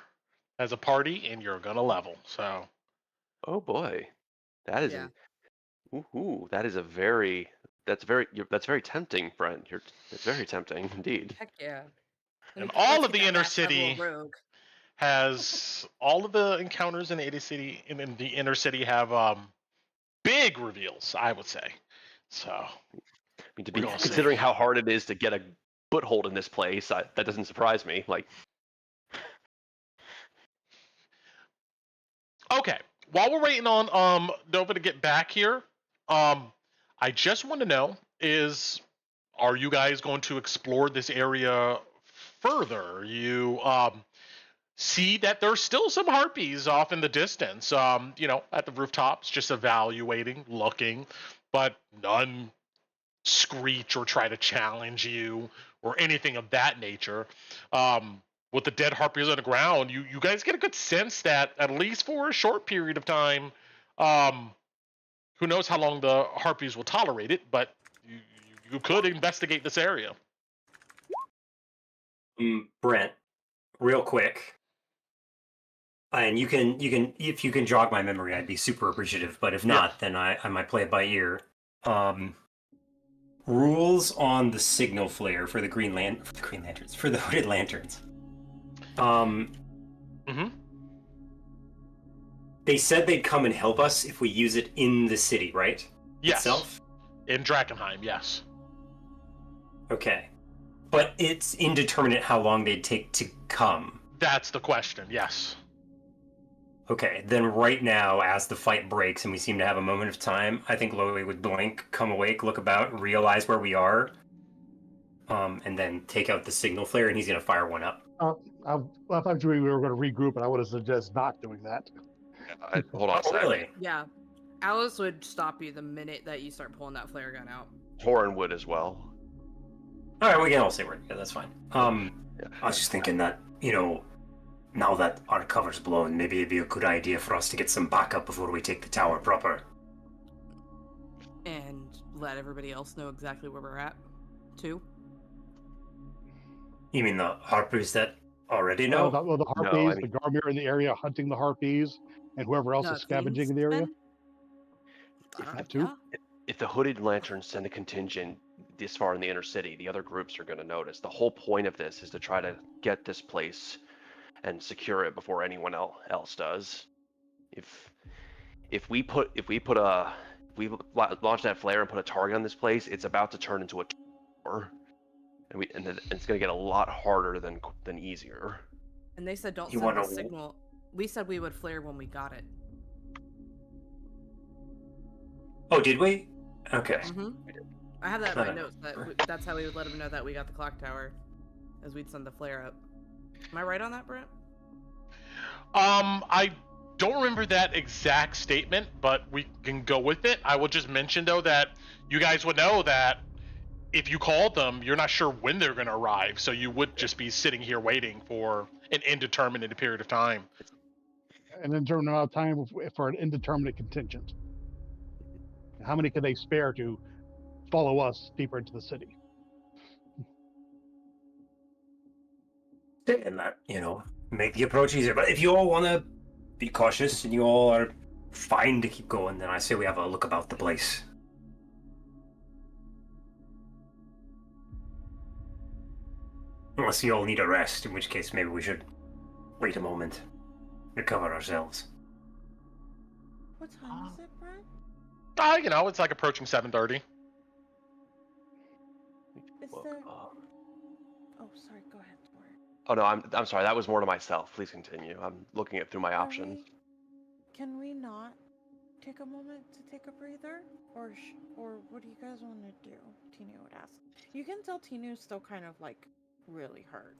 as a party, and you're gonna level. So. Oh boy, that is, Yeah. that is that's very tempting, Brent. It's very tempting indeed. Heck yeah. And We can all go of the take inner that level city rogue. has all of the encounters in the inner city have big reveals, I would say. So I mean, to We're be gonna considering see. how hard it is to get a foothold in this place, that doesn't surprise me. Like, okay, while we're waiting on Nova to get back here, I just want to know are you guys going to explore this area further? You see that there's still some harpies off in the distance, at the rooftops, just evaluating, looking, but none screech or try to challenge you or anything of that nature. With the dead harpies on the ground, you guys get a good sense that, at least for a short period of time, who knows how long the harpies will tolerate it, but you could investigate this area. Brent, real quick. And you can if you can jog my memory, I'd be super appreciative. But if not, then I might play it by ear. Rules on the signal flare for the for the hooded lanterns. They said they'd come and help us if we use it in the city, right? Yes. Itself? In Drakkenheim, yes. Okay. But it's indeterminate how long they'd take to come. That's the question, yes. Okay, then right now, as the fight breaks and we seem to have a moment of time, I think Lowie would blink, come awake, look about, realize where we are, and then take out the signal flare, and he's going to fire one up. I thought we were going to regroup, and I would have suggested not doing that. Hold on a Oh, second. really? Yeah. Alice would stop you the minute that you start pulling that flare gun out. Torin would as well. All right, we can all say we're together, that's fine. I was just thinking that, now that our cover's blown, maybe it'd be a good idea for us to get some backup before we take the tower proper. And let everybody else know exactly where we're at, too. You mean the harpies that already know? Well, the harpies, No, I mean- the Garmir in the area hunting the harpies, and whoever else No, is scavenging in the Queens area. men? That too. Yeah. If the hooded lanterns send a contingent this far in the inner city, the other groups are going to notice. The whole point of this is to try to get this place and secure it before anyone else does. If we launch that flare and put a target on this place, it's about to turn into a tower, and it's going to get a lot harder than easier. And they said don't You send the wanna- signal. We said we would flare when we got it. Oh, did we? Okay. I have that in my notes. That's how we would let him know that we got the clock tower, as we'd send the flare up. Am I right on that, Brent? I don't remember that exact statement, but we can go with it. I will just mention though that you guys would know that if you called them, you're not sure when they're going to arrive, so you would just be sitting here waiting for an indeterminate period of time. An indeterminate amount of time for an indeterminate contingent. How many could they spare to follow us deeper into the city? And that, make the approach easier. But if you all want to be cautious and you all are fine to keep going, then I say we have a look about the place. Unless you all need a rest, in which case maybe we should wait a moment, recover ourselves. What time is it, Brent? It's like approaching 7:30. Is there... Oh, sorry. Go ahead, Tori. Oh no, I'm sorry. That was more to myself. Please continue. I'm looking it through my options. Can we not take a moment to take a breather, or what do you guys want to do? Tinu would ask. You can tell Tinu's still kind of like really hurt.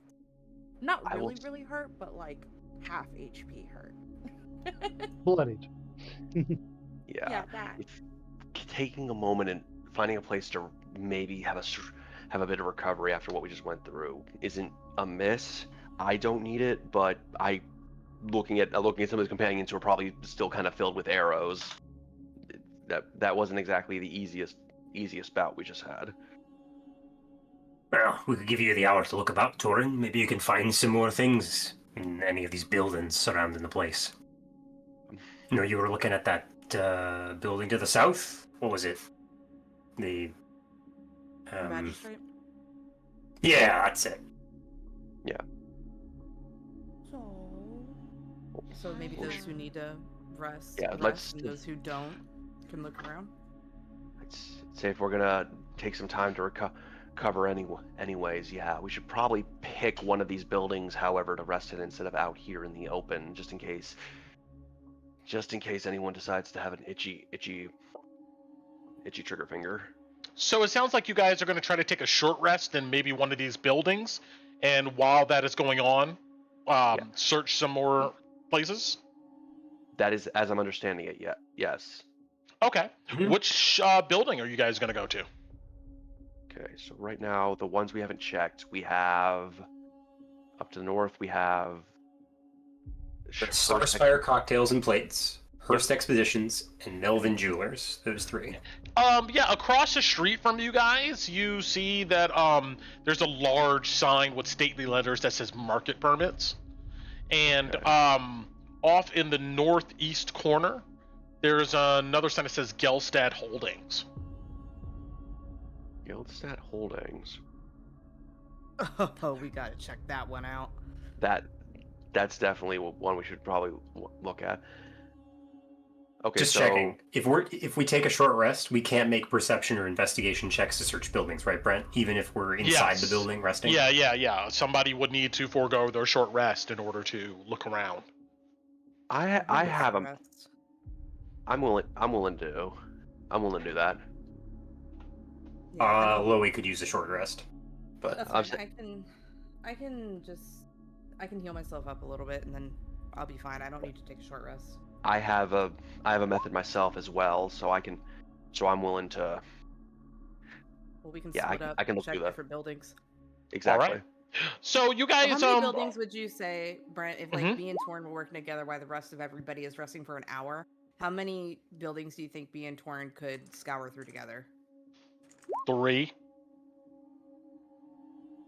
Not really hurt, but like half HP hurt. Bloodied. Yeah. That. Taking a moment and finding a place to maybe have a bit of recovery after what we just went through isn't amiss. I don't need it, but looking at some of his companions who are probably still kind of filled with arrows. That wasn't exactly the easiest bout we just had. Well, we could give you the hour to look about, Torin. Maybe you can find some more things in any of these buildings surrounding the place. You were looking at that building to the south? What was it? The... Magistrate? Yeah, that's it. Yeah. So maybe those who need to rest, yeah, rest, and those who don't can look around? Let's say if we're gonna take some time to recover anyways, yeah, we should probably pick one of these buildings, however, to rest in instead of out here in the open, just in case anyone decides to have an itchy trigger finger. So it sounds like you guys are going to try to take a short rest in maybe one of these buildings, and while that is going on, search some more places? That is, as I'm understanding it, yes. Okay. Mm-hmm. Which building are you guys going to go to? Okay, so right now, the ones we haven't checked, we have, up to the north, we have... Starspire Cocktails and Plates, Hearst Expeditions, and Melvin Jewelers. Those three. Across the street from you guys, you see that there's a large sign with stately letters that says Market Permits. And off in the northeast corner, there's another sign that says Gelstad Holdings. Gelstad Holdings. Oh, we gotta check that one out. That's definitely one we should probably look at. Okay, just checking. If we take a short rest, we can't make perception or investigation checks to search buildings, right, Brent? Even if we're inside the building resting. Yeah. Somebody would need to forego their short rest in order to look around. I have them. I'm willing to do that. Yeah, Lowie could use a short rest, but I can heal myself up a little bit and then I'll be fine. I don't need to take a short rest. I have a method myself as well, so I'm willing to. Well, we can split up. I can look check through that. different buildings. Exactly. All right. So you guys, how many buildings would you say, Brent, if me and Torn were working together while the rest of everybody is resting for an hour? How many buildings do you think B and Torn could scour through together? 3.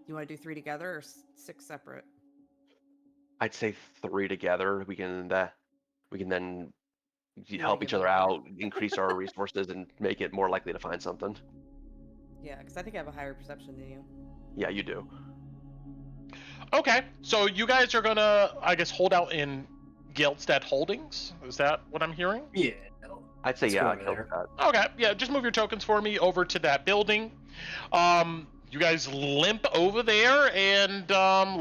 You want to do 3 together or 6 separate? I'd say 3 together. We can then help each other out, increase our resources, and make it more likely to find something. Yeah, because I think I have a higher perception than you. Yeah, you do. Okay, so you guys are gonna, I guess, hold out in Gelstad Holdings? Is that what I'm hearing? Yeah. I'd say yeah. Okay, yeah, just move your tokens for me over to that building. You guys limp over there, and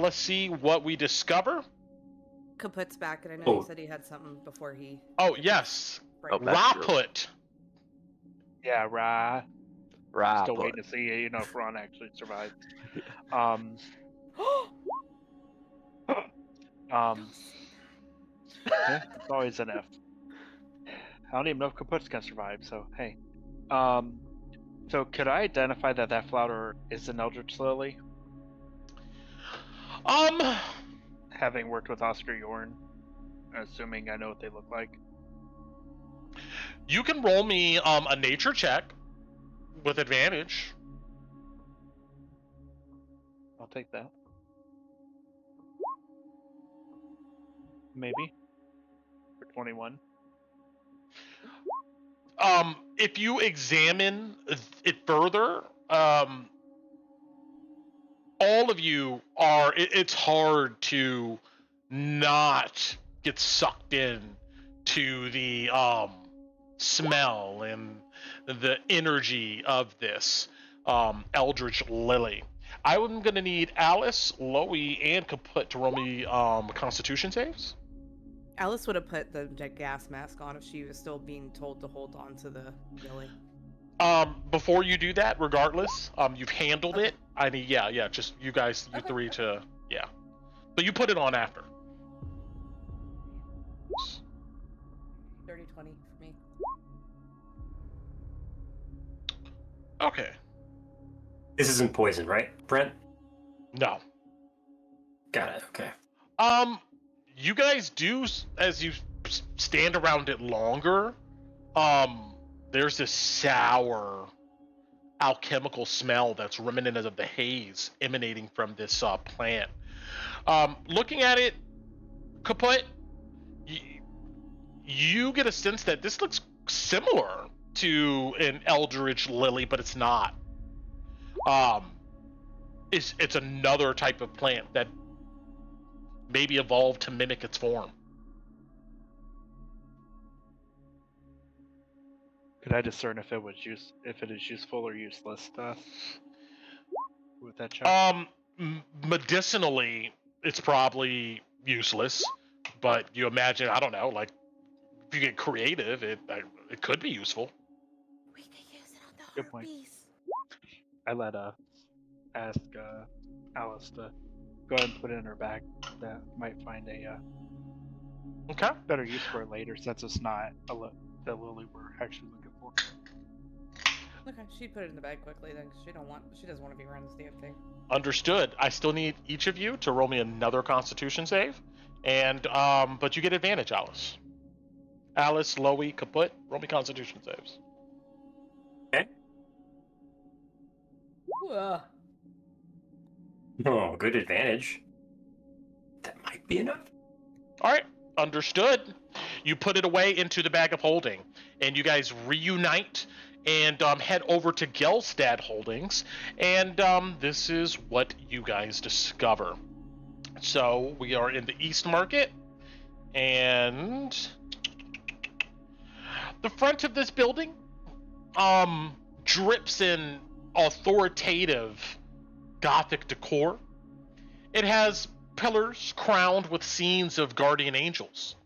let's see what we discover. Kaput's back, and I know you said he had something before he... Oh, yes. Oh, Raput. Yeah, right. Right. Still waiting to see, if Ron actually survived. Yeah, it's always an F. I don't even know if Kaput's gonna survive, so hey. So could I identify that flower is an Eldritch Lily? Having worked with Oscar Yorn, assuming I know what they look like. You can roll me a nature check with advantage. I'll take that. Maybe. For 21. If you examine it further, all of you are, it's hard to not get sucked in to the smell and the energy of this Eldritch Lily. I'm going to need Alice, Lowie, and Kaput to roll me Constitution saves. Alice would have put the gas mask on if she was still being told to hold on to the lily. Before you do that, regardless, you've handled it. I mean, yeah, just you guys, you three to, yeah. But you put it on after. 30-20 for me. Okay. This isn't poison, right, Brent? No. Got it, okay. You guys do, as you stand around it longer, there's this sour alchemical smell that's reminiscent of the haze emanating from this plant. Looking at it, Kaput, you get a sense that this looks similar to an Eldritch Lily, but it's not. It's another type of plant that maybe evolved to mimic its form. Could I discern if it is useful or useless with that check? Medicinally, it's probably useless, but you imagine, I don't know, like if you get creative, it could be useful. We could use it on the Good point. harpies. I let ask Alice to go ahead and put it in her bag. That might find a Okay. better use for it later, since it's not the lily we're actually looking for. Okay, she'd put it in the bag quickly then, because she doesn't want to be around this damn thing. Understood. I still need each of you to roll me another Constitution save, and but you get advantage, Alice. Alice, Lowie, Kaput, roll me Constitution saves. Okay. Oh, good advantage. That might be enough. All right, understood. You put it away into the bag of holding, and you guys reunite and head over to Gelstad Holdings, and this is what you guys discover. So we are in the East Market, and the front of this building drips in authoritative Gothic decor. It has pillars crowned with scenes of guardian angels.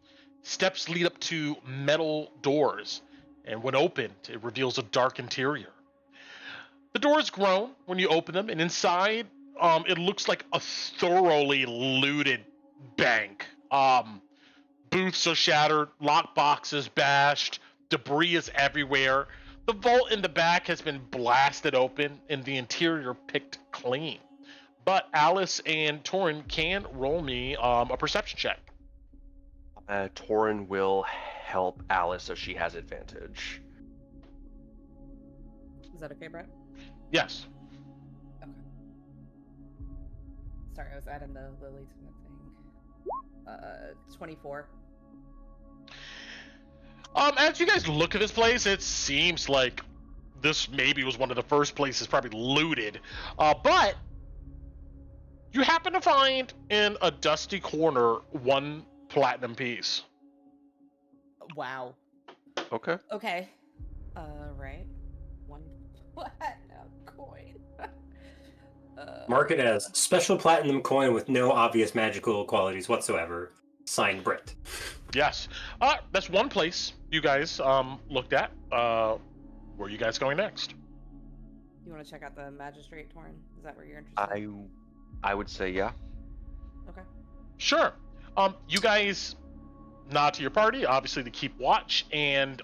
Steps lead up to metal doors, and when opened, it reveals a dark interior. The doors groan when you open them, and inside, it looks like a thoroughly looted bank. Booths are shattered, lock boxes bashed, debris is everywhere. The vault in the back has been blasted open, and the interior picked clean. But Alice and Torin can roll me a perception check. Torin will help Alice so she has advantage. Is that okay, Brett? Yes. Okay. Sorry, I was adding the lily to the thing. 24. As you guys look at this place, it seems like this maybe was one of the first places probably looted. But you happen to find in a dusty corner 1 platinum piece. Wow. Okay. Okay. Right. 1 platinum coin. Mark it as special platinum coin with no obvious magical qualities whatsoever. Signed, Brett. Yes. That's one place you guys looked at. Where are you guys going next? You want to check out the magistrate, Torn? Is that where you're interested? I would say yeah. Okay. Sure. You guys nod to your party, obviously to keep watch, and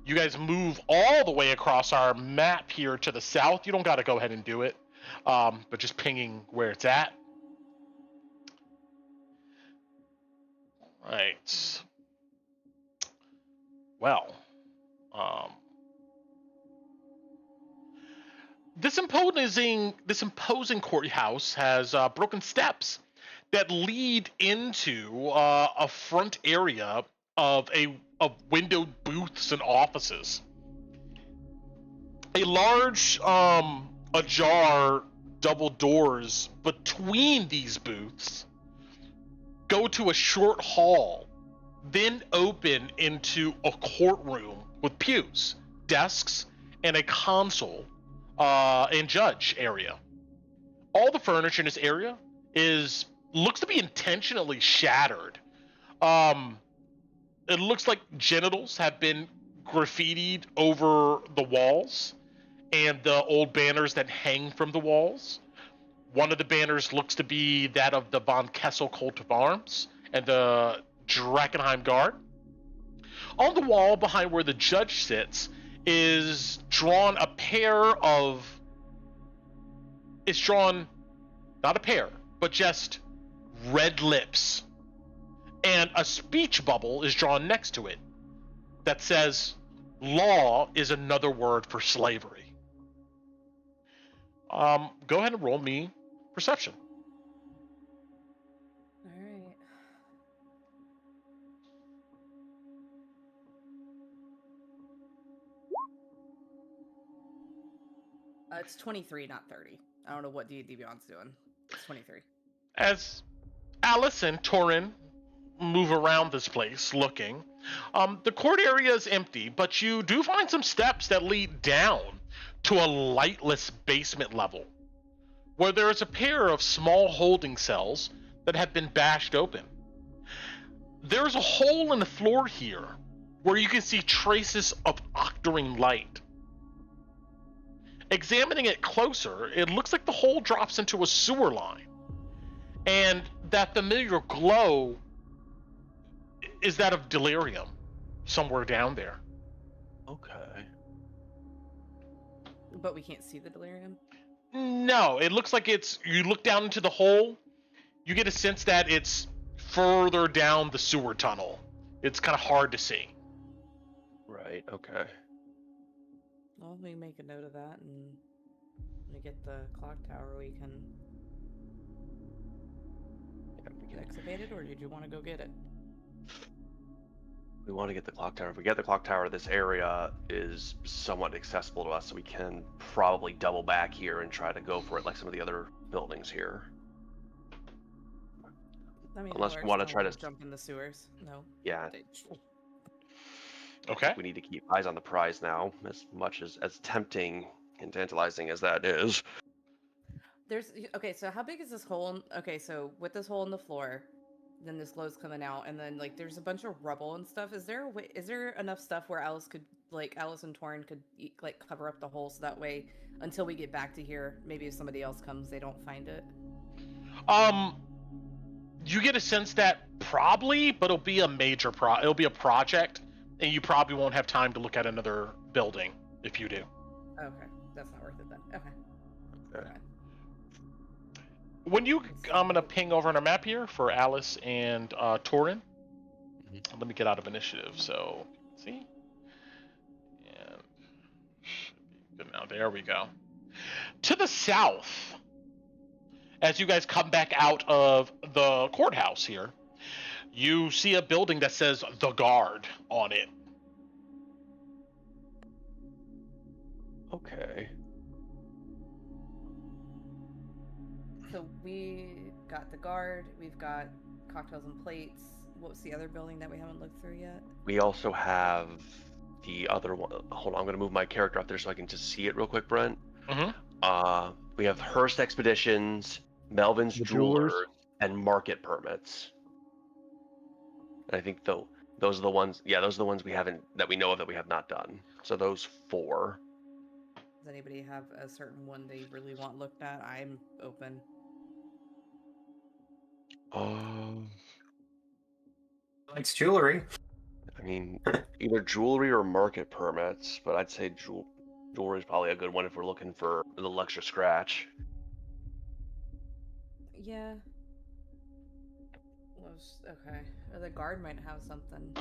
you guys move all the way across our map here to the south. You don't got to go ahead and do it, but just pinging where it's at. Right. Well, this imposing courthouse has broken steps that lead into a front area of windowed booths and offices. A large, ajar double doors between these booths go to a short hall, then open into a courtroom with pews, desks, and a console and judge area. All the furniture in this area looks to be intentionally shattered. It looks like genitals have been graffitied over the walls and the old banners that hang from the walls. One of the banners looks to be that of the Von Kessel Coat of Arms and the Drakkenheim Guard. On the wall behind where the judge sits is drawn a pair of... It's drawn, not a pair, but just red lips. And a speech bubble is drawn next to it that says, "Law is another word for slavery." Go ahead and roll me perception. All right. It's 23, not 30. I don't know what D&D Beyond's doing. It's 23. As Alice and Torin move around this place looking, the court area is empty, but you do find some steps that lead down to a lightless basement level, where there is a pair of small holding cells that have been bashed open. There's a hole in the floor here where you can see traces of octarine light. Examining it closer, it looks like the hole drops into a sewer line, and that familiar glow is that of delirium somewhere down there. Okay. But we can't see the delirium? No, it looks like you look down into the hole, you get a sense that it's further down the sewer tunnel. It's kind of hard to see. Right, okay. Well, we make a note of that, and when we get the clock tower, we can excavate it, or did you want to go get it? We want to get the clock tower. If we get the clock tower, this area is somewhat accessible to us, so we can probably double back here and try to go for it like some of the other buildings here. I mean, Unless we want to try to jump in the sewers. No. Yeah. Okay. We need to keep eyes on the prize now, as much as tempting and tantalizing as that is. Okay, so how big is this hole? Okay, so with this hole in the floor, then this glow's coming out, and then like there's a bunch of rubble and stuff. Is there enough stuff where Alice and Torrin could like cover up the hole, so that way until we get back to here, maybe if somebody else comes, they don't find it? You get a sense that probably, but it'll be a major it'll be a project, and you probably won't have time to look at another building if you do. Okay, that's not worth it then. Okay. When I'm gonna ping over on our map here for Alice and Torrin. Mm-hmm. Let me get out of initiative. So see, and should be good now. There we go. To the south, as you guys come back out of the courthouse here, you see a building that says "The Guard" on it. Okay. So we got the Guard, we've got cocktails and plates. What was the other building that we haven't looked through yet? We also have the other one. Hold on, I'm going to move my character up there so I can just see it real quick, Brent. Mm-hmm. We have Hearst Expeditions, Melvin's Jewelers, and Market Permits. And I think Those are the ones. Yeah, those are the ones that we know of that we have not done. So those 4. Does anybody have a certain one they really want looked at? I'm open. Likes jewelry. I mean, either jewelry or market permits, but I'd say jewelry is probably a good one if we're looking for a little extra scratch. Yeah. Okay. Or the guard might have something.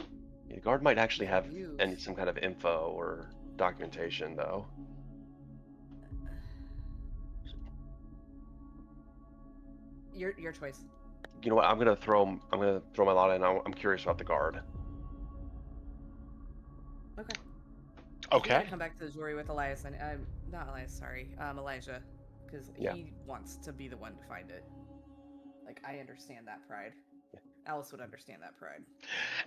The guard might actually have Use. some kind of info or documentation, though. Your choice. You know what? I'm gonna throw my lot in. I'm curious about the guard. Okay. Okay. Come back to the jury with Elias and not Elias, sorry, Elijah, because he wants to be the one to find it. Like, I understand that pride. Alice would understand that pride.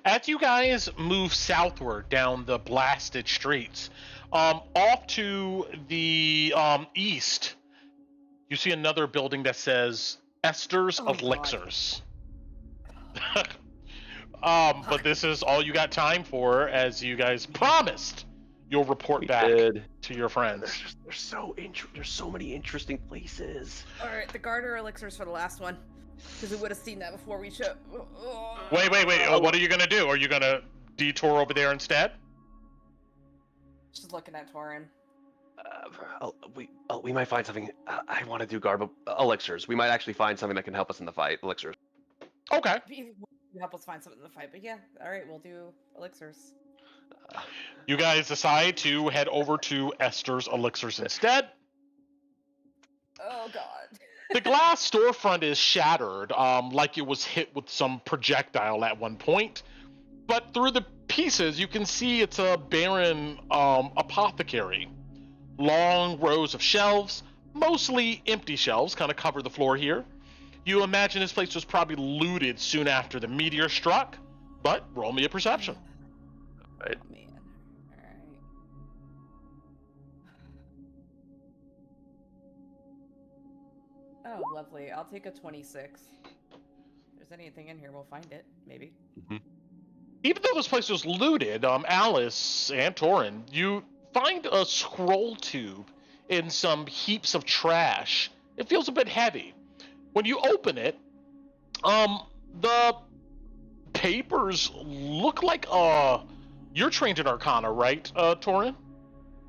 As you guys move southward down the blasted streets, off to the east, you see another building that says Esther's Elixirs. But this is all you got time for, as you guys promised you'll report back to your friends. There's so many interesting places. All right, the garter elixirs for the last one, because we would have seen that before we should. Wait. What are you gonna do? Are you gonna detour over there instead? Just looking at Torin. We might find something. I want to do guard, but elixirs. We might actually find something that can help us in the fight. Elixirs. Okay. Help us find something in the fight, but yeah, all right, we'll do elixirs. You guys decide to head over to Esther's Elixirs instead. Oh god. The glass storefront is shattered, like it was hit with some projectile at one point. But through the pieces, you can see it's a barren apothecary. Long rows of shelves, mostly empty shelves, kind of cover the floor here. You imagine this place was probably looted soon after the meteor struck, but roll me a perception. Right. Oh, man. All right. Oh, lovely. I'll take a 26. If there's anything in here, we'll find it, maybe. Mm-hmm. Even though this place was looted, Alice and Torin, you find a scroll tube in some heaps of trash. It feels a bit heavy. When you open it, the papers look like you're trained in Arcana, right, Torin?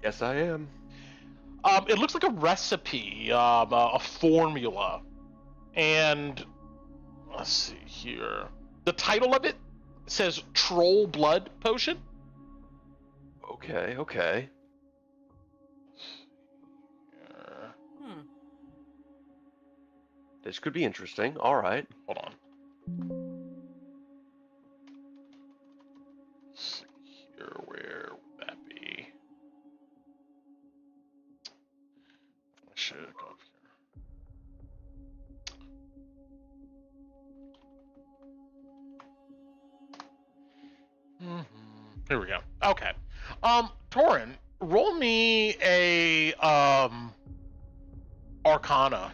Yes, I am. It looks like a recipe, a formula, and let's see here. The title of it says Troll Blood Potion. Okay. This could be interesting. All right. Hold on. Let's see here, where would that be? I should go up here. Here we go. Okay. Torin, roll me a Arcana.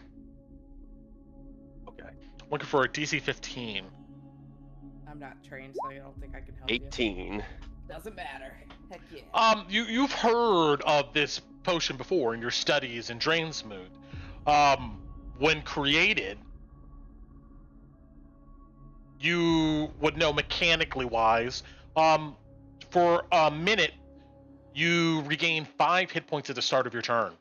Looking for a DC 15. I'm not trained, so I don't think I can help 18. you. Doesn't matter. Heck yeah. You've heard of this potion before in your studies in Drainsmooth. When created, you would know mechanically wise. For a minute, you regain 5 hit points at the start of your turn.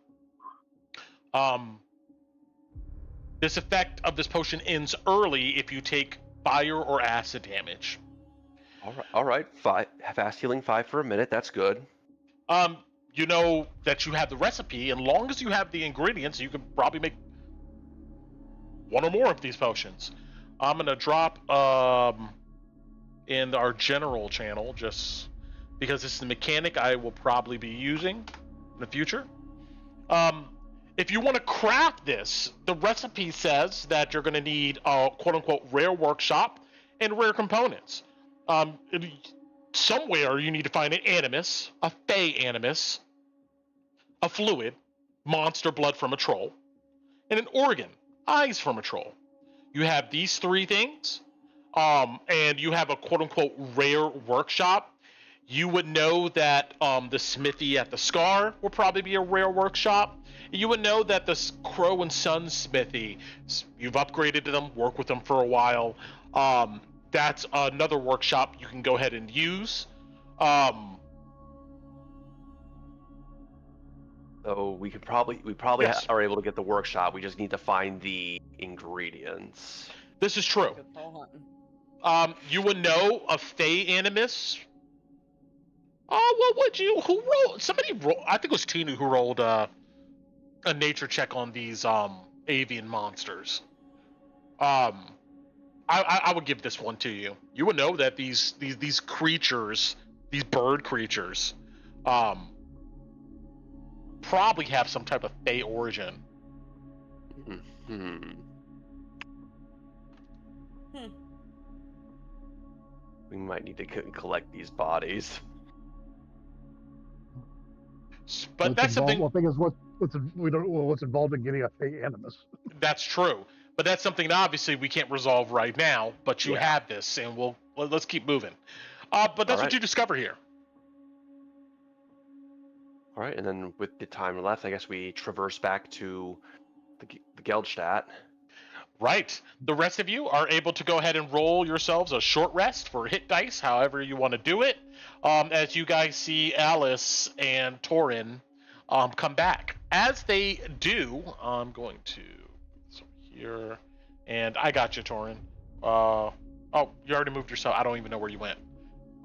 This effect of this potion ends early if you take fire or acid damage. All right. 5 fast healing 5 for a minute. That's good. You know that you have the recipe, and long as you have the ingredients, you can probably make one or more of these potions. I'm gonna drop in our general channel just because this is the mechanic I will probably be using in the future. If you want to craft this, the recipe says that you're going to need a quote-unquote rare workshop and rare components. Somewhere you need to find an animus, a fey animus, a fluid, monster blood from a troll, and an organ, eyes from a troll. You have these 3 things. and you have a quote-unquote rare workshop, you would know that the smithy at the Scar will probably be a rare workshop. You would know that the Crow and Sun smithy, you've upgraded them, work with them for a while. That's another workshop you can go ahead and use. So we Yes. are able to get the workshop. We just need to find the ingredients. This is true. Good ball hunting. You would know of Fey Animus. Oh, what would you? Who rolled? Somebody rolled. I think it was Tina who rolled a nature check on these avian monsters. I would give this one to you. You would know that these creatures, these bird creatures, probably have some type of Fey origin. We might need to collect these bodies. But that's something. Well, thing is, we don't know what's involved in getting a Fey Animus. That's true. But that's something that obviously we can't resolve right now. But you have this, and let's keep moving. But that's what you discover here. All right, and then with the time left, I guess we traverse back to the Geldstadt. Right. The rest of you are able to go ahead and roll yourselves a short rest for hit dice, however you want to do it. As you guys see Alice and Torin come back. As they do, I'm going to here, and I got you, Torin. Oh, you already moved yourself. I don't even know where you went.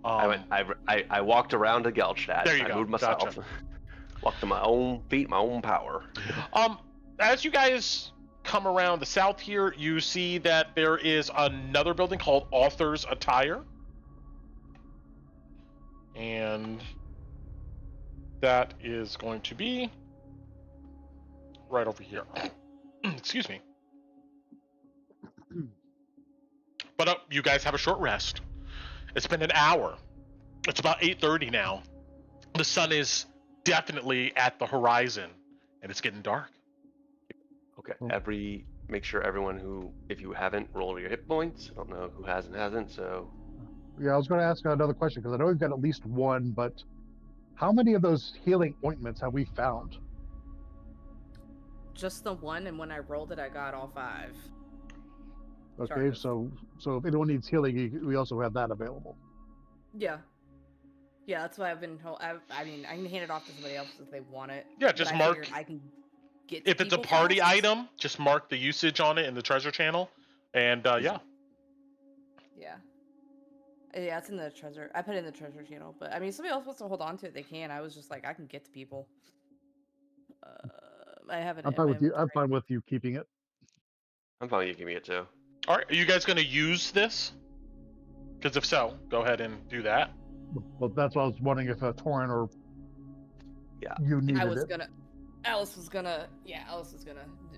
I walked around the Geldstadt. There you go. I moved myself. Gotcha. Walked to my own feet, my own power. As you guys come around the south here, you see that there is another building called Author's Attire. And that is going to be right over here. Excuse me. But you guys have a short rest. It's been an hour. It's about 8:30 now. The sun is definitely at the horizon, and it's getting dark. Okay, make sure everyone who, if you haven't, roll your hit points. I don't know who hasn't, so... Yeah, I was going to ask another question, because I know we've got at least one, but how many of those healing ointments have we found? Just the one, and when I rolled it, I got all 5. Okay, Charges. so if anyone needs healing, we also have that available. Yeah. Yeah, that's why I've been told. I mean, I can hand it off to somebody else if they want it. Yeah, but just I mark. figured I can get to If it's a people party fast. item, just mark the usage on it in the treasure channel, and yeah. Yeah. Yeah, it's in the treasure. I put it in the treasure channel, but I mean, if somebody else wants to hold on to it, they can. I was just like, I can get to people. I have it. I'm fine with you. I'm fine with you keeping it. I'm fine with you giving it too. All right, are you guys going to use this? Because if so, go ahead and do that. Well, that's what I was wondering if Torin or you needed it. Alice was gonna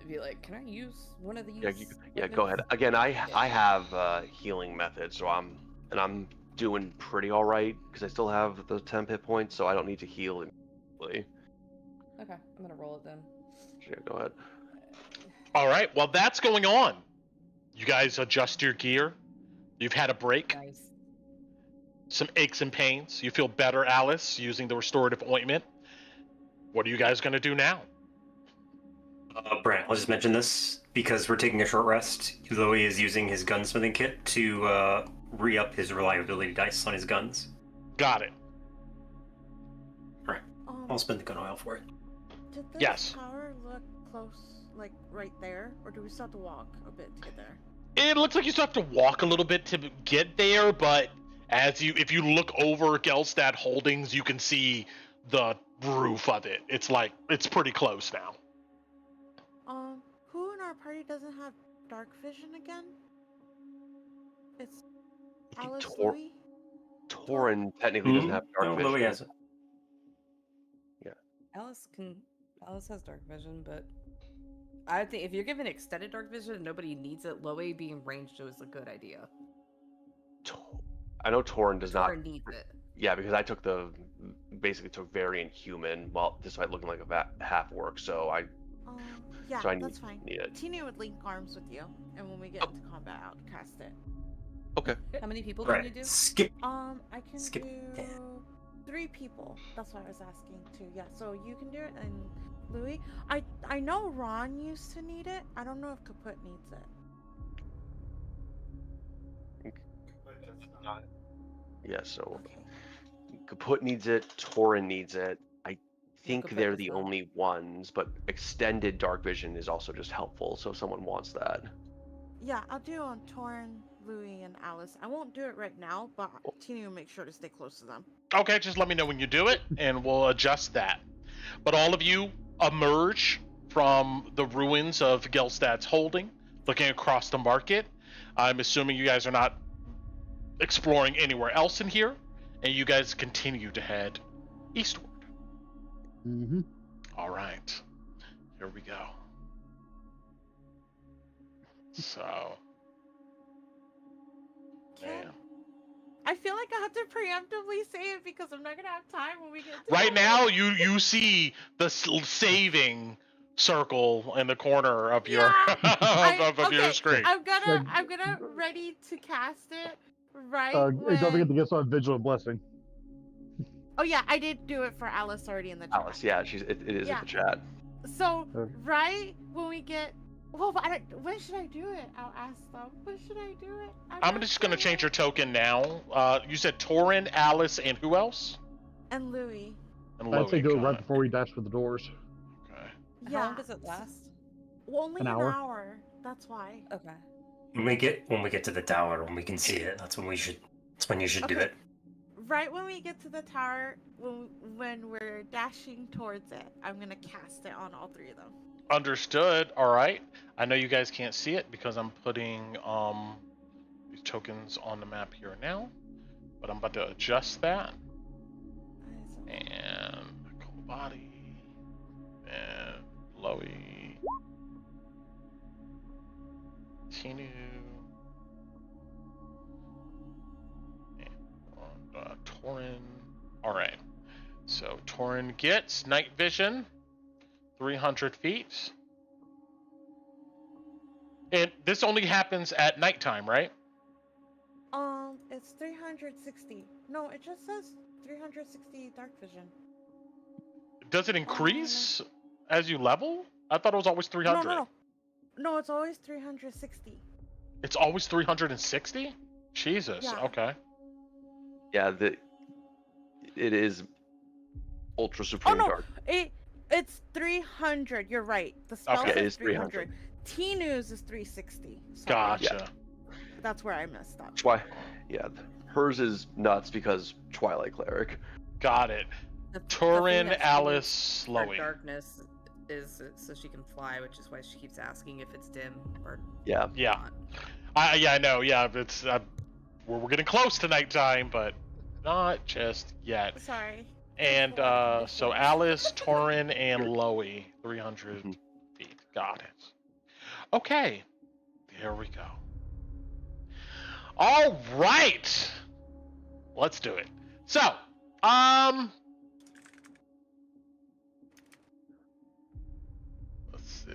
be like, can I use one of these? Yeah, go ahead. Again, I have healing methods, so I'm doing pretty all right because I still have the 10 hit points, so I don't need to heal immediately. Okay, I'm gonna roll it then. Yeah, go ahead. All right, while that's going on, you guys adjust your gear. You've had a break. Nice. Some aches and pains. You feel better, Alice, using the restorative ointment. What are you guys going to do now? Brant, I'll just mention this because we're taking a short rest. Lowie is using his gunsmithing kit to re-up his reliability dice on his guns. Got it. Alright, I'll spend the gun oil for it. Did this Yes. tower look close, like right there, or do we still have to walk a bit to get there? It looks like you still have to walk a little bit to get there, but if you look over Gelstad Holdings, you can see the roof of it. It's pretty close now. Who in our party doesn't have dark vision again? It's I think Alice, Tor- Lowie? Torin technically doesn't have dark vision. Lowie has it. Alice has dark vision, but I think if you're given extended dark vision and nobody needs it, Lowie being ranged is a good idea. I know Torin does not. Torin needs it. Yeah, because I basically took variant human, despite looking like a half orc, so Yeah, so I that's need fine. it. Tina would link arms with you, and when we get into combat, I'll cast it. Okay. How many people can you Right. do? Skip. I can Skip. do 3 people. That's what I was asking too. Yeah, so you can do it, and Louis. I know Ron used to need it. I don't know if Kaput needs it. Yeah, so Okay. Kaput needs it, Torin needs it. I think Kaput they're does the not. only ones, but extended dark vision is also just helpful, so if someone wants that. Yeah, I'll do on Torin, Louis, and Alice. I won't do it right now, but Tina will make sure to stay close to them. Okay, just let me know when you do it, and we'll adjust that. But all of you emerge from the ruins of Gelstad's holding, looking across the market. I'm assuming you guys are not exploring anywhere else in here, and you guys continue to head eastward. Mm-hmm. All right, here we go. So, man. I feel like I have to preemptively say it because I'm not gonna have time when we get to Right that. now, you see the saving circle in the corner of your of your screen. I'm gonna ready to cast it right Don't forget when... to get some Vigilant Blessing. Oh yeah, I did do it for Alice already in the chat. Alice, yeah, it is in the chat. So Okay. right when we get... Well, but when should I do it? I'll ask them. When should I do it? I'm just gonna change your token now. You said Torin, Alice, and who else? And Louis. And I'd say Lowie, do it got right it. before we dash for the doors. Okay. How long does it last? Only An an hour. hour. That's why. Okay. When we get to the tower, when we can see it, that's when you should do Okay. it. Right when we get to the tower, when we're dashing towards it, I'm gonna cast it on all 3 of them. Understood. All right. I know you guys can't see it because I'm putting these tokens on the map here now, but I'm about to adjust that. And cool body and Lowie, Tinu, and Torin. All right. So Torin gets night vision, 300 feet. And this only happens at nighttime, right? It's 360. No, it just says 360 dark vision. Does it increase as you level? I thought it was always 300. No, it's always 360. It's always 360? Jesus, Yeah. okay. Yeah, it is Ultra Supreme no. Dark. It's 300. You're right. The spell Okay. says It is 300. T-News is 360. Sorry. Gotcha. That's where I messed up. Hers is nuts because Twilight Cleric. Got it. The thing Turin, that she Alice, needs for Lowie. darkness is so she can fly, which is why she keeps asking if it's dim or Yeah. Yeah. not. I know. Yeah, it's we're getting close to nighttime, but not just yet. Sorry. And so Alice, Torin, and Lowie, 300 Mhm. feet. Got it. Okay. There we go. All right. Let's do it. So, let's see.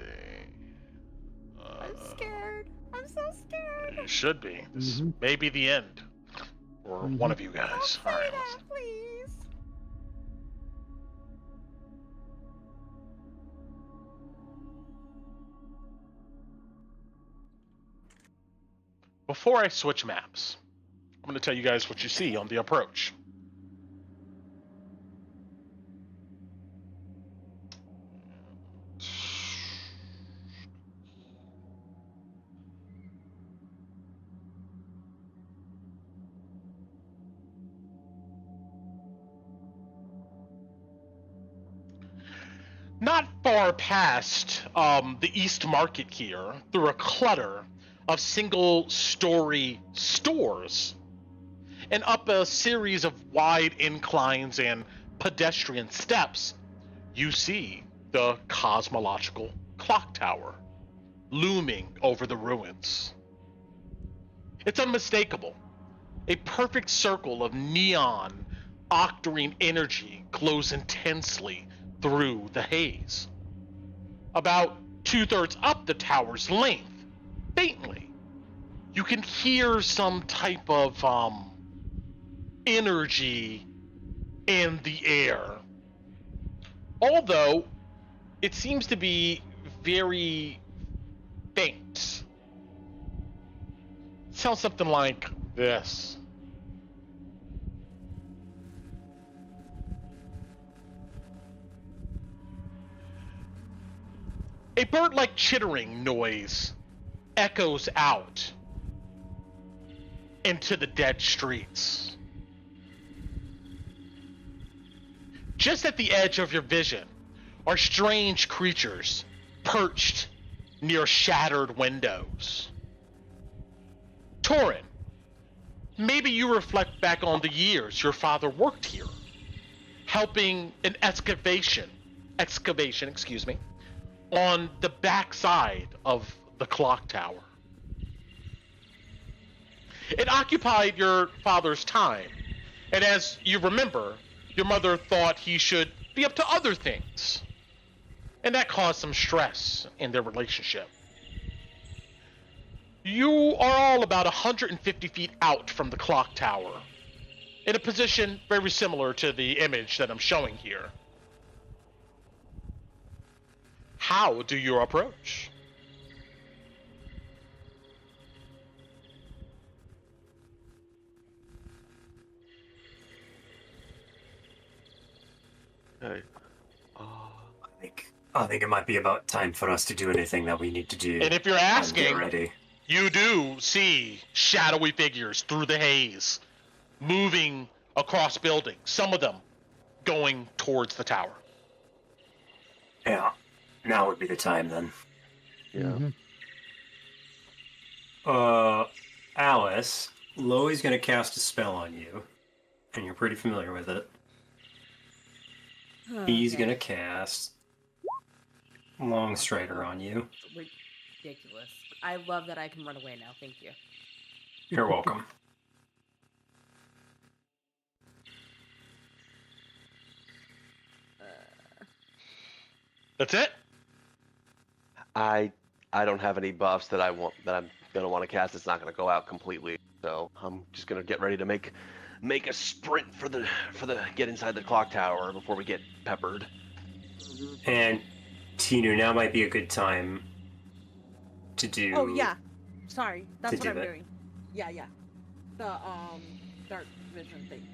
I'm scared. I'm so scared. It should be. This Mhm. may be the end for one of you guys. Don't say All right. that, please. Before I switch maps, I'm going to tell you guys what you see on the approach. Not far past the East Market here, through a clutter of single-story stores, and up a series of wide inclines and pedestrian steps, you see the Cosomological Clocktower looming over the ruins. It's unmistakable. A perfect circle of neon, octarine energy glows intensely through the haze. About 2/3 up the tower's length, faintly, you can hear some type of energy in the air. Although it seems to be very faint. It sounds something like this. A bird-like chittering noise echoes out into the dead streets. Just at the edge of your vision are strange creatures perched near shattered windows. Torin, maybe you reflect back on the years your father worked here, helping an excavation, on the backside of the clock tower. It occupied your father's time, and as you remember, your mother thought he should be up to other things, and that caused some stress in their relationship. You are all about 150 feet out from the clock tower, in a position very similar to the image that I'm showing here. How do you approach? Okay. I think it might be about time for us to do anything that we need to do. And if you're Get asking, ready. you do see shadowy figures through the haze, moving across buildings, some of them going towards the tower. Yeah, now would be the time then. Yeah. Alice, Lowie's gonna cast a spell on you, and you're pretty familiar with it. He's Okay. gonna cast Long Strider on you. Ridiculous. I love that I can run away now. Thank you. You're welcome. That's it? I don't have any buffs that I'm gonna want to cast. It's not gonna go out completely, so I'm just gonna get ready to make a sprint for the get inside the clock tower before we get peppered. And Tinu, now might be a good time to do. Oh yeah, sorry, that's to what do I'm it. doing. Yeah. The dark vision thing.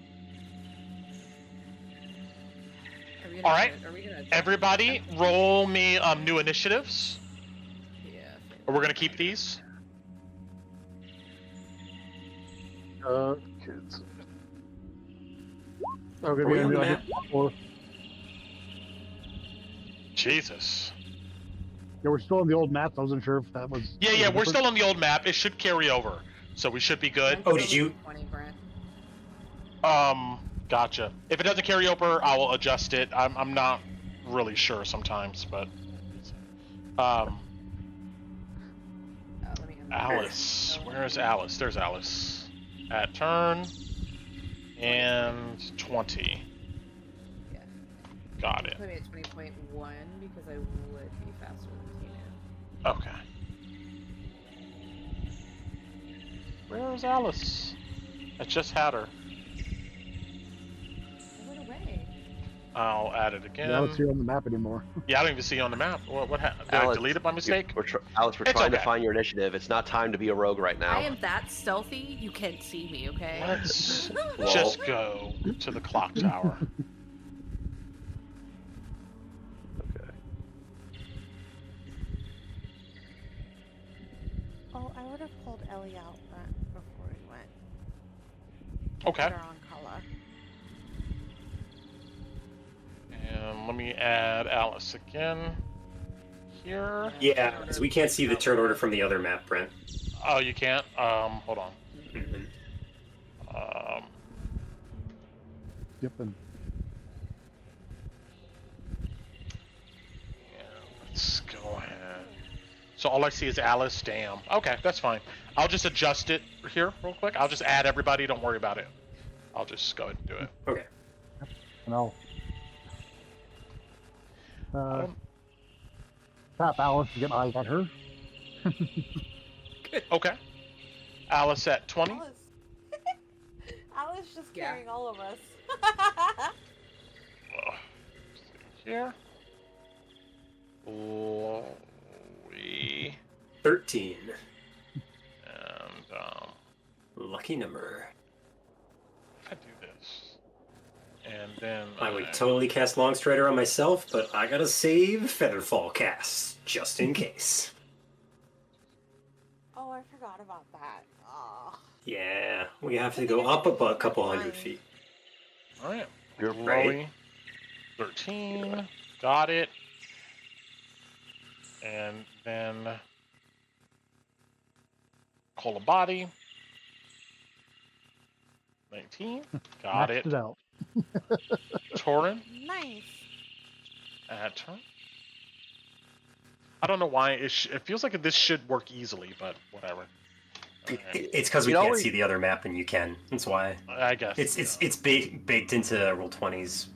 All right. Are we gonna Everybody, roll me new initiatives. Yeah. Or we're gonna keep these. Kids. Okay, Are we on the I map? or Jesus. yeah, we're still on the old map. I wasn't sure if that was. Yeah, we're still on the old map. It should carry over, so we should be good. Oh, did you- 20, Grant. Gotcha. If it doesn't carry over, I will adjust it. I'm not really sure sometimes, but Let me Alice, where is Alice? There's Alice. At turn and 20. Yeah. Got it. Put me at 20.1 because I would be faster than Tina. Okay. Where is Alice? I just had her. I went away. I'll add it again. Yeah, I don't see her on the map anymore. Yeah, I don't even see you on the map. What happened? Did I Alice, delete it by mistake? Alice, we're It's trying to okay. find your initiative. It's not time to be a rogue right now. I am that stealthy, you can't see me, okay? Let's Well- just go to the clock tower. Okay. Oh, I would have pulled Ellie out before we went. Okay. Put her on color. And let me add Alice again. Here. Yeah, because we can't see the turn order from the other map, Brent. Oh, you can't? Hold on. Mhm. Yep, and Yeah, let's go ahead. So all I see is Alice. Damn. Okay, that's fine. I'll just adjust it here real quick. I'll just add everybody. Don't worry about it. I'll just go ahead and do it. Okay. and I'll tap Alice to get eyes on her. Okay. Alice at 20. Alice just Yeah. carrying all of us. Here. Lowie. 13. And, Lucky number. if I do this. And then I would totally cast Longstrider on myself, but I gotta save Featherfall casts, just in case. Oh, I forgot about that. Oh. Yeah, we have to go up a couple hundred feet. Alright. You're Lowie. right. 13. Got it. And then call a body. 19. Got Maxed it. it out. Torin Nice. at turn. I don't know why it feels like this should work easily, but whatever. Alright. It's because we You can't always- see the other map and you can. That's why. I guess It's baked into Roll20's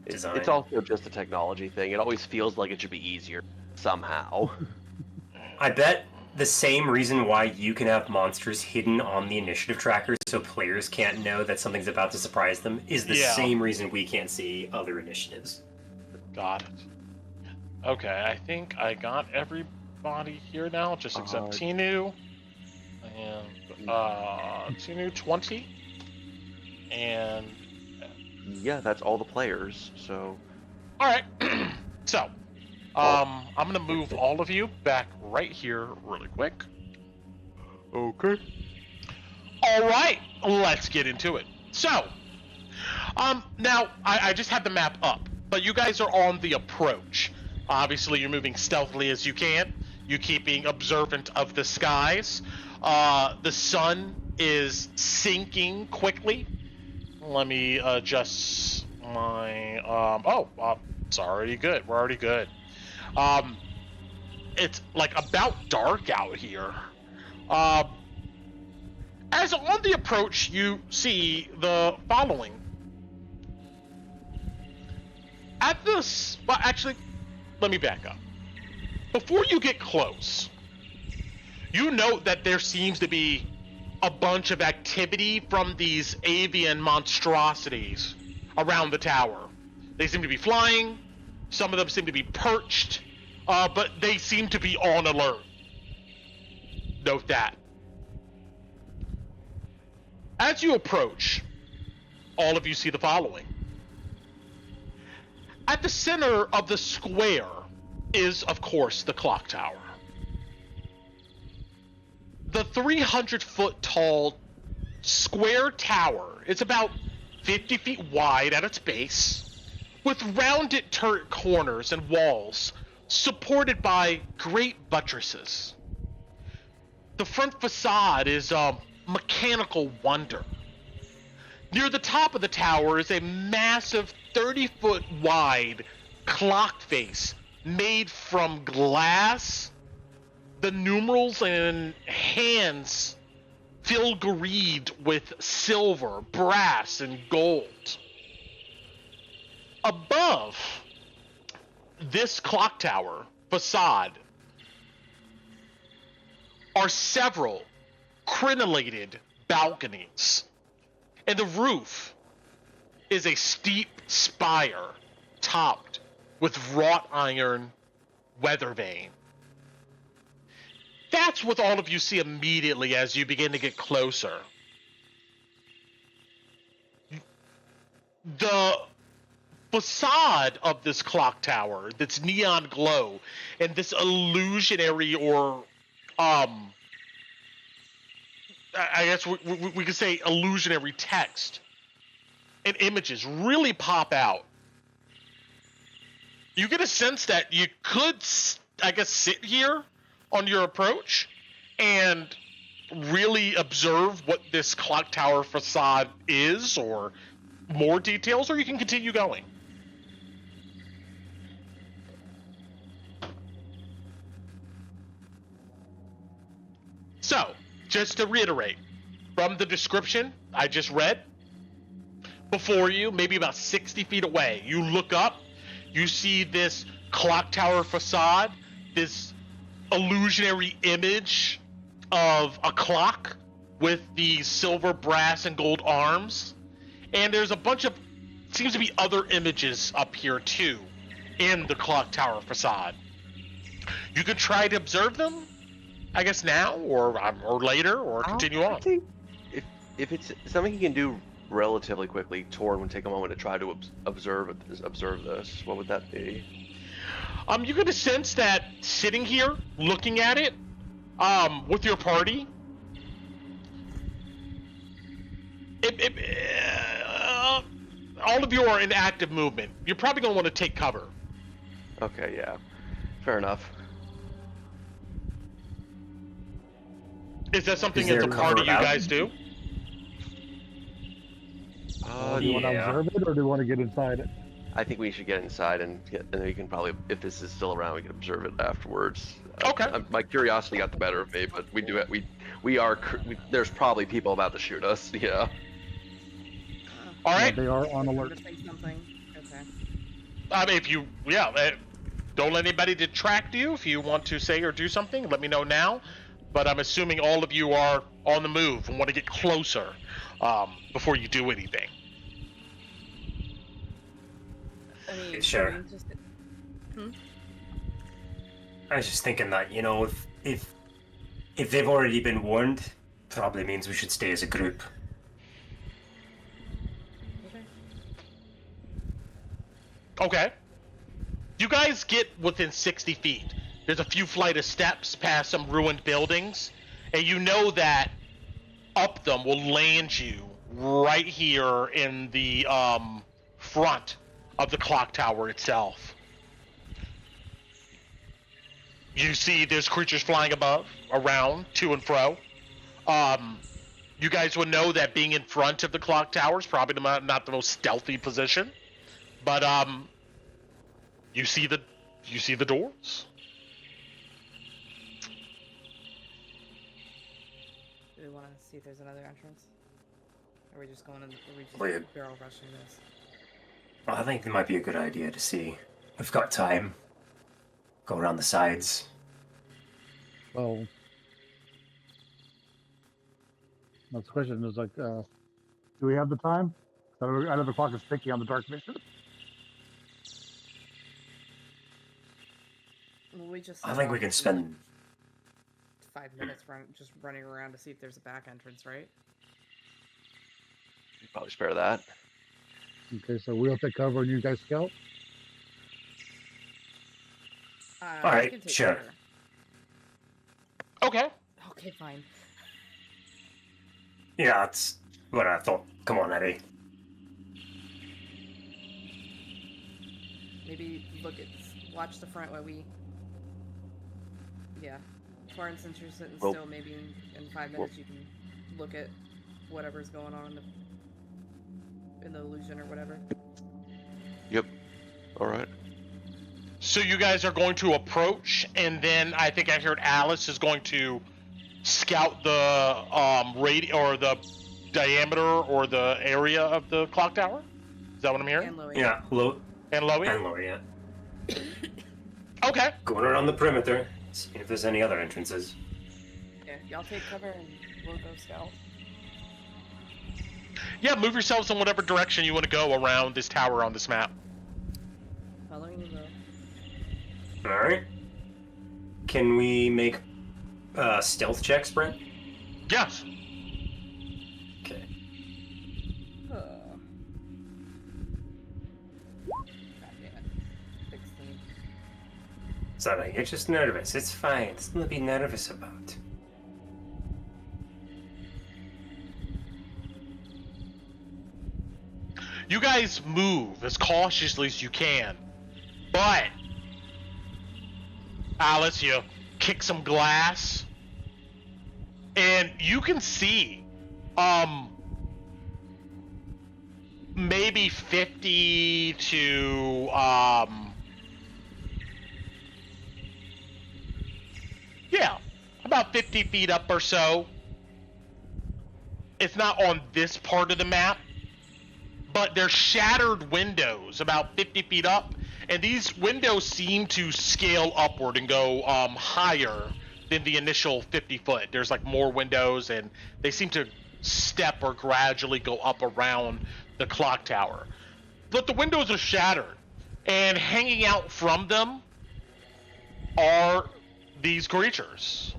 design. It's also just a technology thing. It always feels like it should be easier somehow. I bet the same reason why you can have monsters hidden on the initiative tracker so players can't know that something's about to surprise them is the Yeah. same reason we can't see other initiatives. Got it. Okay, I think I got everybody here now, just except Tinu. And Tinu 20. And Yeah, that's all the players. So alright. So I'm gonna move all of you back right here really quick. okay. Alright, let's get into it. So now I just had the map up, but you guys are on the approach. Obviously you're moving stealthily as you can. You're keeping observant of the skies. The sun is sinking quickly. Let me adjust my it's already good. We're already good. It's like about dark out here. As on the approach, you see the following. At this, well, actually, let me back up. Before you get close, you note that there seems to be a bunch of activity from these avian monstrosities around the tower. They seem to be flying. Some of them seem to be perched, but they seem to be on alert. Note that. As you approach, all of you see the following. At the center of the square is, of course, the clock tower. The 300-foot tall square tower is about 50 feet wide at its base, with rounded turret corners and walls supported by great buttresses. The front facade is a mechanical wonder. Near the top of the tower is a massive 30-foot wide clock face made from glass. The numerals and hands filigraneed with silver, brass, and gold. Above this clock tower facade are several crenellated balconies, and the roof is a steep spire topped with wrought iron weather vane. That's what all of you see immediately as you begin to get closer. The facade of this clock tower, that's neon glow, and this illusionary or, I guess we could say illusionary text and images really pop out. You get a sense that you could, I guess, sit here on your approach and really observe what this clock tower facade is, or more details, or you can continue going. So, just to reiterate, from the description I just read, before you, maybe about 60 feet away, you look up, you see this clock tower facade, this illusionary image of a clock with the silver, brass, and gold arms. And there's a bunch of, seems to be other images up here too, in the clock tower facade. You could try to observe them, I guess now, or later, or continue on. I think if it's something you can do relatively quickly, Torn would take a moment to try to observe this. What would that be? You get a sense that sitting here, looking at it, with your party, all of you are in active movement. You're probably going to want to take cover. Okay, yeah. Fair enough. Is that something as a party you guys do? Do you want to observe it, or do you want to get inside it? I think we should get inside and we can probably, if this is still around, we can observe it afterwards. Okay. My curiosity got the better of me, but we do it. There's probably people about to shoot us. Yeah. All right. They are on alert. Gonna think something. Okay. I mean, don't let anybody detract you. If you want to say or do something, let me know now. But I'm assuming all of you are on the move and want to get closer before you do anything. I mean, Sure. Hmm? I was just thinking that, you know, if they've already been warned, probably means we should stay as a group. Okay. You guys get within 60 feet. There's a few flight of steps past some ruined buildings, and you know that up them will land you right here in the front of the clock tower itself. You see there's creatures flying above, around, to and fro. You guys would know that being in front of the clock tower is probably not the most stealthy position, but you see the doors. Do we want to see if there's another entrance? Or are we just going in? Are we just Wait. barrel rushing this? Well, I think it might be a good idea to see. We've got time. Go around the sides. Well, that's the question. Is like, do we have the time? I know the clock is ticking on the dark vision. Well, we just. I think we can spend 5 minutes just running around to see if there's a back entrance, right? Probably spare that. Okay, so we'll take cover and you guys scout. All right, I can take sure. cover. Okay. Okay, fine. Yeah, that's what I thought. Come on, Eddie. Maybe watch the front while we. Yeah. Torrance, since you're sitting Well- still, maybe in 5 minutes you can look at whatever's going on in the illusion or whatever. Yep. All right. So you guys are going to approach, and then I think I heard Alice is going to scout the or the diameter or the area of the clock tower. Is that what I'm hearing? And Lowie. Yeah, And Lowie? and Lower, yeah. Okay. Going around the perimeter, seeing if there's any other entrances. Yeah, y'all take cover and we'll go scout. Yeah, move yourselves in whatever direction you want to go around this tower on this map. Following you, though. Alright. Can we make stealth checks, Brent? Yes. Okay. God damn it. 16. Sorry, you're just nervous. It's fine. It's nothing to be nervous about. You guys move as cautiously as you can, but Alice, you kick some glass, and you can see, maybe 50 to, yeah, about 50 feet up or so. It's not on this part of the map, but they're shattered windows about 50 feet up, and these windows seem to scale upward and go higher than the initial 50 foot. There's like more windows, and they seem to step or gradually go up around the clock tower. But the windows are shattered, and hanging out from them are these creatures.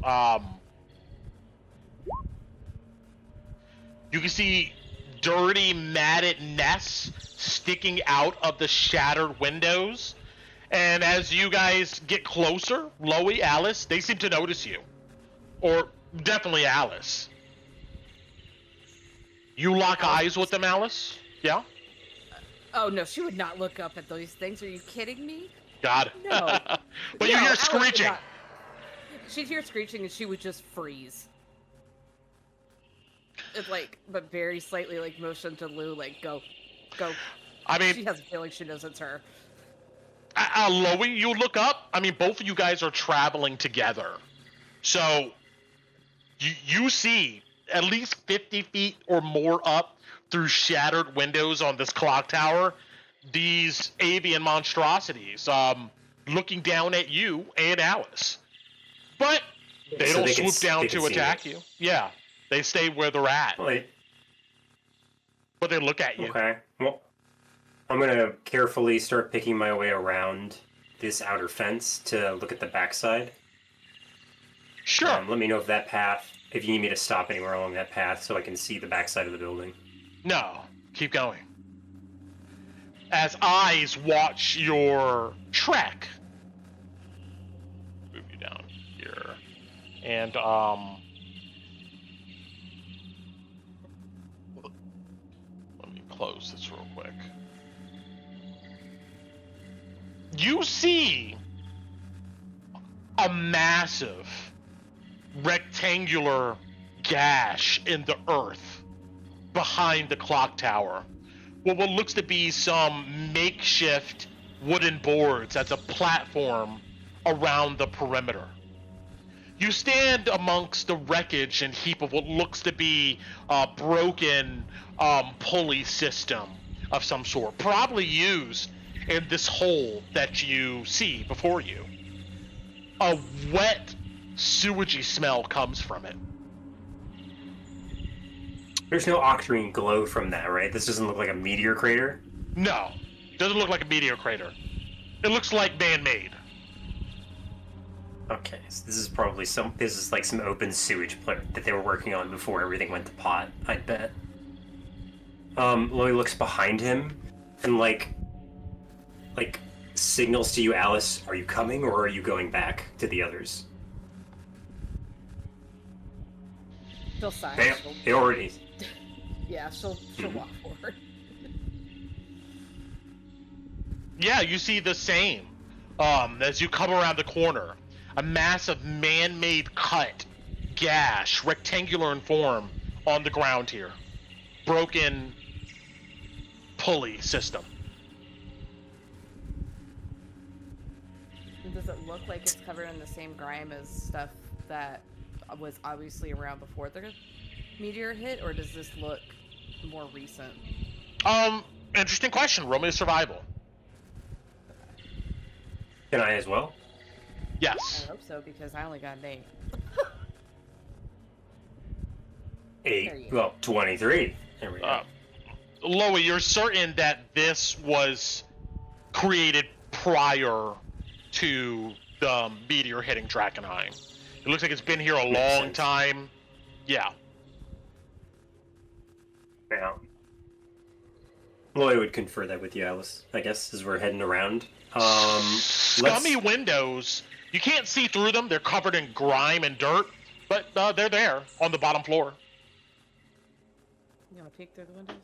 You can see dirty, matted nests sticking out of the shattered windows. And as you guys get closer, Lowie, Alice, they seem to notice you. Or definitely Alice. You lock eyes with them, Alice? Yeah? Oh no, she would not look up at those things. Are you kidding me? God. No. But you No, hear Alice would screeching. not. She'd hear screeching and she would just freeze. It's like, but very slightly like motion to Lou, like go. I mean, She has a feeling she knows it's her. Lowie, you look up. I mean, both of you guys are traveling together. So, you see at least 50 feet or more up through shattered windows on this clock tower, these avian monstrosities looking down at you and Alice. But they don't swoop down to attack you. Yeah, they stay where they're at. But they look at you. Okay. Well, I'm going to carefully start picking my way around this outer fence to look at the backside. Sure. Let me know if that path, if you need me to stop anywhere along that path so I can see the backside of the building. No, keep going. As eyes watch your trek. Move you down here. And, let me close this real quick. You see a massive rectangular gash in the earth behind the clock tower. What looks to be some makeshift wooden boards as a platform around the perimeter. You stand amongst the wreckage and heap of what looks to be a broken pulley system of some sort, probably used in this hole that you see before you. A wet, sewagey smell comes from it. There's no octarine glow from that, right? This doesn't look like a meteor crater? No, doesn't look like a meteor crater. It looks like man-made. Okay, so this is probably some open sewage that they were working on before everything went to pot, I'd bet. Lowie looks behind him and like signals to you, Alice, are you coming or are you going back to the others? She'll sigh. They already... Yeah, she'll walk forward. Yeah, you see the same. As you come around the corner, a massive man-made cut, gash, rectangular in form, on the ground here. Broken pulley system. Does it look like it's covered in the same grime as stuff that was obviously around before the meteor hit, or does this look more recent? Interesting question. Roll me a survival. Can I as well? Yes. I hope so, because I only got an 8. 8. Well, 23. There we go. Lowie, you're certain that this was created prior to the meteor hitting Drakkenheim. It looks like it's been here a long time. Yeah. Yeah. Lowie would confer that with you, Alice, I guess, as we're heading around. Scummy windows. You can't see through them. They're covered in grime and dirt, but they're there on the bottom floor. You want to peek through the windows?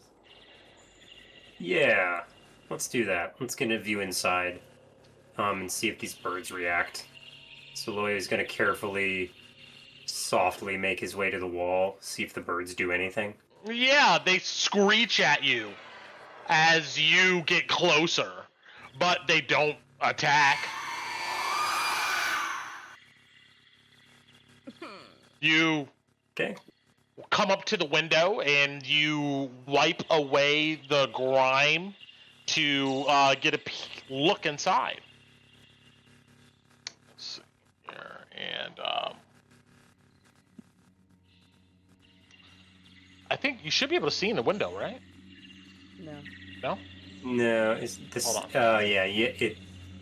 Yeah. Let's do that. Let's get a view inside. And see if these birds react. So Lowie is going to carefully, softly make his way to the wall, see if the birds do anything. Yeah, they screech at you as you get closer, but they don't attack. You come up to the window and you wipe away the grime to get a look inside. Let's see here. And I think you should be able to see in the window, right? No. No? No, it's this. Hold on.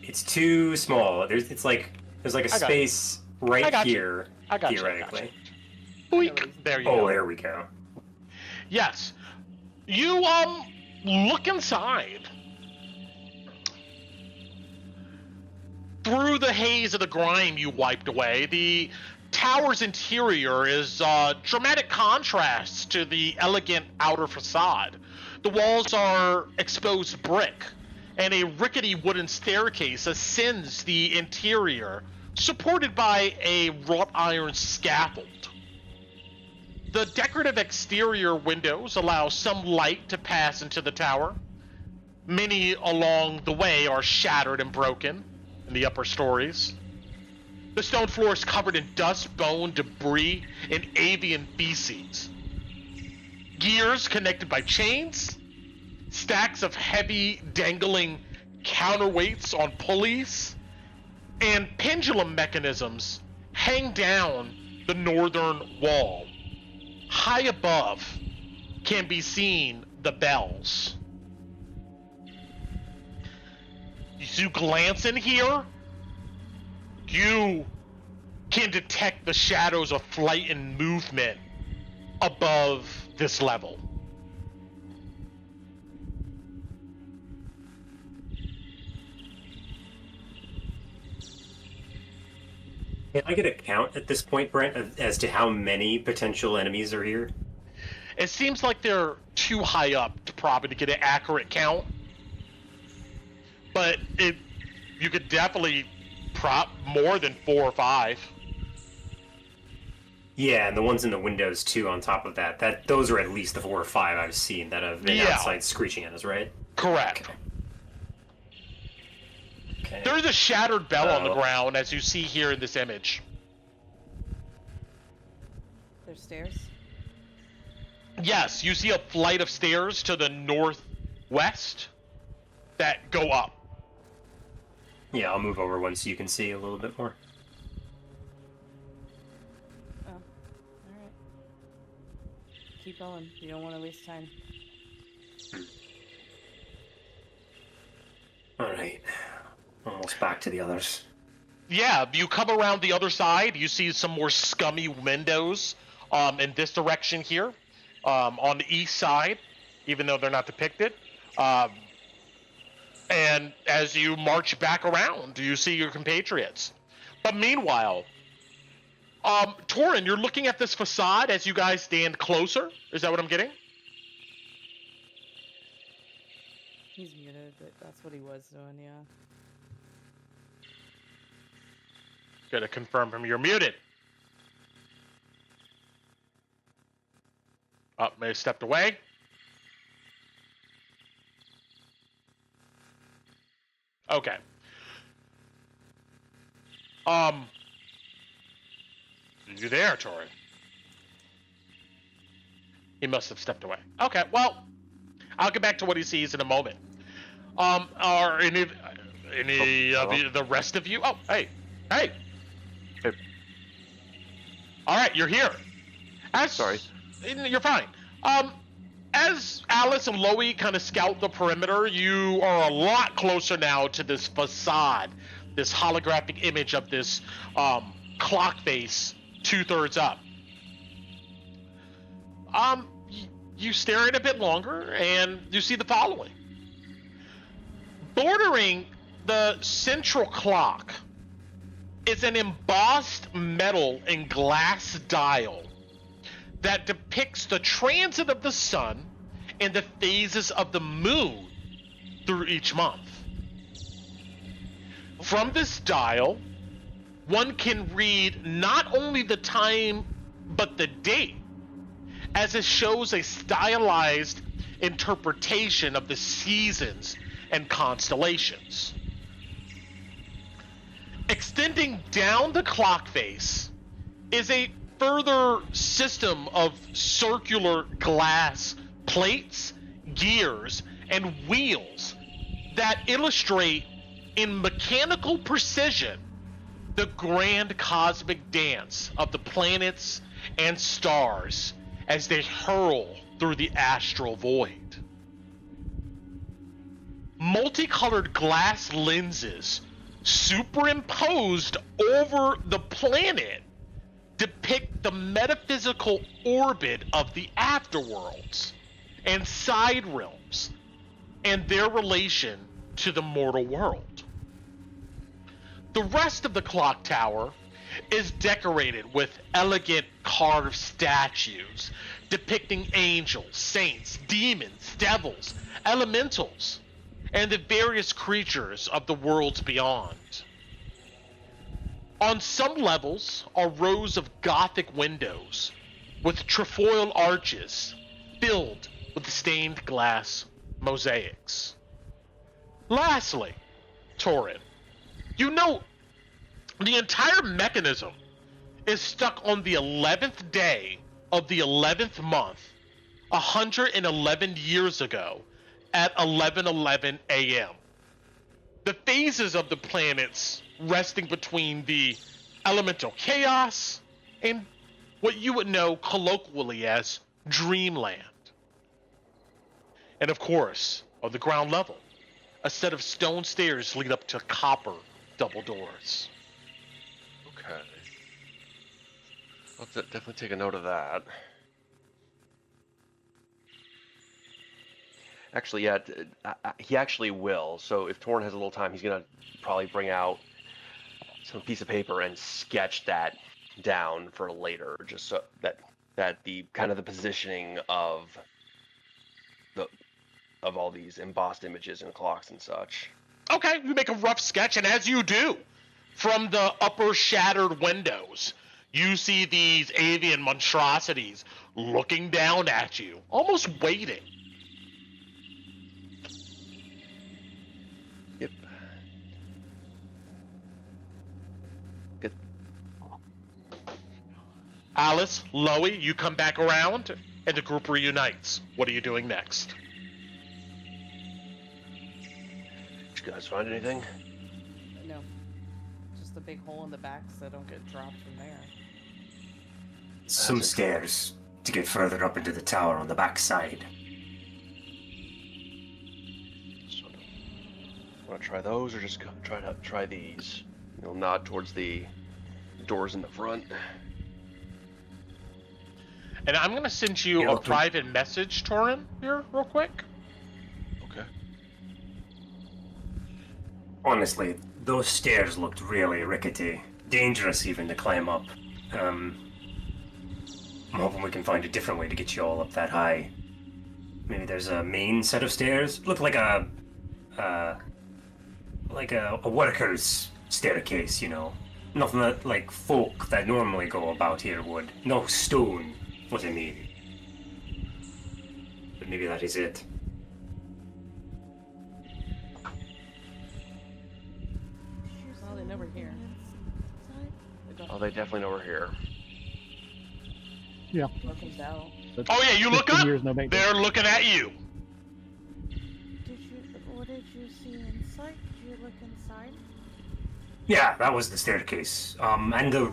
It's too small. There's like a I got space I right got you. here, I got you. theoretically. Boink. There you Oh, go. there we go. Yes. You look inside. Through the haze of the grime you wiped away, the tower's interior is dramatic contrast to the elegant outer facade. The walls are exposed brick, and a rickety wooden staircase ascends the interior, supported by a wrought iron scaffold. The decorative exterior windows allow some light to pass into the tower. Many along the way are shattered and broken in the upper stories. The stone floor is covered in dust, bone, debris, and avian feces. Gears connected by chains, stacks of heavy, dangling counterweights on pulleys, and pendulum mechanisms hang down the northern wall. High above can be seen the bells. As you glance in here, you can detect the shadows of flight and movement above this level. Can I get a count at this point, Brent, as to how many potential enemies are here? It seems like they're too high up to probably get an accurate count, but you could definitely prop more than 4 or 5. Yeah, and the ones in the windows too. On top of that, those are at least the 4 or 5 I've seen that have been outside screeching at us, right? Correct. Okay. There's a shattered bell on the ground, as you see here in this image. There's stairs. Yes, you see a flight of stairs to the northwest that go up. Yeah, I'll move over one so you can see a little bit more. Oh, all right. Keep going. You don't want to waste time. All right. Almost back to the others. Yeah, you come around the other side, you see some more scummy windows in this direction here, on the east side, even though they're not depicted. And as you march back around, you see your compatriots. But meanwhile, Torin, you're looking at this facade as you guys stand closer. Is that what I'm getting? He's muted, but that's what he was doing, yeah. Gotta confirm from you're muted. Oh, may have stepped away. Okay. You there, Torin? He must have stepped away. Okay, well, I'll get back to what he sees in a moment. Are any of you, the rest of you? Oh, hey. All right, you're here. Sorry. You're fine. As Alice and Lowie kind of scout the perimeter, you are a lot closer now to this facade, this holographic image of this clock face 2/3 up. You stare at it a bit longer, and you see the following. Bordering the central clock is an embossed metal and glass dial that depicts the transit of the sun and the phases of the moon through each month. From this dial, one can read not only the time, but the date, as it shows a stylized interpretation of the seasons and constellations. Extending down the clock face is a further system of circular glass plates, gears, and wheels that illustrate in mechanical precision the grand cosmic dance of the planets and stars as they hurl through the astral void. Multicolored glass lenses superimposed over the planet depict the metaphysical orbit of the afterworlds and side realms and their relation to the mortal world. The rest of the clock tower is decorated with elegant carved statues depicting angels, saints, demons, devils, elementals, and the various creatures of the worlds beyond. On some levels are rows of Gothic windows with trefoil arches filled with stained glass mosaics. Lastly, Torin, you note the entire mechanism is stuck on the 11th day of the 11th month, 111 years ago, at 11:11 a.m. The phases of the planets resting between the elemental chaos and what you would know colloquially as dreamland. And of course, on the ground level, a set of stone stairs lead up to copper double doors. Okay. I'll definitely take a note of that. Actually, yeah, he actually will. So if Torn has a little time, he's gonna probably bring out some piece of paper and sketch that down for later, just so that the kind of the positioning of all these embossed images and clocks and such. Okay, you make a rough sketch, and as you do, from the upper shattered windows, you see these avian monstrosities looking down at you, almost waiting. Yep. Good. Alice, Lowie, you come back around, and the group reunites. What are you doing next? Did you guys find anything? No. Just a big hole in the back so I don't get dropped from there. Some stairs to get further up into the tower on the back side. So, want to try those or just try these? You'll nod towards the doors in the front. And I'm going to send you a private message, Torin, here, real quick. Okay. Honestly, those stairs looked really rickety. Dangerous even to climb up. I'm hoping we can find a different way to get you all up that high. Maybe there's a main set of stairs. Look like a worker's staircase, you know. Nothing that like folk that normally go about here would. No stone, what I mean. But maybe that is it. Oh, they know we're here. Oh, they definitely know we're here. Yeah. Welcome down. That's Oh yeah, you look 15 up, years, no maintenance. they're looking at you. What did you see inside? Did you look inside? Yeah, that was the staircase. And the,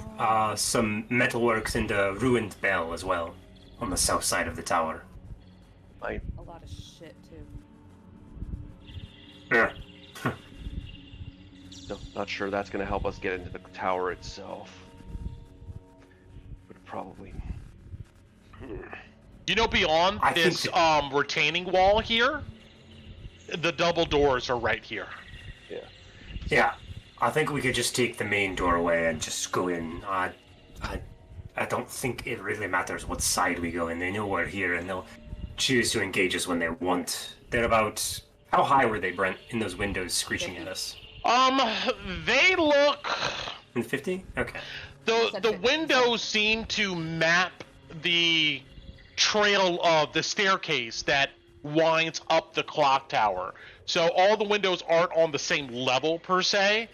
some metalworks and a ruined bell as well, on the south side of the tower. A lot of shit too. Yeah. No, not sure that's going to help us get into the tower itself. Would probably. You know, beyond this retaining wall here, the double doors are right here. Yeah. Yeah, I think we could just take the main doorway and just go in. I don't think it really matters what side we go in. They know we're here, and they'll choose to engage us when they want. They're about... How high were they, Brent, in those windows screeching at us? They look... 50? Okay. The windows seem to map the trail of the staircase that winds up the clock tower. So all the windows aren't on the same level per se,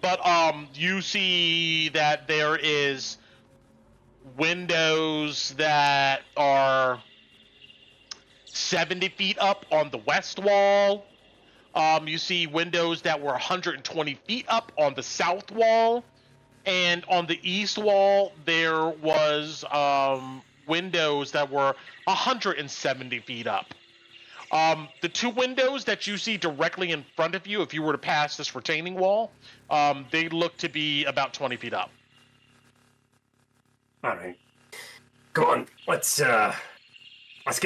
but you see that there is windows that are 70 feet up on the west wall. You see windows that were 120 feet up on the south wall. And on the east wall, there was windows that were 170 feet up. The 2 windows that you see directly in front of you, if you were to pass this retaining wall, they look to be about 20 feet up. All right. Come on, let's get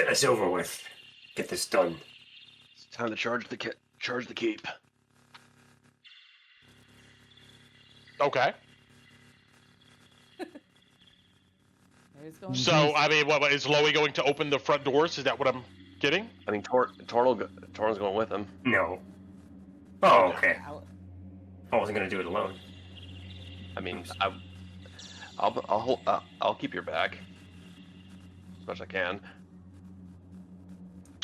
this over with. Get this done. It's time to charge the keep. Okay. Going So, I mean, what is Lowie going to open the front doors? Is that what I'm getting? I mean, Torn's going with him. No. Oh, okay. I wasn't gonna do it alone. I mean, I'll keep your back as much as I can.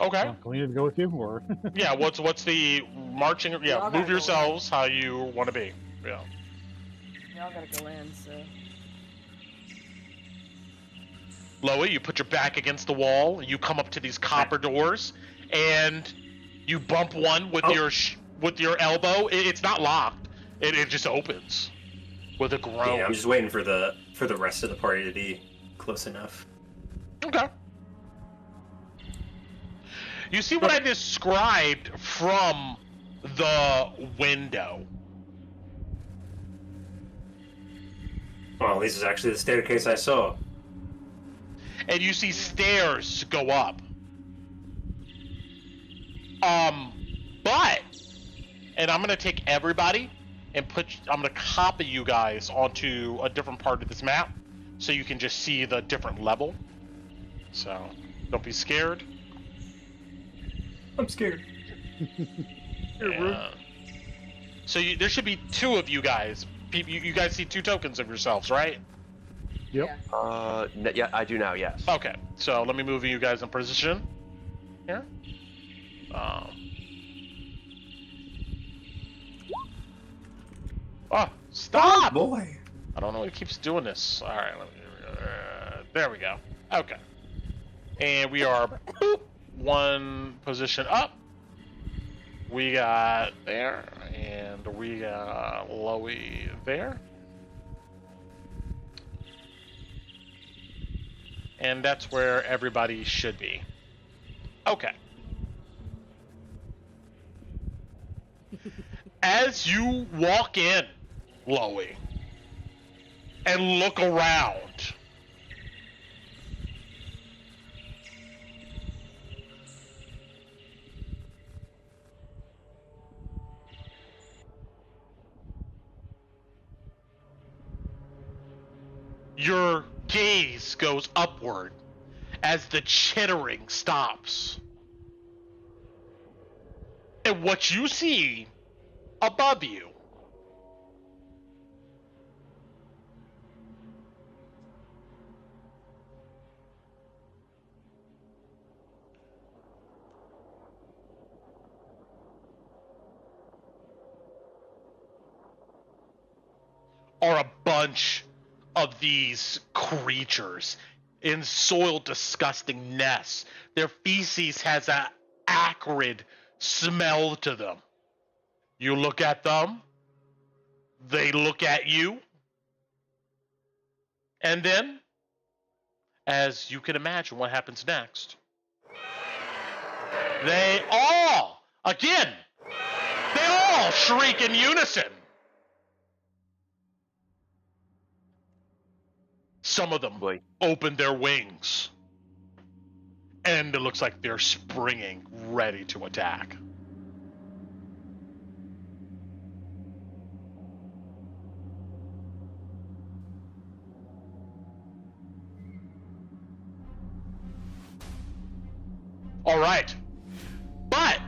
Okay. Can we either go with you or? Yeah. What's the marching? Yeah. Y'all gotta Move go yourselves how you want to be. Yeah. Y'all gotta go in, so. Lowie, you put your back against the wall. You come up to these copper doors, and you bump one with your elbow. It's not locked. It just opens with a groan. Yeah, I'm just waiting for the rest of the party to be close enough. Okay. You see what I described from the window. Well, this is actually the staircase I saw. And you see stairs go up. But, and I'm gonna take everybody and I'm gonna copy you guys onto a different part of this map, so you can just see the different level. So, don't be scared. I'm scared. Yeah. So there should be 2 of you guys. You guys see 2 tokens of yourselves, right? Yep. Yeah, I do now. Yes. Okay, so let me move you guys in position here. Oh, stop! Boy. I don't know what keeps doing this. All right, there we go. Okay, and we are boop, 1 position up. We got there, and we got Lowie there. And that's where everybody should be. Okay. As you walk in, Lowie, and look around, your gaze goes upward as the chittering stops. And what you see above you are a bunch of these creatures in soiled, disgusting nests. Their feces has an acrid smell to them. You look at them, they look at you, and then, as you can imagine what happens next, they all shriek in unison. Some of them open their wings, and it looks like they're springing, ready to attack. All right, but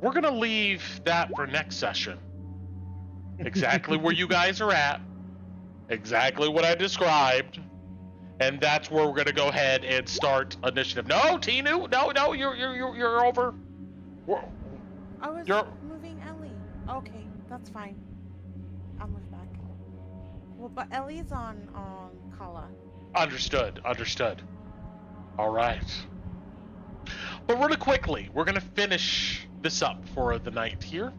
we're gonna leave that for next session. Exactly where you guys are at. Exactly what I described, and that's where we're gonna go ahead and start initiative. No, Tinu, no, you're over. I was moving Ellie. Okay, that's fine. I'll move back. Well, but Ellie's on Kala. Understood. All right. But really quickly, we're gonna finish this up for the night here,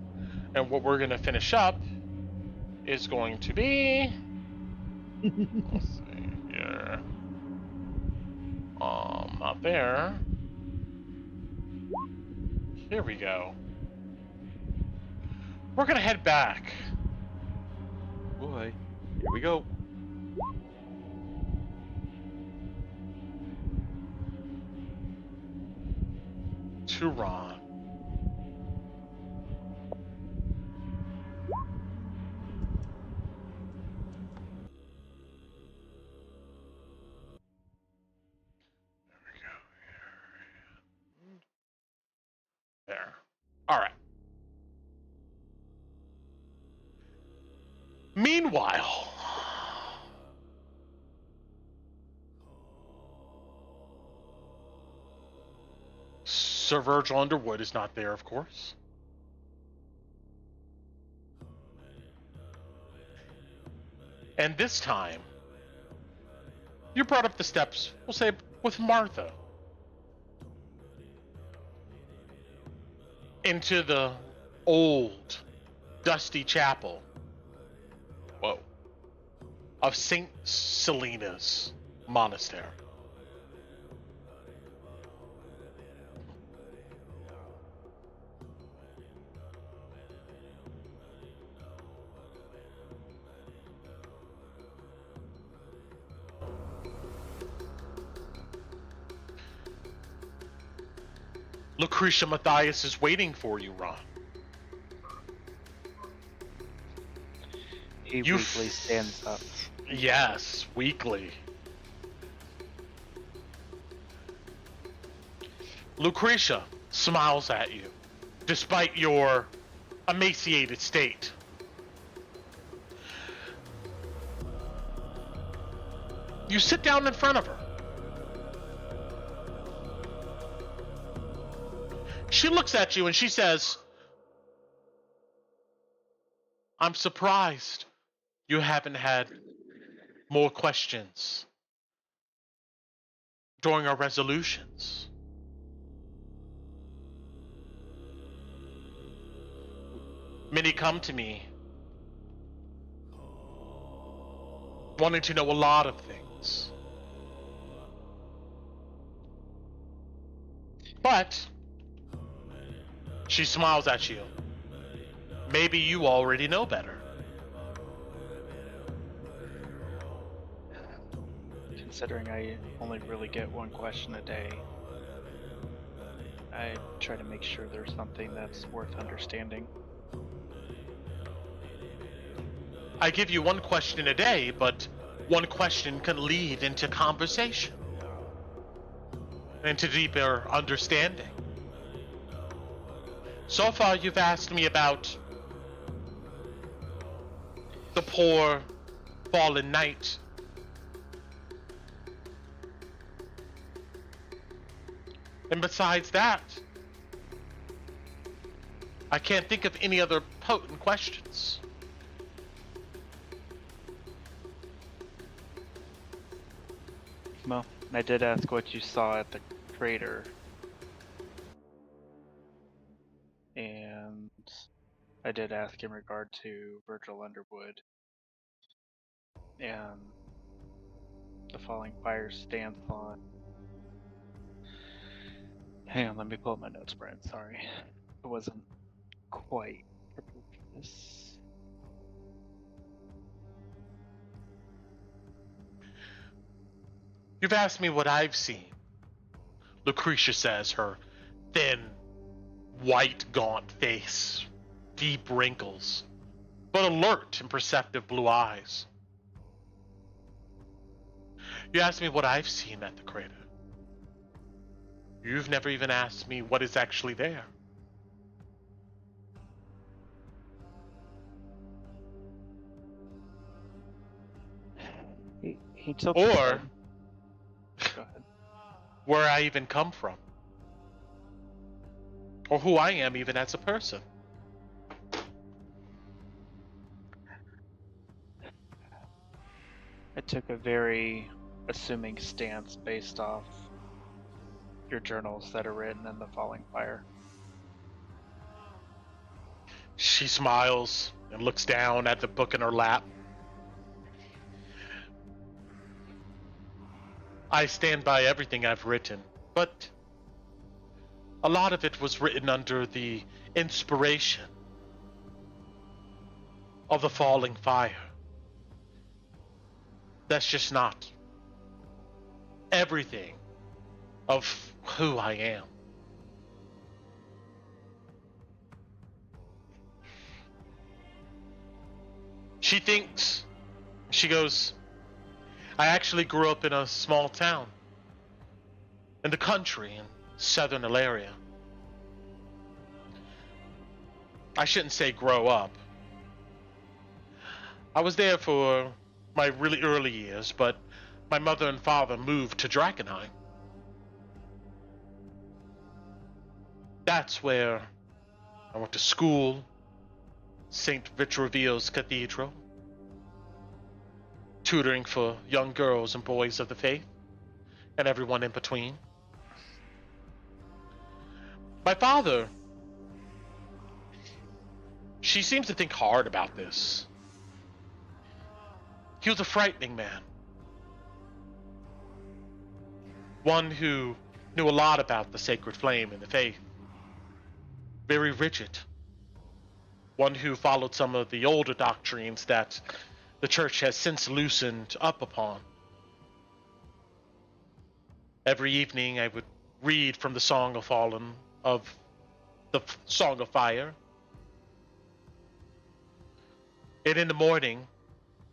and what we're gonna finish up is going to be. Let's see here. Not there. Here we go. We're gonna head back. Boy, here we go. To Ron. There. All right. Meanwhile, Sir Virgil Underwood is not there, of course. And this time, you brought up the steps, we'll say, with Martha. Into the old, dusty chapel. Whoa. Of St. Selena's Monastery. Lucretia Matthias is waiting for you, Ron. He weakly stands up. Yes, weakly. Lucretia smiles at you, despite your emaciated state. You sit down in front of her. She looks at you and she says, I'm surprised you haven't had more questions during our resolutions. Many come to me wanting to know a lot of things. But she smiles at you. Maybe you already know better. Considering I only really get one question a day, I try to make sure there's something that's worth understanding. I give you one question a day, but one question can lead into conversation, into deeper understanding. So far, you've asked me about the poor, fallen knight. And besides that, I can't think of any other potent questions. Well, I did ask what you saw at the crater. And I did ask in regard to Virgil Underwood and the Falling Fire stance on. Hang on, let me pull up my notes, Brian. Sorry. It wasn't quite prepared for this. You've asked me what I've seen. Lucretia says, her thin, white, gaunt face, deep wrinkles, but alert and perceptive blue eyes. You asked me what I've seen at the crater. You've never even asked me what is actually there. He took Or Go ahead. where I even come from. Or who I am even as a person. I took a very assuming stance based off your journals that are written in the Falling Fire. She smiles and looks down at the book in her lap. I stand by everything I've written, but a lot of it was written under the inspiration of the falling fire. That's just not everything of who I am. She goes, I actually grew up in a small town in the country in southern Ilaria. I shouldn't say grow up. I was there for my really early years, but my mother and father moved to Drakkenheim. That's where I went to school, St. Vitruvius Cathedral, tutoring for young girls and boys of the faith, and everyone in between. My father, she seems to think hard about this. He was a frightening man. One who knew a lot about the sacred flame and the faith. Very rigid. One who followed some of the older doctrines that the church has since loosened up upon. Every evening I would read from the Song of the Song of Fire. And in the morning,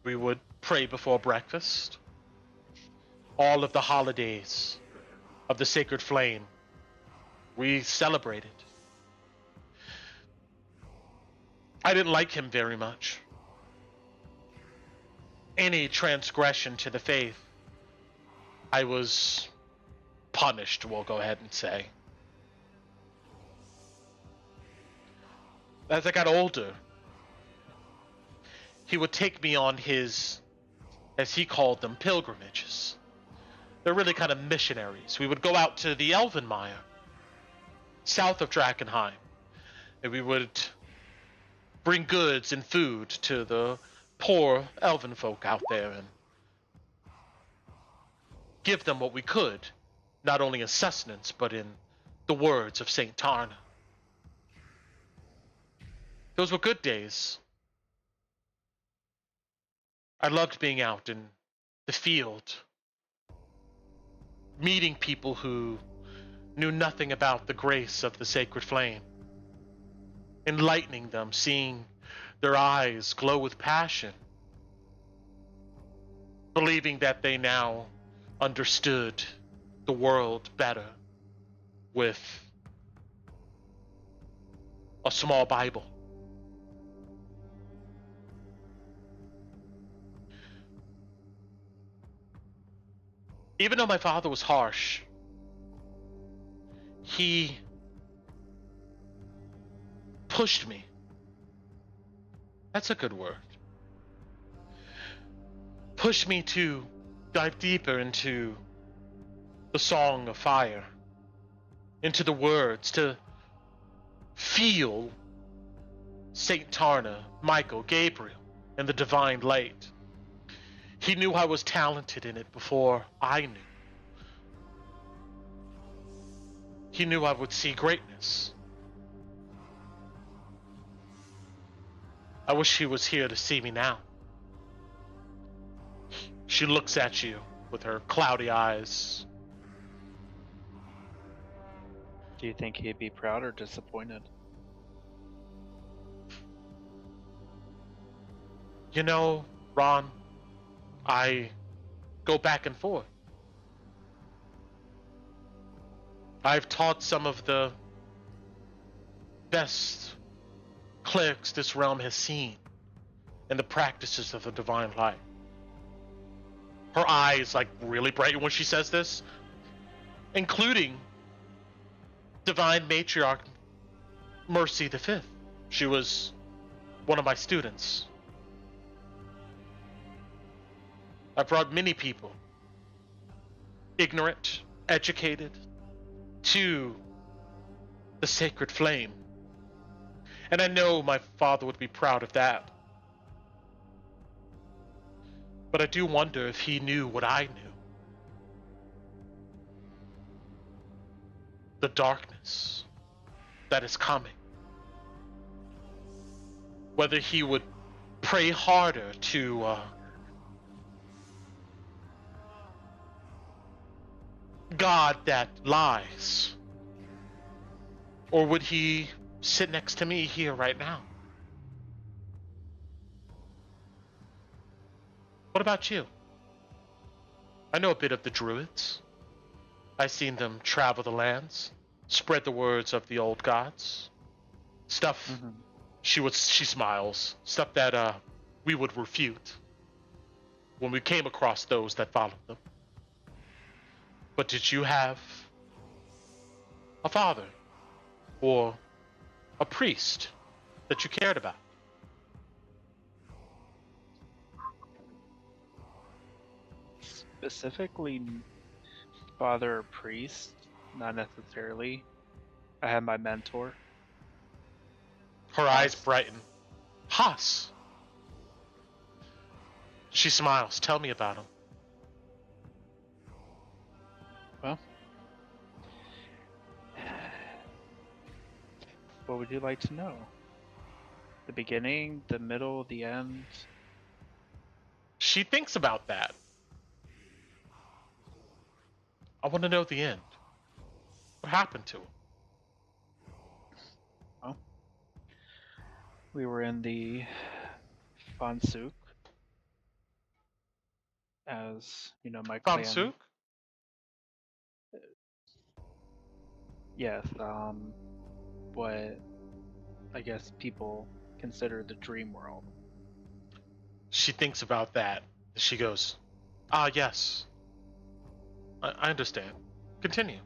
we would pray before breakfast. All of the holidays of the sacred flame, we celebrated. I didn't like him very much. Any transgression to the faith, I was punished, we'll go ahead and say. As I got older, he would take me on his, as he called them, pilgrimages. They're really kind of missionaries. We would go out to the Elvenmire, south of Drakkenheim, and we would bring goods and food to the poor elven folk out there and give them what we could, not only in sustenance, but in the words of St. Tarna. Those were good days. I loved being out in the field, meeting people who knew nothing about the grace of the sacred flame, enlightening them, seeing their eyes glow with passion, believing that they now understood the world better with a small Bible. Even though my father was harsh, he pushed me. That's a good word. Pushed me to dive deeper into the Song of Fire, into the words, to feel Saint Tarna, Michael, Gabriel, and the divine light. He knew I was talented in it before I knew. He knew I would see greatness. I wish he was here to see me now. She looks at you with her cloudy eyes. Do you think he'd be proud or disappointed? You know, Ron, I go back and forth. I've taught some of the best clerics this realm has seen in the practices of the divine light. Her eyes like really brighten when she says this, including divine matriarch Mercy the Fifth. She was one of my students. I brought many people, ignorant, educated, to the sacred flame. And I know my father would be proud of that. But I do wonder if he knew what I knew. the darkness that is coming. Whether he would pray harder to God that lies, or would he sit next to me here right now? What about you? I know a bit of the druids. I've seen them travel the lands, spread the words of the old gods. Stuff, she smiles, stuff that we would refute when we came across those that followed them. But did you have a father or a priest that you cared about? Specifically, father or priest, not necessarily. I had my mentor. Her eyes brighten. Haas. She smiles. Tell me about him. Well, what would you like to know? The beginning, the middle, the end? She thinks about that. I want to know the end. What happened to him? Well, we were in the Fansuk. As, you know, my clan... Fansuk? Yes, what I guess people consider the dream world. She thinks about that. She goes, ah, yes. I understand. Continue.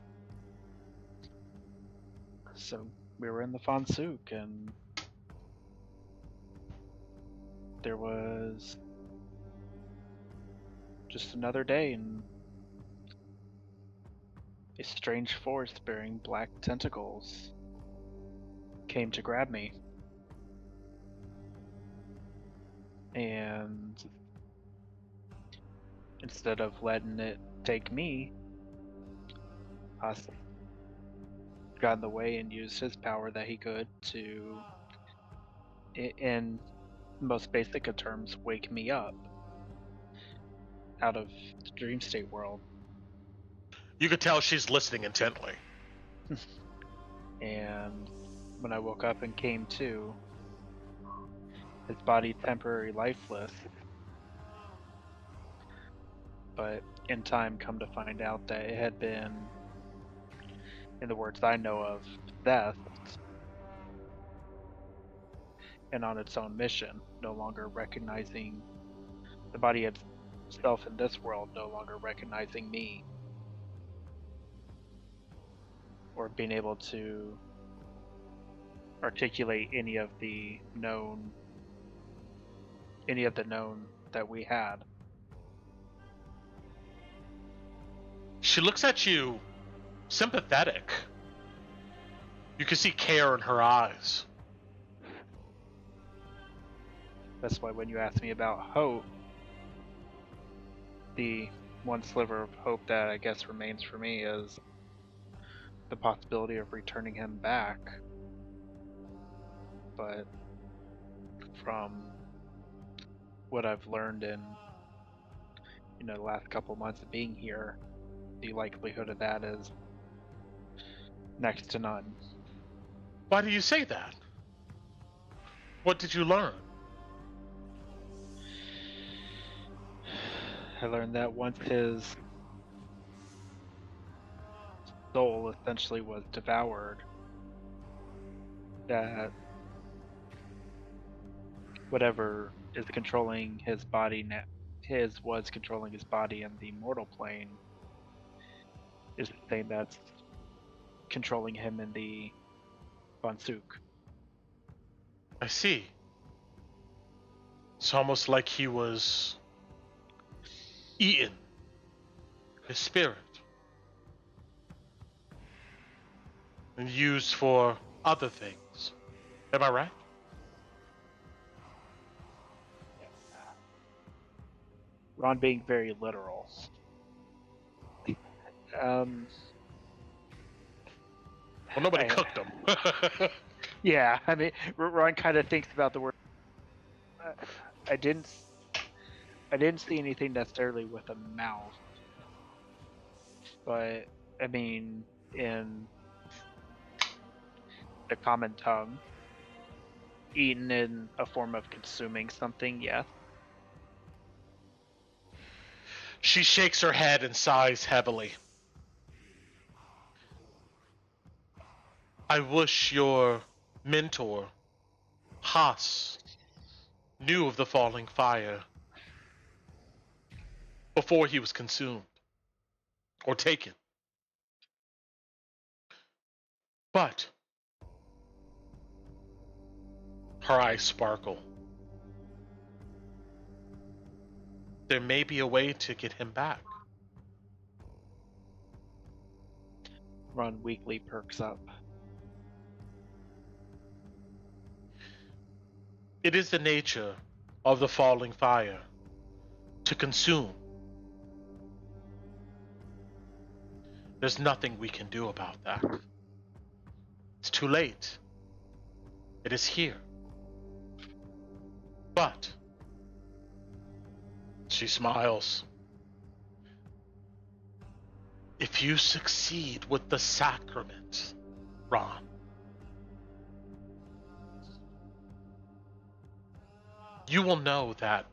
So we were in the Fansuk, and there was just another day, and a strange force bearing black tentacles came to grab me. And instead of letting it take me, Haas got in the way and used his power that he could to, in most basic of terms, wake me up out of the dream state world. You could tell she's listening intently. And when I woke up and came to, his body temporarily lifeless, but in time come to find out that it had been, in the words I know of, death, and on its own mission, no longer recognizing the body itself in this world, no longer recognizing me, or being able to articulate any of the known that we had. She looks at you sympathetic. You can see care in her eyes. That's why when you asked me about hope, the one sliver of hope that I guess remains for me is the possibility of returning him back. But from what I've learned in, you know, the last couple months of being here, the likelihood of that is next to none. Why do you say that? What did you learn? I learned that once his soul essentially was devoured, that whatever is controlling his body was controlling his body in the mortal plane is the thing that's controlling him in the Fansuk. I see. It's almost like he was eaten. His spirit. And used for other things. Am I right? Ron being very literal. Well, nobody cooked them. Yeah, I mean, Ron kind of thinks about the word. I didn't see anything necessarily with a mouth, but I mean, in the common tongue, eaten in a form of consuming something, yes. She shakes her head and sighs heavily. I wish your mentor, Haas, knew of the falling fire before he was consumed or taken. But her eyes sparkle. There may be a way to get him back. Ron weakly perks up. It is the nature of the falling fire to consume. There's nothing we can do about that. It's too late. It is here. But she smiles. If you succeed with the sacrament, Ron, you will know that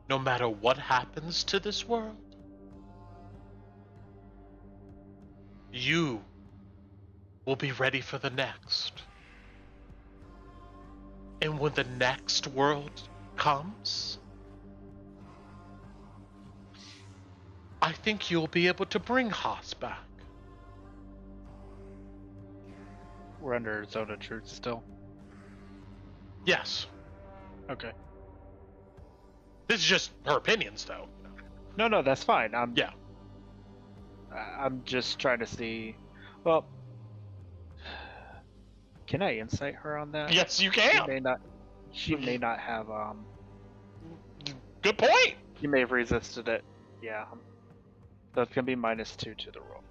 no matter what happens to this world, you will be ready for the next. And when the next world comes, I think you'll be able to bring Haas back. We're under zone of truth still. Yes. Okay. This is just her opinions, though. No, that's fine. I'm just trying to see. Well, can I insight her on that? Yes, you can. She may not have. Good point. You may have resisted it. Yeah. So it's gonna be -2 to the roll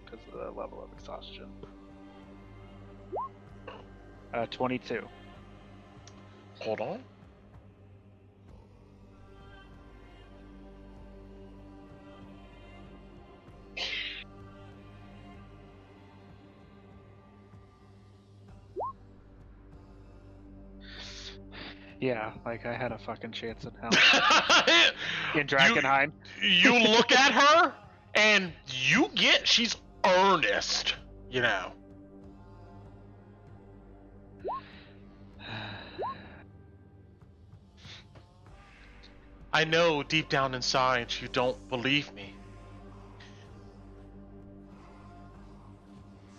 because of the level of exhaustion. 22. Hold on. Yeah, like I had a fucking chance in hell. In Drakkenheim. You look at her and you get she's earnest, you know. I know deep down inside you don't believe me.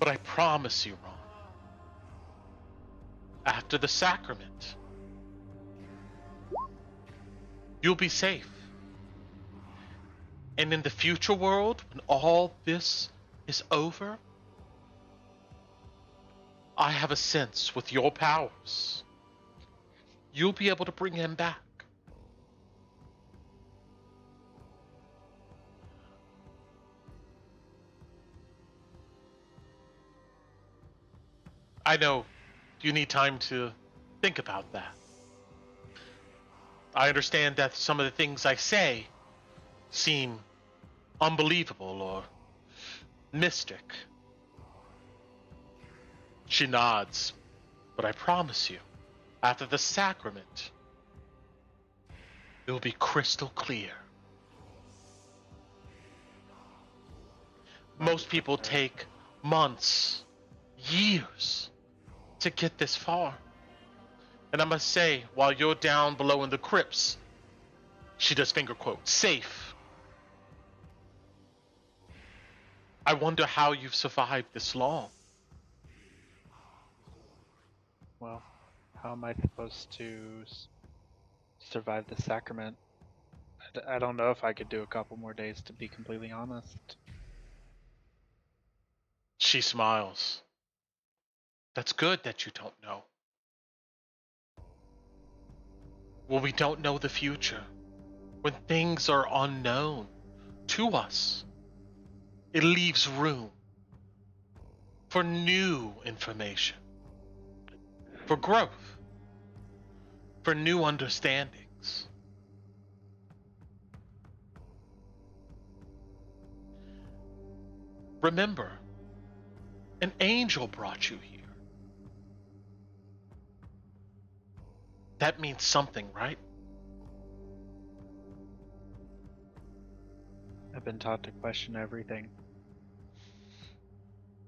But I promise you, Ron, after the sacrament, you'll be safe. And in the future world, when all this is over, I have a sense with your powers, you'll be able to bring him back. I know you need time to think about that. I understand that some of the things I say seem unbelievable or mystic. She nods, but I promise you, after the sacrament, it will be crystal clear. Most people take months, years to get this far. And I must say, while you're down below in the crypts, she does finger quotes, safe. I wonder how you've survived this long. Well, how am I supposed to survive the sacrament? I don't know if I could do a couple more days, to be completely honest. She smiles. That's good that you don't know. When we don't know the future, when things are unknown to us, it leaves room for new information, for growth, for new understandings. Remember, an angel brought you here. That means something, right? I've been taught to question everything,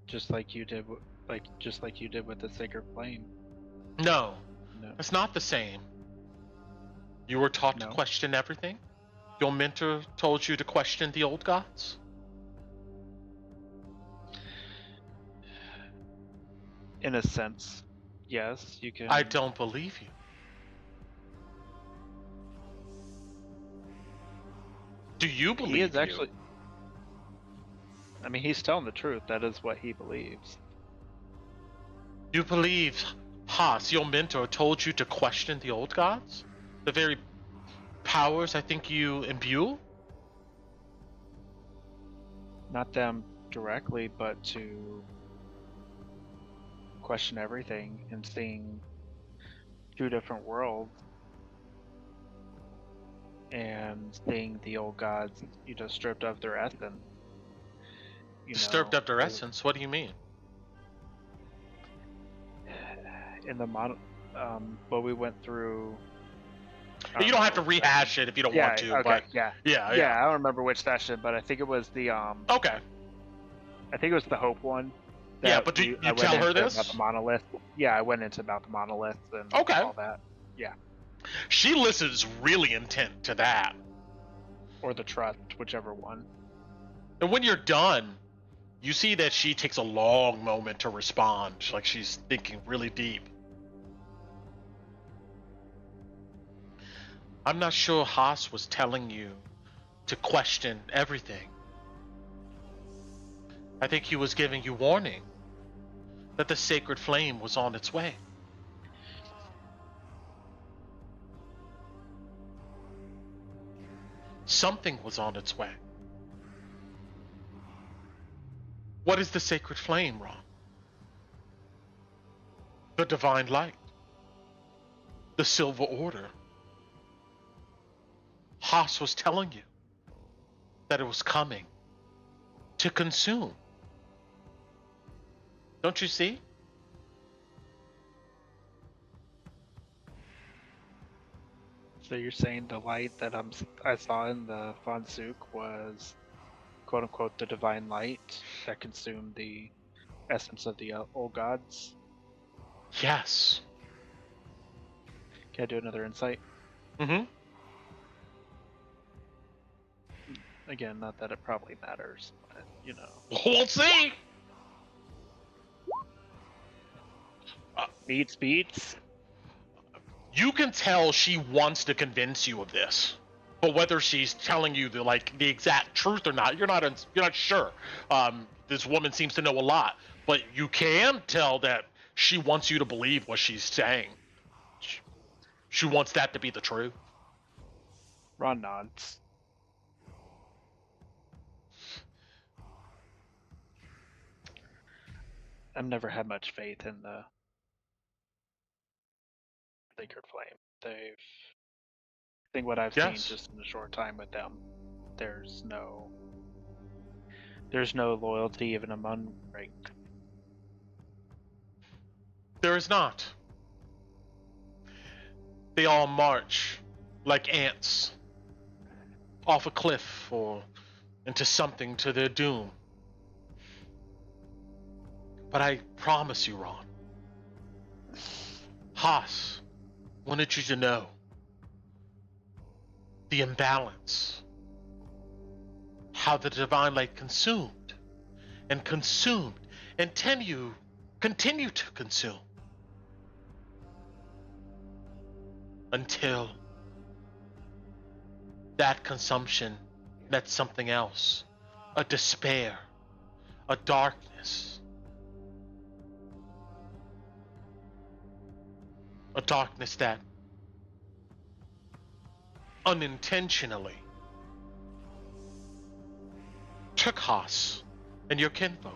just like you did, just like you did with the sacred flame. No, No. it's not the same. You were taught to No. question everything? Your mentor told you to question the old gods? In a sense, yes, you can. I don't believe you. Do you believe He is you? actually. I mean, he's telling the truth. That is what he believes. You believe Haas, your mentor, told you to question the old gods? The very powers I think you imbue? Not them directly, but to question everything and seeing two different worlds and seeing the old gods, stripped of their essence. Disturbed of their essence? What do you mean? In the what we went through. You don't have to rehash it if you don't want to, okay, but yeah, yeah. I don't remember which session, but I think it was the Okay. I think it was the Hope one. Yeah, but you tell her this? About the monolith. Yeah, I went into about the monoliths and Okay. all that. Yeah. She listens really intent to that. Or the trust, whichever one. And when you're done, you see that she takes a long moment to respond, like she's thinking really deep. I'm not sure Haas was telling you to question everything. I think he was giving you warning that the sacred flame was on its way. Something was on its way. What is the sacred flame, Ron? The divine light. The silver order. Haas was telling you that it was coming to consume. Don't you see? So you're saying the light that I saw in the Fonsook was, quote unquote, the divine light that consumed the essence of the old gods? Yes. Can I do another insight? Mm-hmm. Again, not that it probably matters, but We'll see. Beats. You can tell she wants to convince you of this, but whether she's telling you the exact truth or not, you're not sure. This woman seems to know a lot, but you can tell that she wants you to believe what she's saying. She wants that to be the truth. Ron nods. I've never had much faith in the Sacred Flame. I think what I've seen just in a short time with them, there's no loyalty even among rank. There is not. They all march like ants off a cliff or into something to their doom. But I promise you, Ron, Haas wanted you to know the imbalance, how the divine light consumed and continue to consume until that consumption met something else, a despair, a darkness. A darkness that unintentionally took Haas and your kinfolk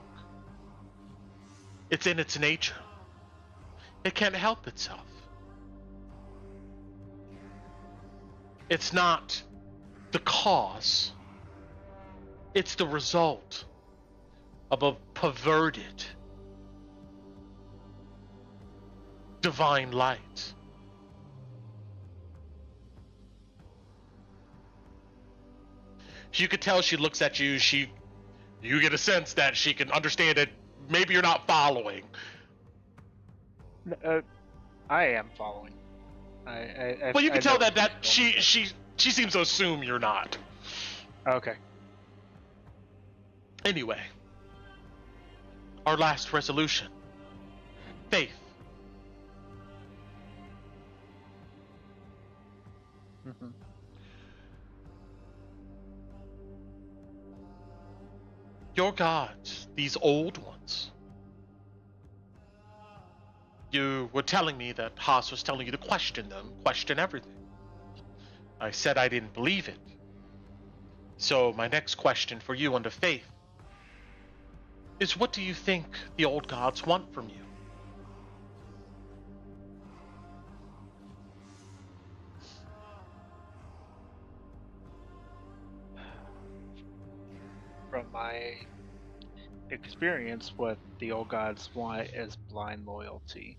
It's in its nature. It can't help itself. It's not the cause. It's the result of a perverted divine light. You could tell she looks at you, you get a sense that she can understand it. Maybe you're not following. I am following. Well, you can tell that she seems to assume you're not. Okay. Anyway, our last resolution. Faith. Mm-hmm. Your gods, these old ones. You were telling me that Haas was telling you to question them, question everything. I said I didn't believe it. So my next question for you under faith is, what do you think the old gods want from you? From my experience, what the old gods want is blind loyalty,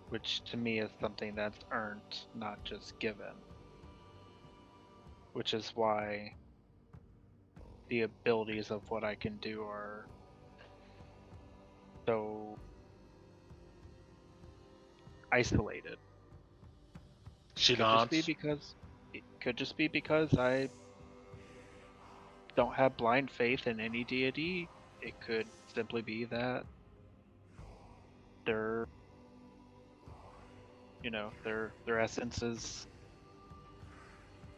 which to me is something that's earned, not just given. Which is why the abilities of what I can do are so isolated. She It nods. could just be because I don't have blind faith in any deity. It could simply be that their essences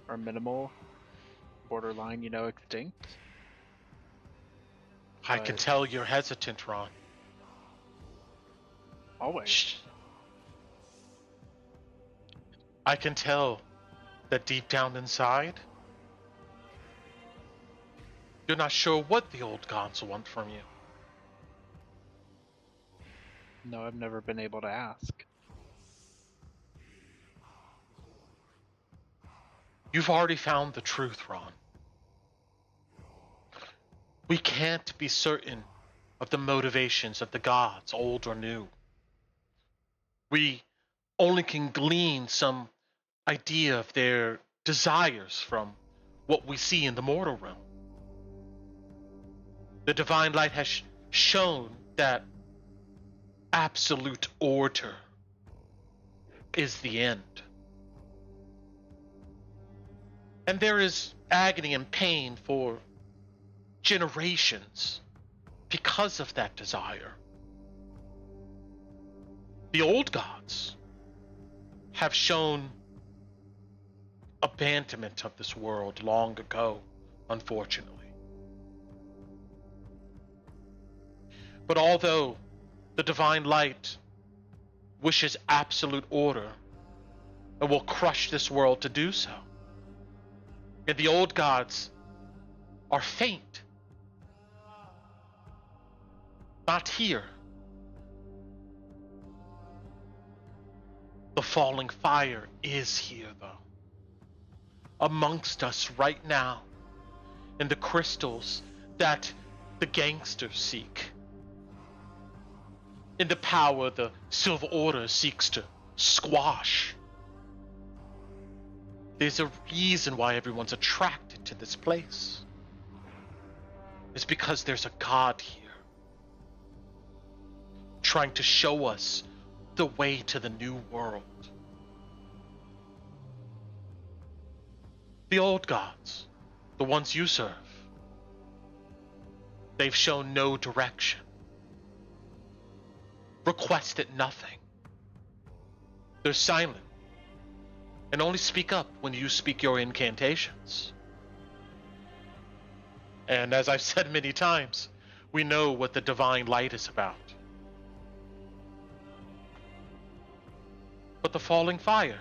are minimal, borderline, extinct. I can tell you're hesitant, Ron. Always. Shh. I can tell that deep down inside, you're not sure what the old gods want from you. No, I've never been able to ask. You've already found the truth, Ron. We can't be certain of the motivations of the gods, old or new. We only can glean some idea of their desires from what we see in the mortal realm. The divine light has shown that absolute order is the end. And there is agony and pain for generations because of that desire. The old gods have shown abandonment of this world long ago, unfortunately. But although the divine light wishes absolute order and will crush this world to do so, and the old gods are faint, not here. The falling fire is here, though, amongst us right now, in the crystals that the gangsters seek, in the power the Silver Order seeks to squash. There's a reason why everyone's attracted to this place. It's because there's a God here, trying to show us the way to the new world. The old gods, the ones you serve, they've shown no direction, requested nothing. They're silent and only speak up when you speak your incantations. And as I've said many times, we know what the divine light is about. But the falling fire,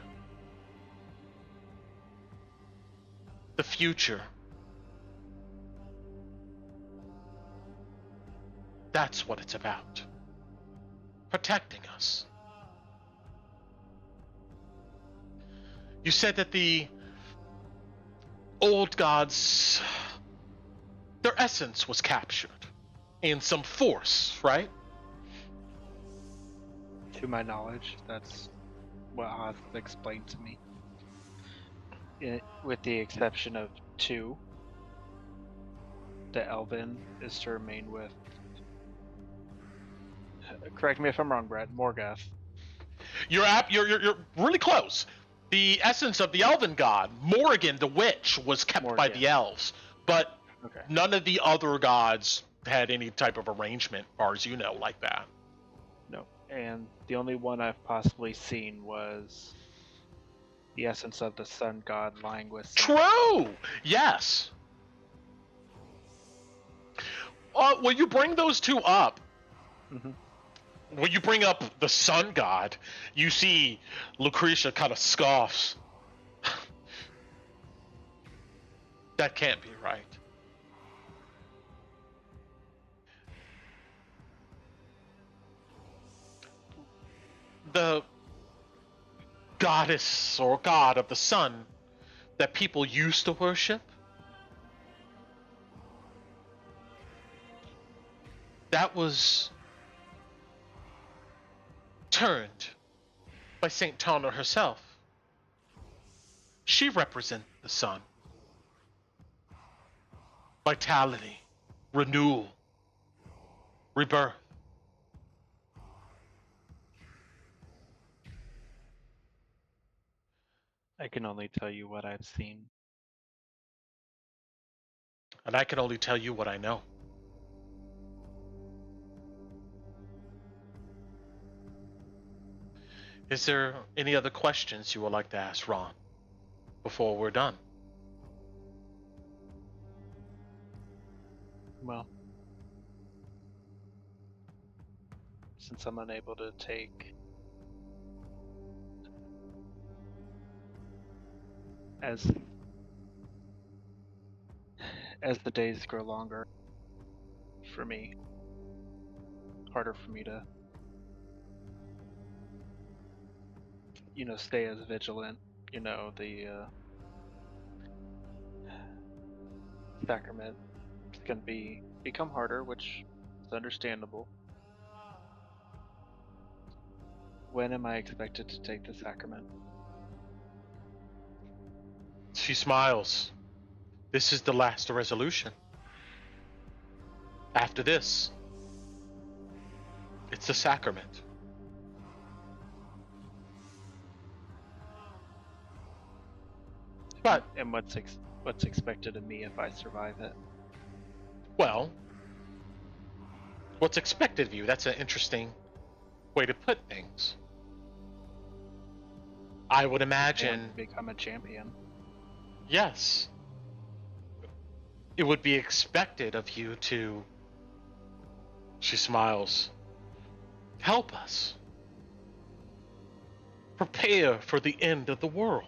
the future, That's what it's about. Protecting us. You said that the old gods, their essence was captured in some force, right? To my knowledge, that's what Hoth explained to me. With the exception of 2, the Elven is to remain with. Correct me if I'm wrong, Brad. Morgoth. You're really close. The essence of the Elven god, Morrigan the witch, was kept by the elves, but Okay. none of the other gods had any type of arrangement, as far as you know, like that. No, and the only one I've possibly seen was the essence of the sun god lying with. True. Yes. When you bring those two up, when you bring up the sun god, you see Lucretia kind of scoffs. That can't be right. The goddess or god of the sun that people used to worship, that was turned by Saint Tana herself. She represents the sun. Vitality, renewal, rebirth. I can only tell you what I've seen. And I can only tell you what I know. Is there any other questions you would like to ask Ron before we're done? Well, since I'm unable to take as the days grow longer for me, harder for me to stay as vigilant. The sacrament can become harder, which is understandable. When am I expected to take the sacrament? She smiles. This is the last resolution. After this, it's the sacrament. But And what's expected of me if I survive it? well, what's expected of you? That's an interesting way to put things. I would imagine And become a champion. yes. It would be expected of you to, she smiles, help us. Prepare for the end of the world.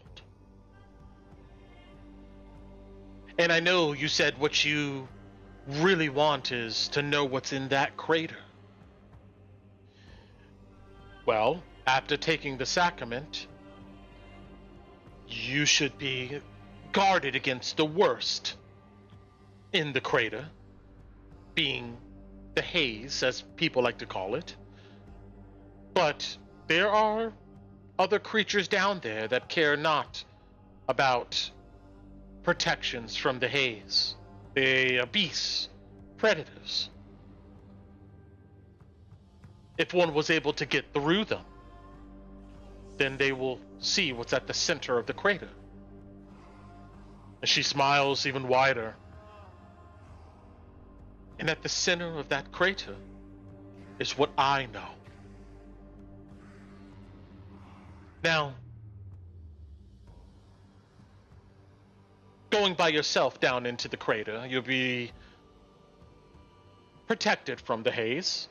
And I know you said what you really want is to know what's in that crater. Well, after taking the sacrament, you should be guarded against the worst in the crater, being the haze, as people like to call it. But there are other creatures down there that care not about protections from the haze. They are beasts, predators. If one was able to get through them, then they will see what's at the center of the crater. And she smiles even wider. And at the center of that crater is what I know. Now, going by yourself down into the crater, you'll be protected from the haze,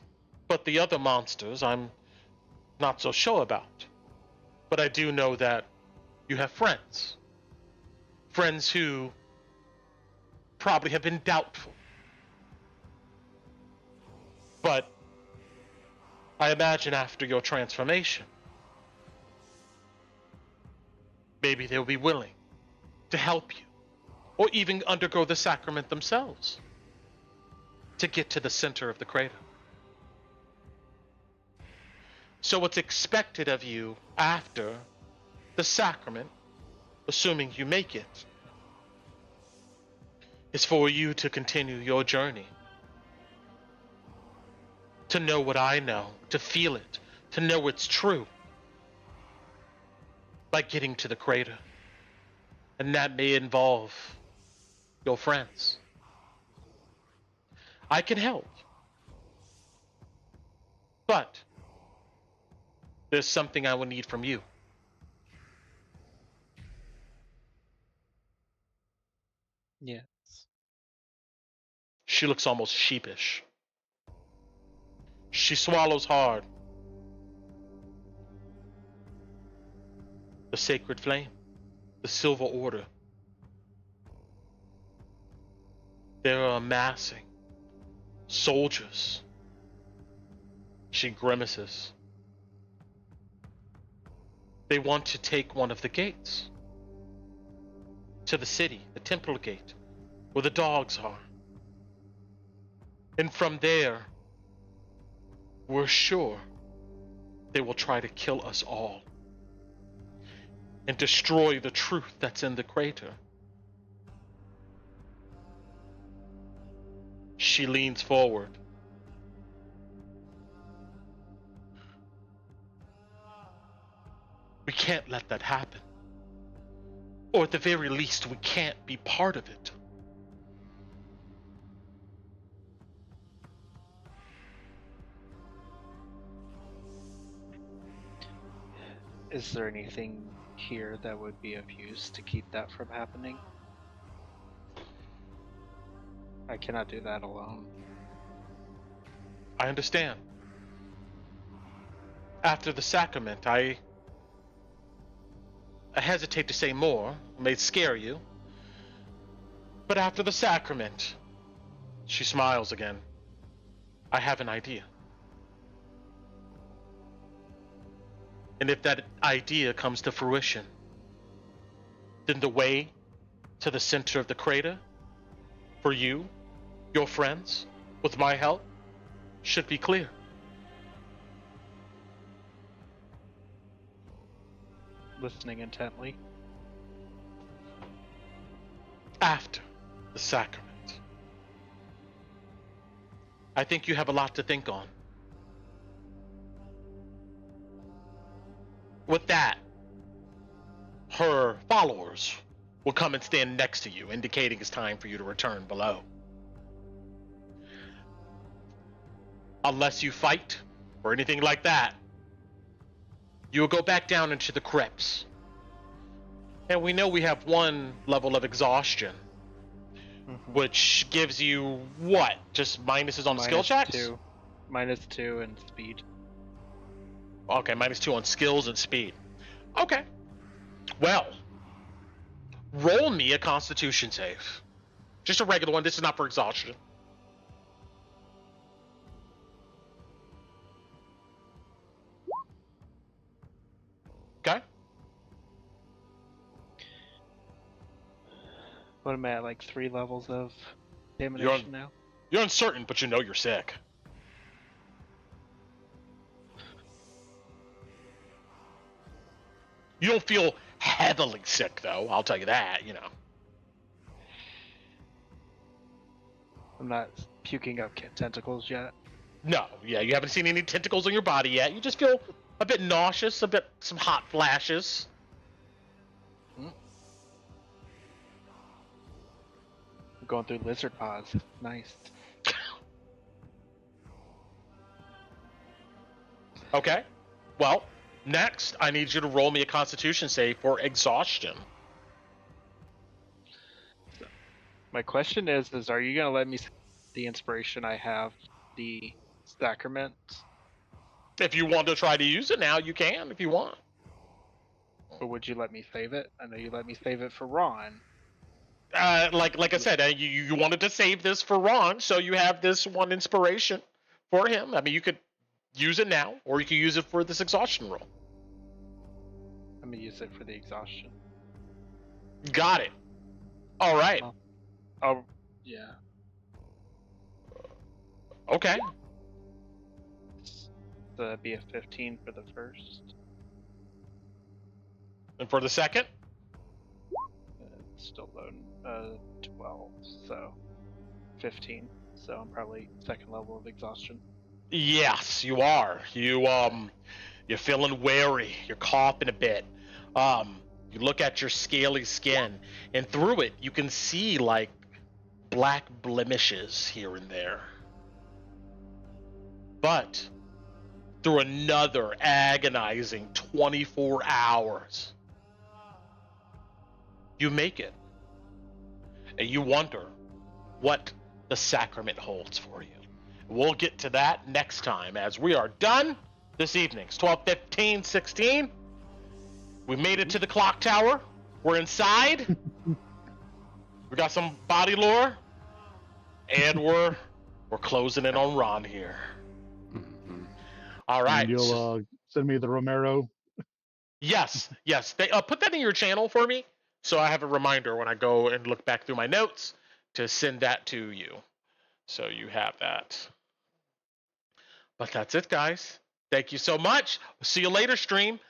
but the other monsters I'm not so sure about. But I do know that you have friends. Friends who probably have been doubtful. But I imagine after your transformation, maybe they'll be willing to help you, or even undergo the sacrament themselves to get to the center of the crater. So what's expected of you after the sacrament, assuming you make it, is for you to continue your journey. To know what I know, to feel it, to know it's true. By getting to the crater. And that may involve your friends. I can help. But there's something I will need from you. Yes. She looks almost sheepish. She swallows hard. The sacred flame, the silver order. They're amassing soldiers. She grimaces. They want to take one of the gates to the city, the temple gate, where the dogs are. And from there, we're sure they will try to kill us all and destroy the truth that's in the crater. She leans forward. We can't let that happen. Or at the very least, we can't be part of it. Is there anything here that would be of use to keep that from happening? I cannot do that alone. I understand. After the sacrament, I hesitate to say more, it may scare you. But after the sacrament, she smiles again. I have an idea. And if that idea comes to fruition, then the way to the center of the crater, for you, your friends, with my help, should be clear. Listening intently. After the sacrament. I think you have a lot to think on. With that, her followers will come and stand next to you, indicating it's time for you to return below. Unless you fight or anything like that, you will go back down into the crypts. And we know we have one level of exhaustion, which gives you what? Just minuses on skill checks? -2 and speed. Okay, -2 on skills and speed. Okay. Well, roll me a Constitution save. Just a regular one. This is not for exhaustion. Okay. What am I at, like 3 levels of damnation now? You're uncertain, but you know you're sick. You don't feel heavily sick, though. I'll tell you that, you know. I'm not puking up tentacles yet. No, yeah, you haven't seen any tentacles on your body yet. You just feel a bit nauseous, some hot flashes. I'm going through lizard paws. Nice. Okay. Well, next, I need you to roll me a Constitution save for exhaustion. My question is are you gonna let me see the inspiration I have, the sacrament? If you want to try to use it now, you can, if you want. Or would you let me save it? I know you let me save it for Ron. Like I said, you wanted to save this for Ron, so you have this one inspiration for him. I mean, you could use it now, or you could use it for this exhaustion roll. I'm gonna use it for the exhaustion. Got it. All right. Oh, yeah. Okay. So that'd be a 15 for the first. And for the second? It's still loading. 12, so 15. So I'm probably second level of exhaustion. Yes, you are. You're feeling wary. You're coughing a bit. You look at your scaly skin, and through it, you can see like black blemishes here and there. But through another agonizing 24 hours, you make it. And you wonder what the sacrament holds for you. We'll get to that next time as we are done this evening. It's 12:15, 16. We made it to the clock tower. We're inside. We got some body lore. And we're closing in on Ron here. Mhm. All right. And you'll send me the Romero. Yes. They, put that in your channel for me, so I have a reminder when I go and look back through my notes to send that to you. So you have that. But that's it, guys. Thank you so much. See you later, stream.